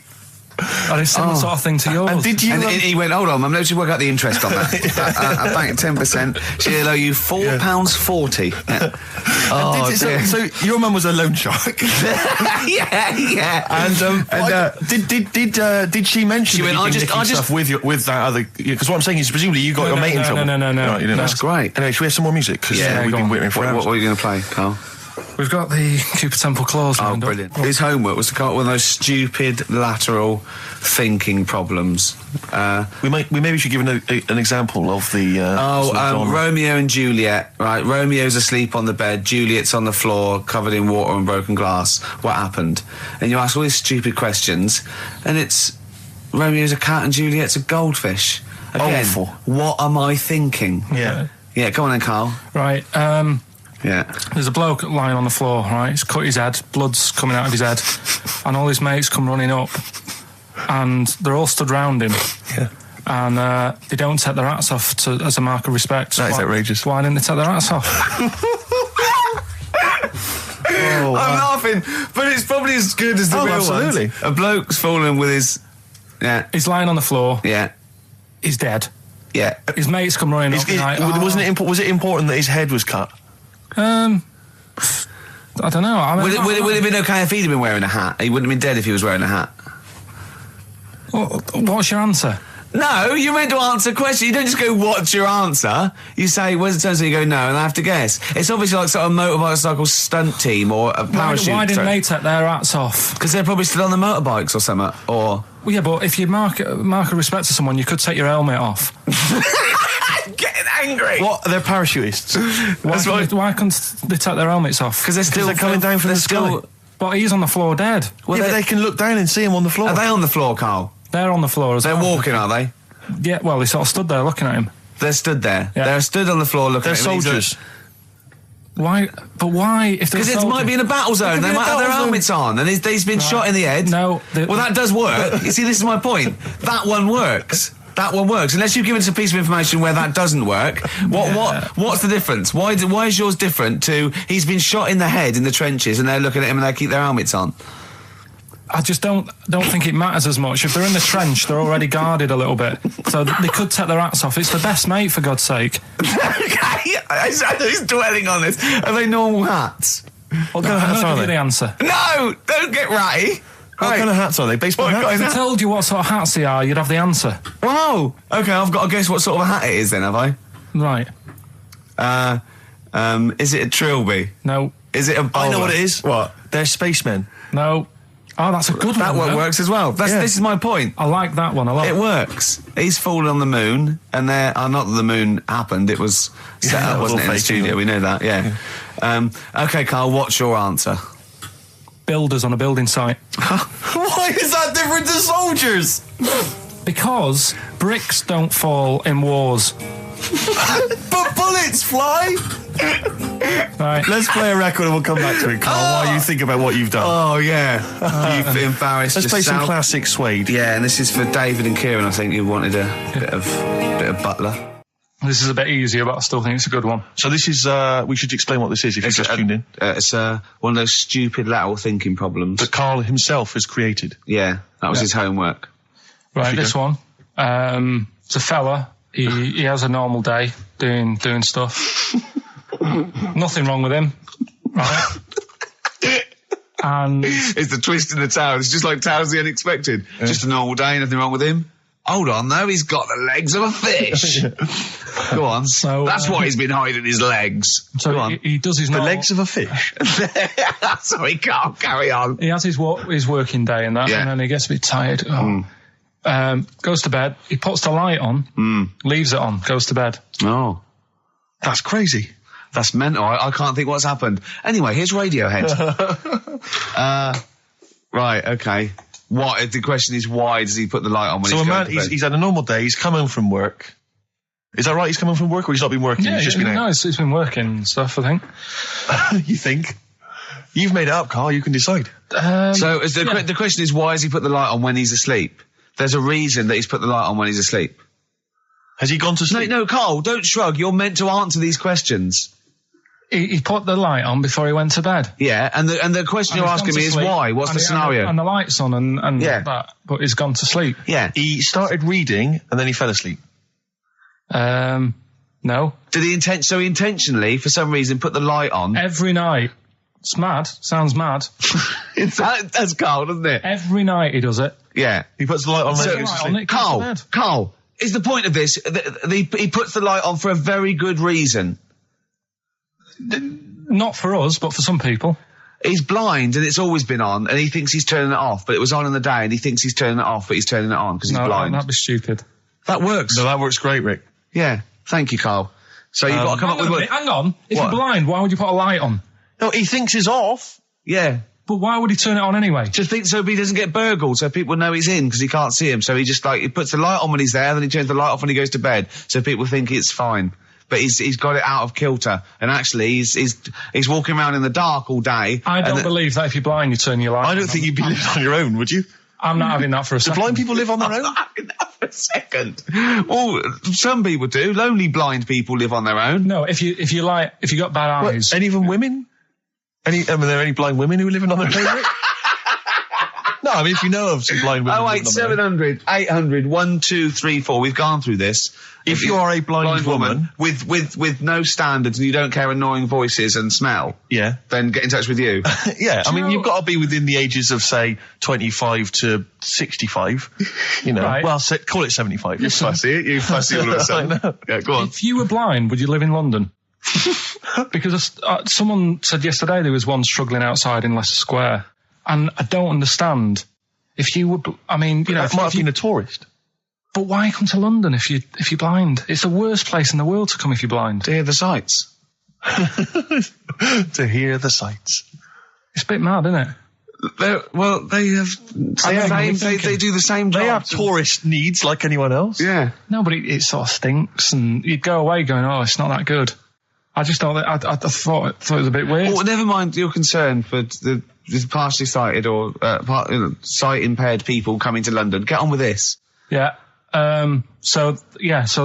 And it's similar sort of thing to yours. And did you? And he went, hold on, Mum, let's just work out the interest on that. I bank 10%. She'll owe you £4.40. Yeah. Oh, dear. So your mum was a loan shark. yeah. And did she mention? She went, I just stuff with that other? Because what I'm saying is, presumably you got your mate in trouble. No. Right, you didn't. That's great. Anyway, should we have some more music? Because we've been waiting for What are you going to play, Carl? We've got the Cooper Temple Clause. Oh, brilliant. His homework was to come up with one of those stupid lateral thinking problems. We maybe should give an example of the. Romeo and Juliet. Right, Romeo's asleep on the bed, Juliet's on the floor, covered in water and broken glass. What happened? And you ask all these stupid questions, and it's Romeo's a cat and Juliet's a goldfish. Again, awful. What am I thinking? Yeah. Yeah, come on then, Carl. Right. Yeah. There's a bloke lying on the floor, right? He's cut his head, blood's coming out of his head, and all his mates come running up, and they're all stood round him. Yeah. And they don't take their hats off as a mark of respect. That is outrageous. Why didn't they take their hats off? I'm laughing, but it's probably as good as the real absolutely. ones. A bloke's fallen with his... Yeah. He's lying on the floor. Yeah. He's dead. Yeah. His mates come running up. Was it important that his head was cut? I don't know. I mean, would it have been okay if he'd have been wearing a hat? He wouldn't have been dead if he was wearing a hat. What's your answer? No, you're meant to answer questions. You don't just go, what's your answer? You say, where's the turn? So you go, no, and I have to guess. It's obviously like sort of motorcycle stunt team or a parachute. Why didn't they take their hats off? Because they're probably still on the motorbikes or something, or... Well, yeah, but if you mark a respect to someone, you could take your helmet off. Getting angry. What? They're parachutists. Why couldn't they take their helmets off? Because they're coming down from the sky. But he's on the floor dead. Well, but they can look down and see him on the floor. Are they on the floor, Carl? They're on the floor as well. They're walking, are they? Yeah, well, they sort of stood there looking at him. They're stood there. Yeah. They're stood on the floor looking at him. They're soldiers. Why? But why? Because it might be in a battle zone. They might have their helmets on, and he's been shot in the head. No. Well, that does work. You see, this is my point. That one works. That one works. Unless you've given us a piece of information where that doesn't work. What's the difference? Why is yours different to he's been shot in the head in the trenches, and they're looking at him and they keep their helmets on? I just don't think it matters as much. If they're in the trench, they're already guarded a little bit, so they could take their hats off. It's the best mate, for God's sake. Okay, he's dwelling on this. Are they normal hats? What kind of hats are they? The answer. No, don't get ratty. What kind of hats are they? Baseball hats? If I told you what sort of hats they are, you'd have the answer. Wow. Okay, I've got to guess what sort of a hat it is then, have I? Right. Is it a trilby? No. Is it a bowler? I know what it is. What? They're spacemen. No. Oh, that's a good That one. one works as well. This is my point. I like that one a lot. It works. He's fallen on the moon, and not that the moon happened. It was set up, wasn't it, in the studio? We know that. Yeah. Okay, Carl. What's your answer? Builders on a building site. Why is that different to soldiers? Because bricks don't fall in wars. But bullets fly. Right. Let's play a record and we'll come back to it, Carl, while you think about what you've done. Oh, yeah. You've embarrassed Let's play some yourself. classic Suede. Yeah, and this is for David and Kieran. I think you wanted a bit of Butler. This is a bit easier, but I still think it's a good one. So this is, we should explain what this is if you've just tuned in. It's one of those stupid lateral thinking problems. That Carl himself has created. Yeah, that was his homework. Right, this one. It's a fella. He has a normal day doing stuff. Nothing wrong with him. Right. And It's the twist in the tale. It's just like Tales of the Unexpected. Yeah. Just a normal day, nothing wrong with him. Hold on, though, he's got the legs of a fish. Go on. So, that's why he's been hiding his legs. So Go on. he does his The normal... legs of a fish. Sorry, Carl, carry on. He has his working day and that, and then he gets a bit tired. Goes to bed. He puts the light on, leaves it on, goes to bed. Oh. That's crazy. That's mental. I can't think what's happened. Anyway, here's Radiohead. Right, okay. What? The question is, why does he put the light on when so he's a going man, to bed? he's had a normal day, he's come home from work. Is that right? He's come home from work or he's not been working? Yeah, he's just been out? no, it's been working and stuff, I think. You think? You've made it up, Carl. You can decide. So the question is, why has he put the light on when he's asleep? There's a reason that he's put the light on when he's asleep. Has he gone to sleep? No, Carl, don't shrug. You're meant to answer these questions. He put the light on before he went to bed. Yeah, and the question you're asking me is why? What's the scenario? And the light's on and that, but he's gone to sleep. Yeah. He started reading and then he fell asleep. No. Did he intentionally, for some reason, put the light on? Every night. It's mad. Sounds mad. That's Carl, doesn't it? Every night he does it. Yeah. He puts the light on when he goes to sleep. Carl, is the point of this, he puts the light on for a very good reason. Not for us, but for some people. He's blind and it's always been on and he thinks he's turning it off, but it was on in the day and he thinks he's turning it off, but he's turning it on because he's blind. That'd be stupid. That works. No, that works great, Rick. Yeah. Thank you, Carl. So you've got to come up with... Hang on. If you're blind, why would you put a light on? No, he thinks it's off. Yeah. But why would he turn it on anyway? Just think so he doesn't get burgled, so people know he's in because he can't see him. So he just he puts the light on when he's there, then he turns the light off when he goes to bed, so people think it's fine. But he's got it out of kilter, and actually he's walking around in the dark all day. I don't believe that if you're blind, you turn your light on. I don't think you'd be living on your own, would you? I'm not having that for a second. Do blind people live on their own? I'm not having that for a second. Well, some people do. Lonely blind people live on their own. No, if you got bad eyes. Any of them women? Are there any blind women who are living on their own? No, I mean, if you know of some blind women. 08700 800 1234. We've gone through this. If you are a blind woman with no standards and you don't care annoying voices and smell, then get in touch with you. Yeah, I mean, you've got to be within the ages of, say, 25 to 65. You know, right. Well, call it 75. You fussy, you fussy all of a sudden. I know. Yeah, go on. If you were blind, would you live in London? Because someone said yesterday there was one struggling outside in Leicester Square, and I don't understand. If you would, I mean, you know, might have been a tourist. But why come to London if you're blind? It's the worst place in the world to come if you're blind. To hear the sights. To hear the sights. It's a bit mad, isn't it? They do the same job. They have tourist needs like anyone else. Yeah. No, but it sort of stinks, and you'd go away going, "Oh, it's not that good." I just thought that I thought it was a bit weird. Well, never mind your concern for the partially sighted or sight impaired people coming to London. Get on with this. Yeah. So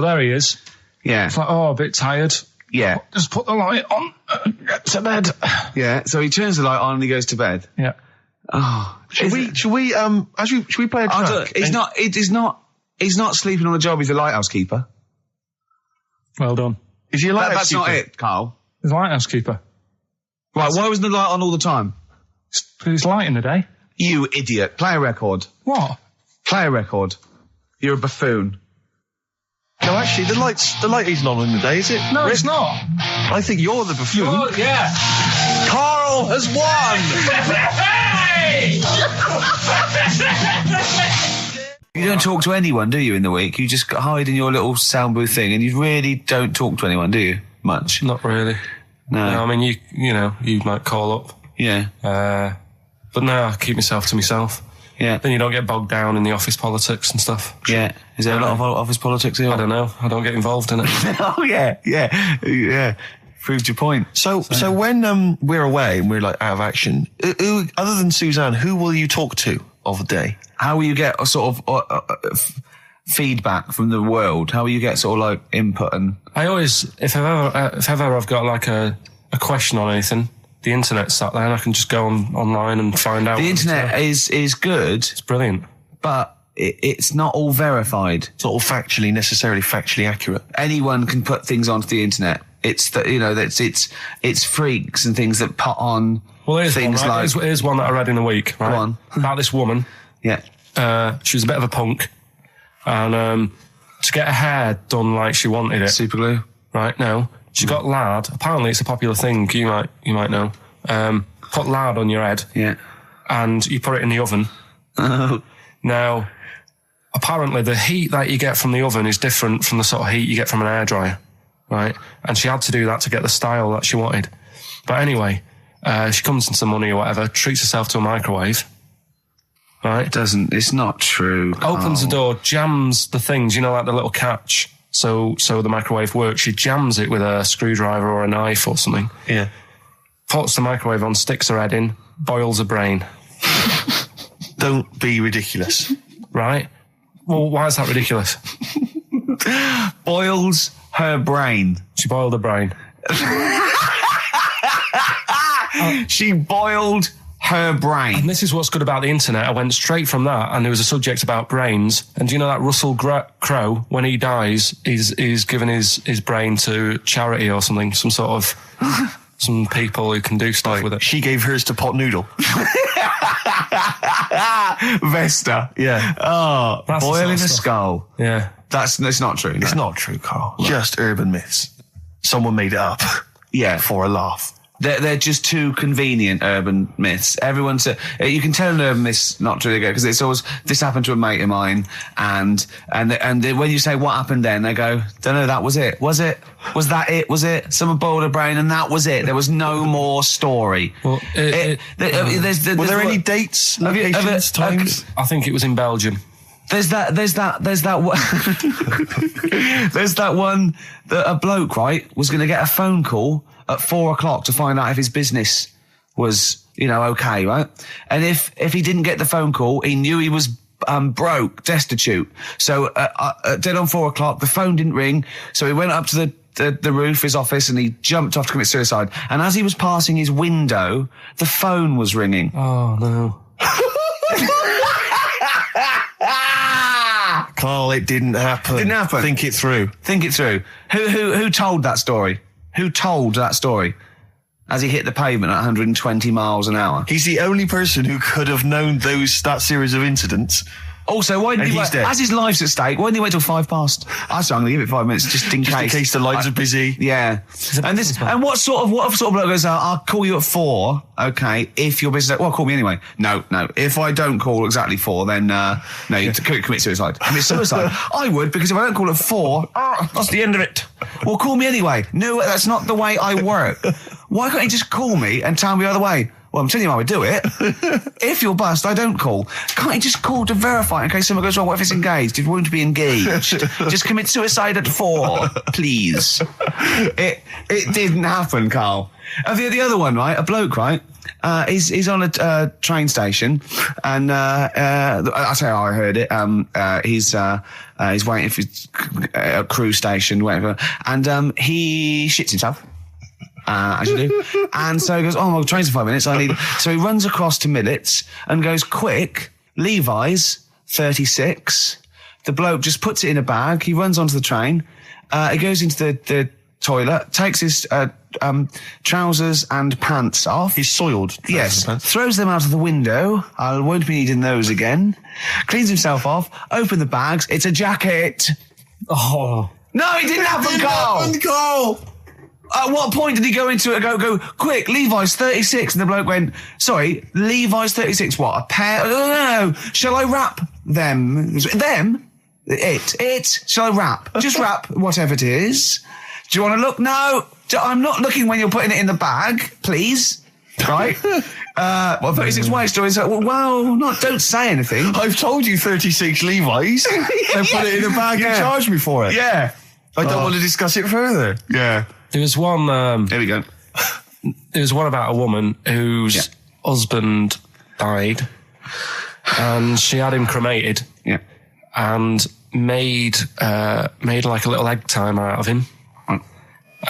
there he is. Yeah. It's like, oh, a bit tired. Yeah. Just put the light on. Get to bed. Yeah. So he turns the light on and he goes to bed. Yeah. Oh. Should we play a track? He's not sleeping on the job. He's a lighthouse keeper. Well done. Is he a lighthouse That's keeper? not it, Carl. He's a lighthouse keeper. Right. Why wasn't the light on all the time? Because it's light in the day. You idiot. Play a record. What? Play a record. You're a buffoon. No, actually, the light isn't on in the day, is it? No, Rick? it's not. I think you're the buffoon. Yeah. Carl has won! You don't talk to anyone, do you, in the week? You just hide in your little sound booth thing, and you really don't talk to anyone, do you? Much? Not really. No. I mean, you might call up. Yeah. But no, I keep myself to myself. Yeah. Then you don't get bogged down in the office politics and stuff. Yeah. Is there a lot of office politics here? I don't know. I don't get involved in it. Oh, yeah. Proves your point. So when we're away and we're like out of action, who, other than Suzanne, who will you talk to of the day? How will you get a sort of feedback from the world? How will you get sort of like input and... I always, if ever I've got like a question on anything, the internet's sat there and I can just go online and find out. The internet is good. It's brilliant. But it's not all verified. It's not all necessarily factually accurate. Anyone can put things onto the internet. It's it's freaks and things that put on things one, right? like... Here's one that I read in a week, right? Go on. About this woman. Yeah. She was a bit of a punk. And to get her hair done like she wanted it. Super glue. Right, no. She got lard. Apparently it's a popular thing, you might know. Put lard on your head. Yeah. And you put it in the oven. Oh. Now, apparently the heat that you get from the oven is different from the sort of heat you get from an hairdryer. Right? And she had to do that to get the style that she wanted. But anyway, she comes into money or whatever, treats herself to a microwave. Right? It's not true. Opens the door, jams the things, like the little catch. So the microwave works. She jams it with a screwdriver or a knife or something. Yeah. Puts the microwave on, sticks her head in, boils her brain. Don't be ridiculous. Right? Well, why is that ridiculous? Boils her brain. She boiled her brain. She boiled her brain. And this is what's good about the internet. I went straight from that, and there was a subject about brains. And do you know that Russell Crowe, when he dies, he's given his brain to charity or something, some sort of some people who can do stuff with it. She gave hers to Pot Noodle. Vesta. Yeah. Oh, That's boiling the a sort of skull. Yeah. It's not true. No. It's not true, Carl. Just urban myths. Someone made it up. Yeah. For a laugh. They're just too convenient urban myths. Everyone's you can tell an urban myth's not true because it's always this happened to a mate of mine, and when you say what happened then, they go, don't know, that was it. Was that it? Was it? Someone boiled a brain and that was it. There was no more story. Well, were there any dates, locations, times? I think it was in Belgium. There's that one. There's that one that a bloke, right, was going to get a phone call at 4:00 to find out if his business was, okay, right? And if he didn't get the phone call, he knew he was broke, destitute. So dead on 4:00, the phone didn't ring. So he went up to the roof, his office, and he jumped off to commit suicide. And as he was passing his window, the phone was ringing. Oh no. Carl, it didn't happen. Didn't happen. Think it through. Who told that story? Who told that story? As he hit the pavement at 120 miles an hour. He's the only person who could have known that series of incidents. Also, why didn't he wait? As his life's at stake, why didn't he wait till 5 past? I'm going to give it 5 minutes just in case. In case the lines are busy. Yeah. And what sort of bloke goes, I'll call you at 4, okay, if your business... Well, call me anyway. No. If I don't call exactly 4, then, no, you commit suicide. Commit suicide. I would, because if I don't call at 4, that's the end of it. Well, call me anyway. No, that's not the way I work. Why can't you just call me and tell me the other way? Well, I'm telling you how I do it. If you're bust, I don't call. Can't you just call to verify in case someone goes wrong? What if it's engaged? It won't be engaged. Just commit suicide at 4, please. It didn't happen, Carl. The other one, right? A bloke, right? He's on a train station, and I'll tell you how I heard it. He's waiting for a cruise station, whatever, and he shits himself. As you do. And so he goes, oh, my train's in 5 minutes. So he runs across to Millets and goes, quick, Levi's, 36. The bloke just puts it in a bag. He runs onto the train. He goes into the toilet, takes his trousers and pants off. He's soiled. Yes. Throws them out of the window. I won't be needing those again. Cleans himself off. Open the bags. It's a jacket. Oh. No, it didn't happen, Carl. Carl. at what point did he go into it and go, quick, Levi's 36? And the bloke went, sorry, Levi's 36, what, a pair? No, shall I wrap them? Them? It? Shall I wrap? Just wrap whatever it is. Do you want to look? No, I'm not looking when you're putting it in the bag, please. Right? 36 white stories. Well, don't say anything. I've told you 36 Levi's. And put it in a bag and charged me for it. Yeah. I don't want to discuss it further. Yeah. There was one. Here we go. There was one about a woman whose husband died, and she had him cremated. Yeah. And made like a little egg timer out of him.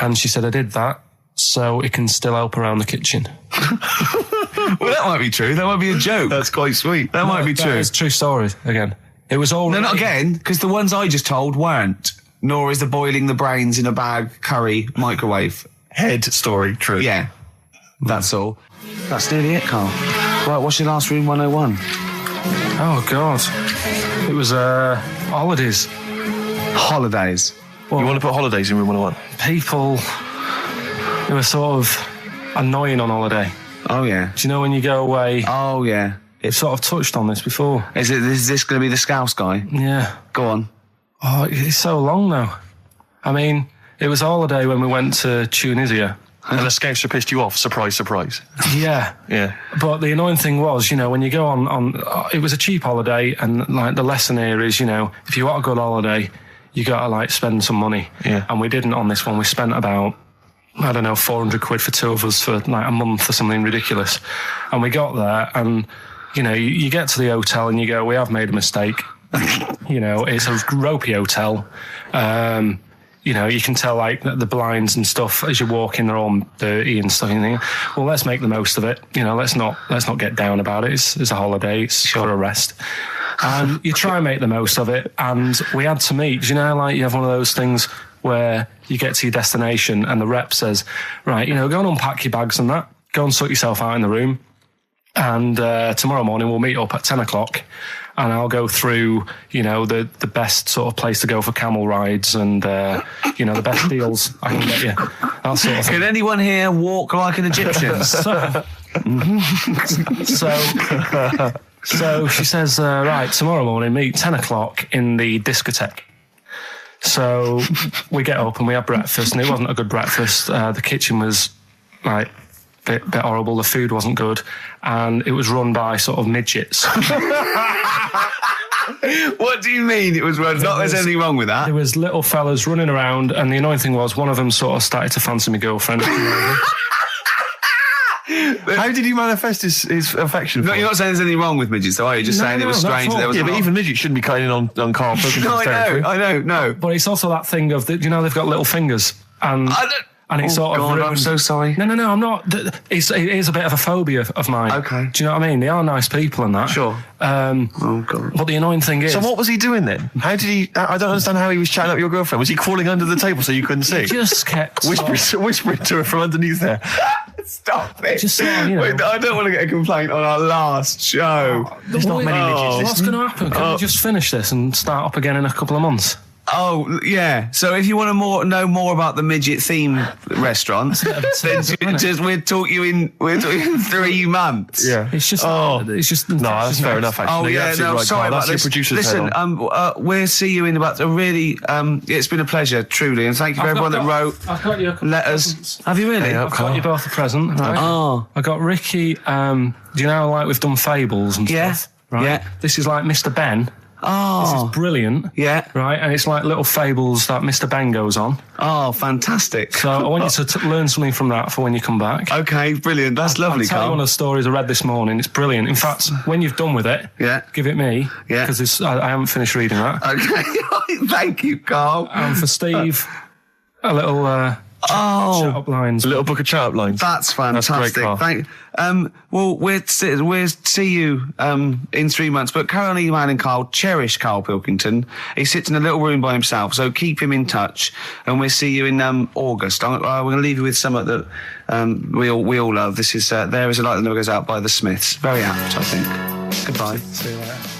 And she said, I did that so it can still help around the kitchen. Well, that might be true. That might be a joke. That's quite sweet. That might be true. It's true story again. It was all... No, not again, because the ones I just told weren't. Nor is the boiling the brains in a bag curry microwave. Head story, true. Yeah. That's all. That's nearly it, Carl. Right, what's your last room 101? Oh, God. It was holidays. Holidays. Well, You want to put holidays in room 101? people who are sort of annoying on holiday. Oh, yeah. Do you know when you go away? Oh, yeah. We've sort of touched on this before. Is this going to be the Scouse guy? Yeah. Go on. Oh, it's so long now. I mean, it was a holiday when we went to Tunisia. And the Scouser pissed you off. Surprise, surprise. Yeah. Yeah. But the annoying thing was, when you go on it was a cheap holiday, and like the lesson here is, if you want a good holiday, you got to like spend some money. Yeah. And we didn't on this one. We spent about, I don't know, 400 quid for two of us for like a month or something ridiculous. And we got there and, you get to the hotel and you go, we have made a mistake. It's a ropey hotel. You can tell like the blinds and stuff as you walk in, they're all dirty and stuff. And you think, well, let's make the most of it. Let's not get down about it. It's a holiday. It's for a rest. And you try and make the most of it. And we had to meet. Like you have one of those things where you get to your destination and the rep says, right, go and unpack your bags and that. Go and sort yourself out in the room. And tomorrow morning we'll meet up at 10 o'clock. And I'll go through, the best sort of place to go for camel rides and, the best deals I can get you. That sort of thing. Can anyone here walk like an Egyptian? So she says, right, tomorrow morning, meet 10 o'clock in the discotheque. So we get up and we have breakfast, and it wasn't a good breakfast. The kitchen was, like, bit horrible. The food wasn't good, and it was run by sort of midgets. What do you mean it was run? Not there's anything wrong with that. There was little fellas running around, and the annoying thing was one of them sort of started to fancy my girlfriend. How did he manifest his affection? No, you're not saying there's anything wrong with midgets, though, are you? Just saying it was strange that there was. Yeah, but even midgets shouldn't be cutting in on Karl Pilkington's territory. I know. But it's also that thing of, they've got little fingers, and it's sort of. I'm so sorry. No, I'm not. It is a bit of a phobia of mine. Okay. Do you know what I mean? They are nice people and that. Sure. Oh, God. But the annoying thing is... So what was he doing then? How did he... I don't understand how he was chatting up your girlfriend. Was he crawling under the table so you couldn't see? He just kept... Whispering to her from underneath there. Stop it. Just Wait, I don't want to get a complaint on our last show. There's not many midgets. What's going to happen? Can we just finish this and start up again in a couple of months? Oh, yeah. So if you want to know more about the midget theme restaurant, then we'll talk you in 3 months. Yeah. It's just... No, that's fair enough, actually. Oh, yeah, no, right, sorry Karl. about That's your this. producer's Listen, head on. we'll see you in about a really... it's been a pleasure, truly, and thank you for everyone that wrote I've got you a couple letters. presents. Have you really? I've got you both a present, right? Oh. I got Ricky, do you know, like we've done fables and stuff? Right? Yeah. This is like Mr. Ben. Oh. This is brilliant. Yeah. Right, and it's like little fables that Mr. Ben goes on. Oh, fantastic. So I want you to learn something from that for when you come back. Okay, brilliant. That's lovely, I'll tell you Karl. one of the stories I read this morning. It's brilliant. In fact, when you've done with it, give it me. Yeah. Because I haven't finished reading that. Okay. Thank you, Karl. And for Steve, a little chat up lines. A little book of chat up lines. That's fantastic. That's great, Karl. Well, we'll see you in 3 months. But currently, man and Karl cherish Karl Pilkington. He sits in a little room by himself, so keep him in touch. And we'll see you in August. We're going to leave you with something that we all love. This is There Is a Light That Never Goes Out by the Smiths. Very apt, I think. Goodbye. See you later.